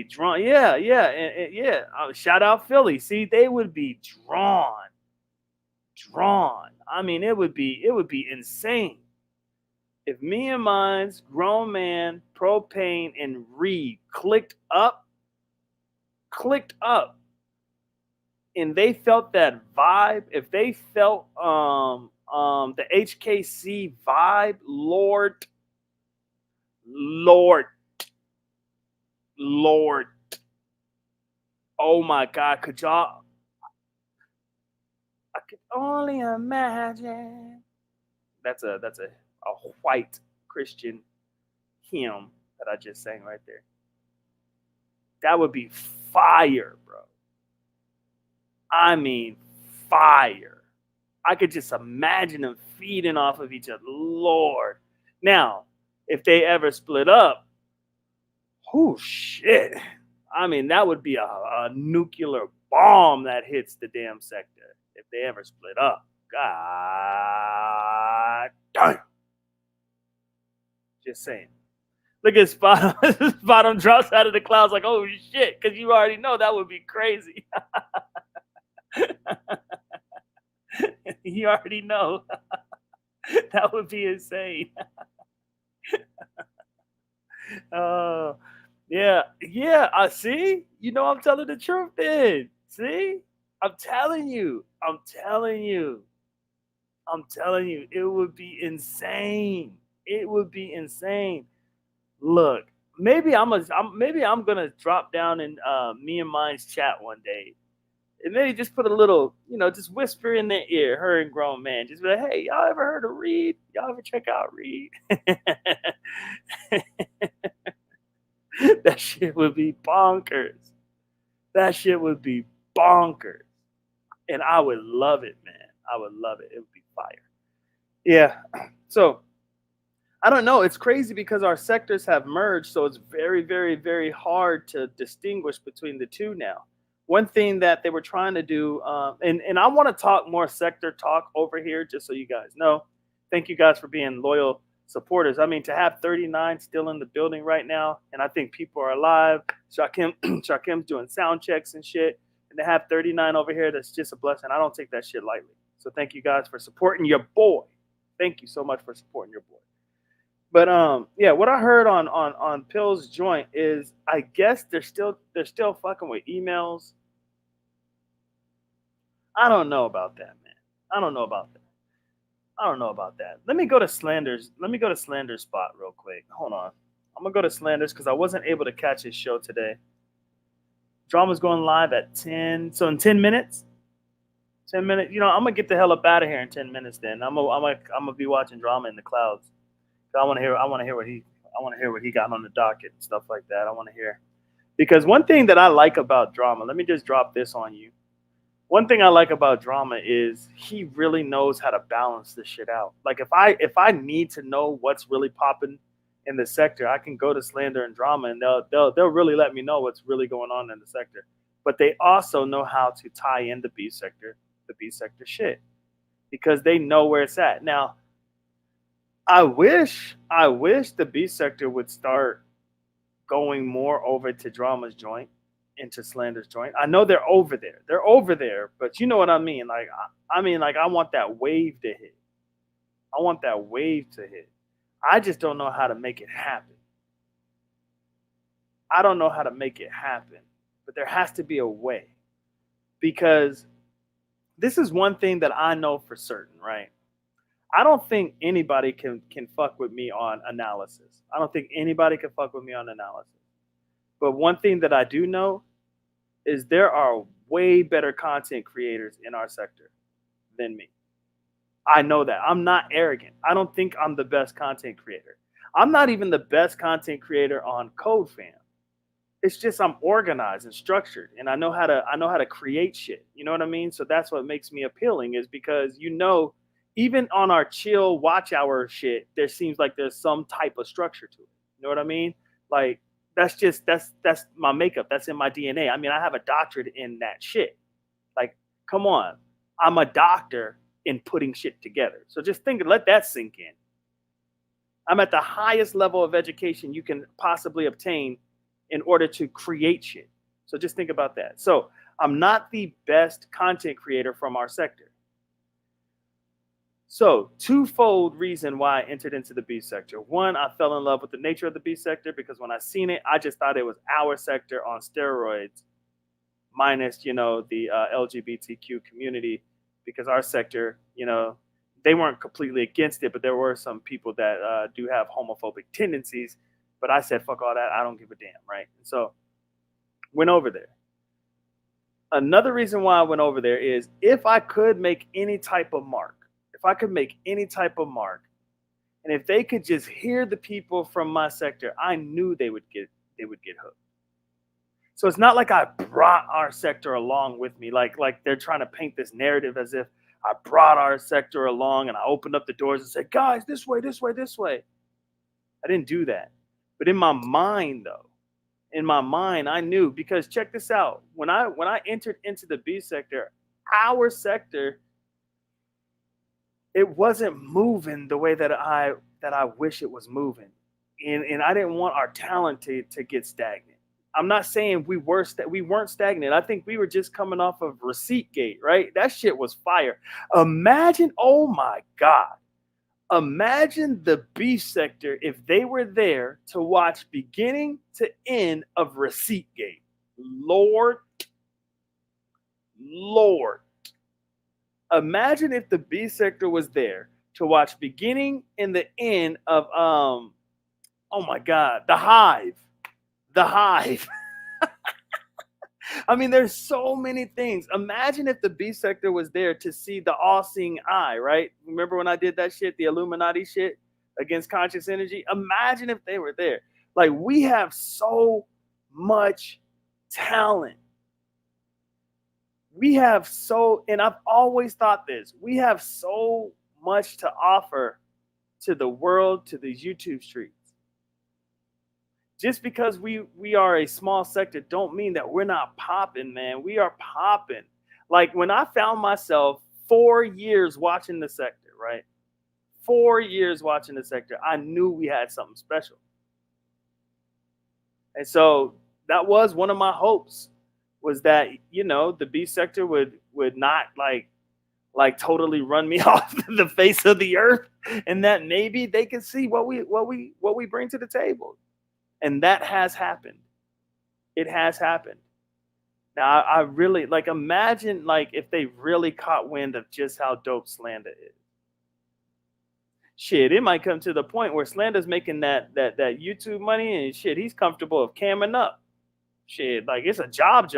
drawn. Yeah, yeah. Shout out Philly. See, they would be drawn. I mean, it would be insane if Mia Mines, Grown Man, Propane, and Reed clicked up, and they felt that vibe. If they felt the HKC vibe, Lord. Oh my God, could y'all? I could only imagine. That's a white Christian hymn that I just sang right there. That would be fire, bro. I mean, fire. I could just imagine them feeding off of each other. Lord. Now, if they ever split up, oh shit. I mean, that would be a nuclear bomb that hits the damn sector if they ever split up. God damn. Just saying. Look at Spottom drops out of the clouds like, oh shit, because you already know that would be crazy. You already know. That would be insane. Yeah. See, you know I'm telling the truth. Then see, I'm telling you, it would be insane. It would be insane. Look, maybe I'm gonna drop down in me and mine's chat one day, and maybe just put a little, just whisper in their ear, her and Grown Man, just be like, hey, y'all ever heard of Reed? Y'all ever check out Reed? That shit would be bonkers. And I would love it, man. I would love it. It would be fire. Yeah. So I don't know. It's crazy because our sectors have merged, so it's very, very, very hard to distinguish between the two now. One thing that they were trying to do, and I want to talk more sector talk over here, just so you guys know. Thank you guys for being loyal supporters. I mean, to have 39 still in the building right now, and I think people are alive. Shakim's doing sound checks and shit, and to have 39 over here, that's just a blessing. I don't take that shit lightly. So thank you guys for supporting your boy. Thank you so much for supporting your boy. But yeah, what I heard on Pill's joint is, I guess they're still fucking with emails. I don't know about that, man. I don't know about that. Let me go to Slander's spot real quick. Hold on. I'm gonna go to Slander's because I wasn't able to catch his show today. Drama's going live at 10. So in 10 minutes. 10 minutes. I'm gonna get the hell up out of here in 10 minutes. Then I'm gonna be watching Drama in the clouds. I want to hear what he got on the docket and stuff like that. I want to hear, because one thing that I like about Drama, let me just drop this on you. One thing I like about Drama is he really knows how to balance this shit out. Like if I need to know what's really popping in the sector, I can go to Slander and Drama, and they'll really let me know what's really going on in the sector. But they also know how to tie in the B sector shit, because they know where it's at. Now, I wish the B sector would start going more over to Drama's joint, into Slander's joint. I know they're over there, but you know what I mean. Like I want that wave to hit. I just don't know how to make it happen. But there has to be a way, because this is one thing that I know for certain, right? I don't think anybody can fuck with me on analysis. But one thing that I do know is there are way better content creators in our sector than me. I know that. I'm not arrogant. I don't think I'm the best content creator. I'm not even the best content creator on CodeFam. It's just I'm organized and structured, and I know how to create shit. You know what I mean? So that's what makes me appealing, is because even on our chill watch hour shit, there seems like there's some type of structure to it. You know what I mean? Like that's my makeup. That's in my DNA. I mean, I have a doctorate in that shit. Like, come on, I'm a doctor in putting shit together. So just let that sink in. I'm at the highest level of education you can possibly obtain in order to create shit. So just think about that. So I'm not the best content creator from our sector. So twofold reason why I entered into the B sector. One, I fell in love with the nature of the B sector because when I seen it, I just thought it was our sector on steroids, minus the LGBTQ community, because our sector, they weren't completely against it, but there were some people that do have homophobic tendencies. But I said, fuck all that. I don't give a damn, right? And so went over there. Another reason why I went over there is if I could make any type of mark, and if they could just hear the people from my sector, I knew they would get hooked. So it's not like I brought our sector along with me, like they're trying to paint this narrative as if I brought our sector along and I opened up the doors and said, guys, this way, this way, this way. I didn't do that. But in my mind, I knew, because check this out. When I entered into the B sector, our sector, it wasn't moving the way that I wish it was moving. And I didn't want our talent to get stagnant. I'm not saying we weren't stagnant. I think we were just coming off of Receipt Gate, right? That shit was fire. Imagine, oh my God. Imagine the B sector if they were there to watch beginning to end of Receipt Gate. Lord. Imagine if the B sector was there to watch beginning and the end of oh my God, The Hive. I mean, there's so many things. Imagine if the B sector was there to see the all-seeing eye, right? Remember when I did that shit, the Illuminati shit against conscious energy? Imagine if they were there. Like, we have so much talent. And I've always thought this, we have so much to offer to the world, to these YouTube streets. Just because we are a small sector don't mean that we're not popping, man. We are popping. Like, when I found myself 4 years watching the sector, right? 4 years watching the sector, I knew we had something special. And so that was one of my hopes, was that, the B sector would not like totally run me off the face of the earth, and that maybe they could see what we bring to the table. And that has happened. It has happened. Now, I really imagine if they really caught wind of just how dope Slander is. Shit, it might come to the point where Slander's making that YouTube money, and shit, he's comfortable of camming up. Shit, it's a job.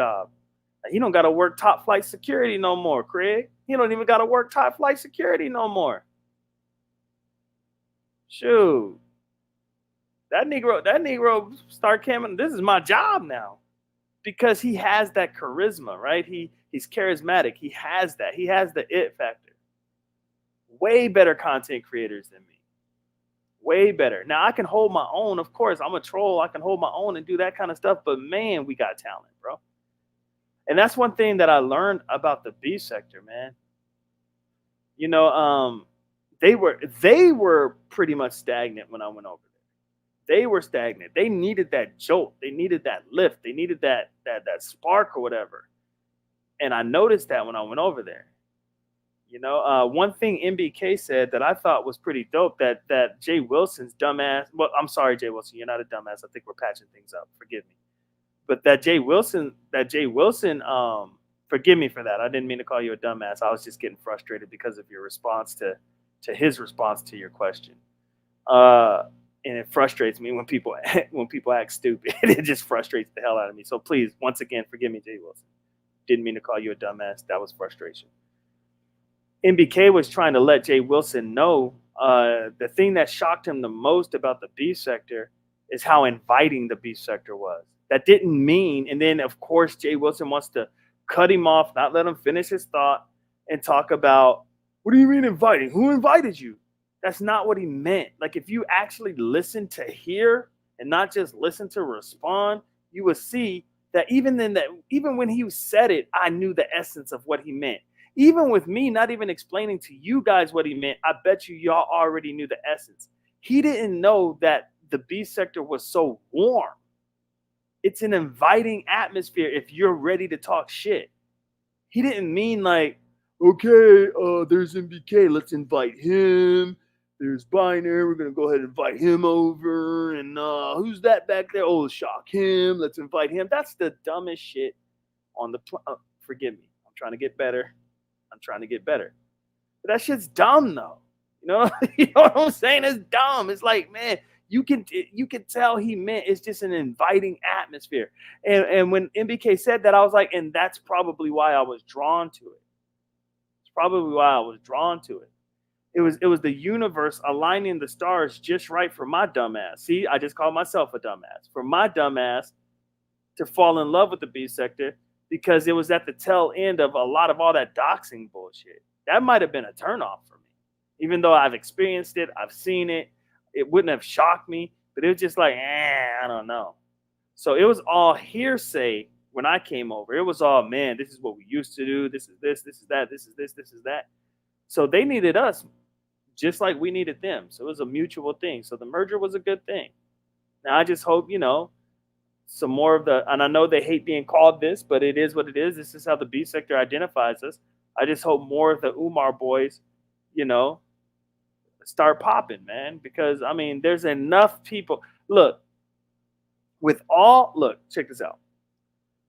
He don't got to work top flight security no more, Craig. He don't even got to work top flight security no more. Shoot. That Negro start camming. This is my job now, because he has that charisma, right? He's charismatic. He has that. He has the it factor. Way better content creators than me. Way better. Now, I can hold my own. Of course, I'm a troll. I can hold my own and do that kind of stuff. But man, we got talent, bro. And that's one thing that I learned about the B sector, man. They were pretty much stagnant when I went over there. They were stagnant. They needed that jolt. They needed that lift. They needed that spark or whatever. And I noticed that when I went over there. One thing MBK said that I thought was pretty dope, that Jay Wilson's dumbass. Well, I'm sorry, Jay Wilson, you're not a dumbass. I think we're patching things up. Forgive me. But that Jay Wilson, forgive me for that. I didn't mean to call you a dumbass. I was just getting frustrated because of your response to his response to your question. and it frustrates me when people act stupid. It just frustrates the hell out of me. So please, once again, forgive me, Jay Wilson. Didn't mean to call you a dumbass. That was frustration. MBK was trying to let Jay Wilson know the thing that shocked him the most about the B sector is how inviting the B sector was. That didn't mean, and then of course Jay Wilson wants to cut him off, not let him finish his thought, and talk about, what do you mean inviting? Who invited you? That's not what he meant. Like, if you actually listen to hear and not just listen to respond, you will see that even when he said it, I knew the essence of what he meant. Even with me not even explaining to you guys what he meant, I bet y'all already knew the essence. He didn't know that the B sector was so warm. It's an inviting atmosphere if you're ready to talk shit. He didn't mean like, okay, there's MBK, let's invite him. There's Binary, we're going to go ahead and invite him over. And who's that back there? Oh, shock him, let's invite him. That's the dumbest shit on the forgive me. I'm trying to get better. But that shit's dumb, though. You know what I'm saying? It's dumb. It's like, man, you can tell he meant it's just an inviting atmosphere. And when MBK said that, I was like, and that's probably why I was drawn to it. It was the universe aligning the stars just right for my dumbass. See, I just called myself a dumbass. For my dumbass to fall in love with the B sector, because it was at the tail end of a lot of all that doxing bullshit. That might have been a turnoff for me. Even though I've experienced it, I've seen it, it wouldn't have shocked me, but it was just like, I don't know. So it was all hearsay when I came over. It was all, man, this is what we used to do. This is this is that, this is this is that. So they needed us just like we needed them. So it was a mutual thing. So the merger was a good thing. Now I just hope, some more of the, and I know they hate being called this, but it is what it is. This is how the B sector identifies us. I just hope more of the Umar boys, start popping, man, because I mean, there's enough people. Look, check this out.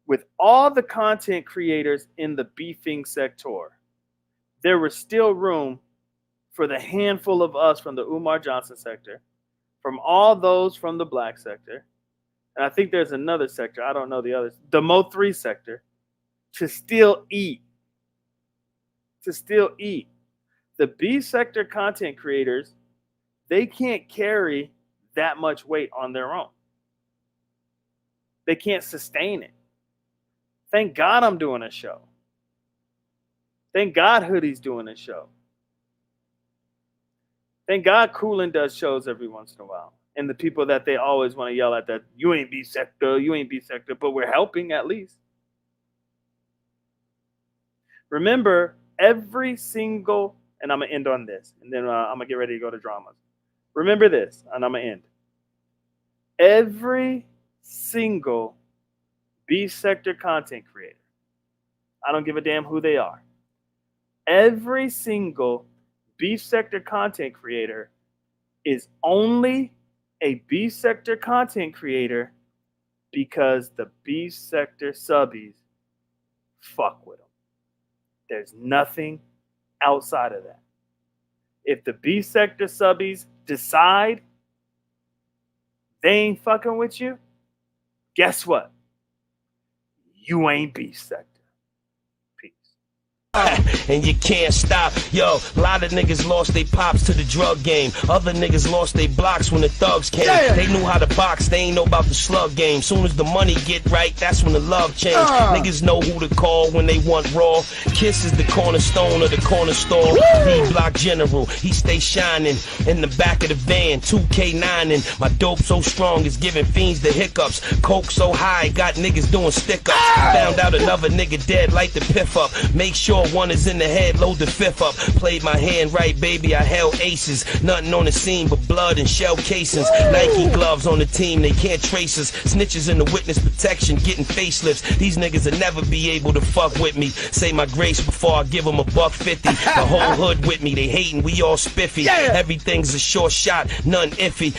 With all the content creators in the beefing sector, there was still room for the handful of us from the Umar Johnson sector, from all those from the black sector, and I think there's another sector, I don't know the others, the Mo3 sector, to still eat. The B sector content creators, they can't carry that much weight on their own. They can't sustain it. Thank God I'm doing a show. Thank God Hoodie's doing a show. Thank God Coolin does shows every once in a while. And the people that they always want to yell at, that you ain't B sector, but we're helping at least. Remember, every single, and I'm going to end on this, and then I'm going to get ready to go to dramas. Remember this, and I'm going to end. Every single B sector content creator, I don't give a damn who they are. Every single B sector content creator is only a B sector content creator because the B sector subbies fuck with them. There's nothing outside of that. If the B sector subbies decide they ain't fucking with you, guess what? You ain't B sector. And you can't stop. Yo, a lot of niggas lost their pops to the drug game. Other niggas lost their blocks when the thugs came. They knew how to box, they ain't know about the slug game. Soon as the money get right, that's when the love change. Niggas know who to call when they want raw. Kiss is the cornerstone of the corner store. D-block general, he stay shining. In the back of the van, 2K9 and my dope so strong it's giving fiends the hiccups. Coke so high, got niggas doing stick-ups. Found out another nigga dead, light the piff up. Make sure one is in the head, load the fifth up. Played my hand right, baby, I held aces. Nothing on the scene but blood and shell casings. Nike gloves on the team, they can't trace us. Snitches in the witness protection, getting facelifts. These niggas will never be able to fuck with me. Say my grace before I give them $150. The whole hood with me, they hating, we all spiffy. Everything's a short shot, none iffy.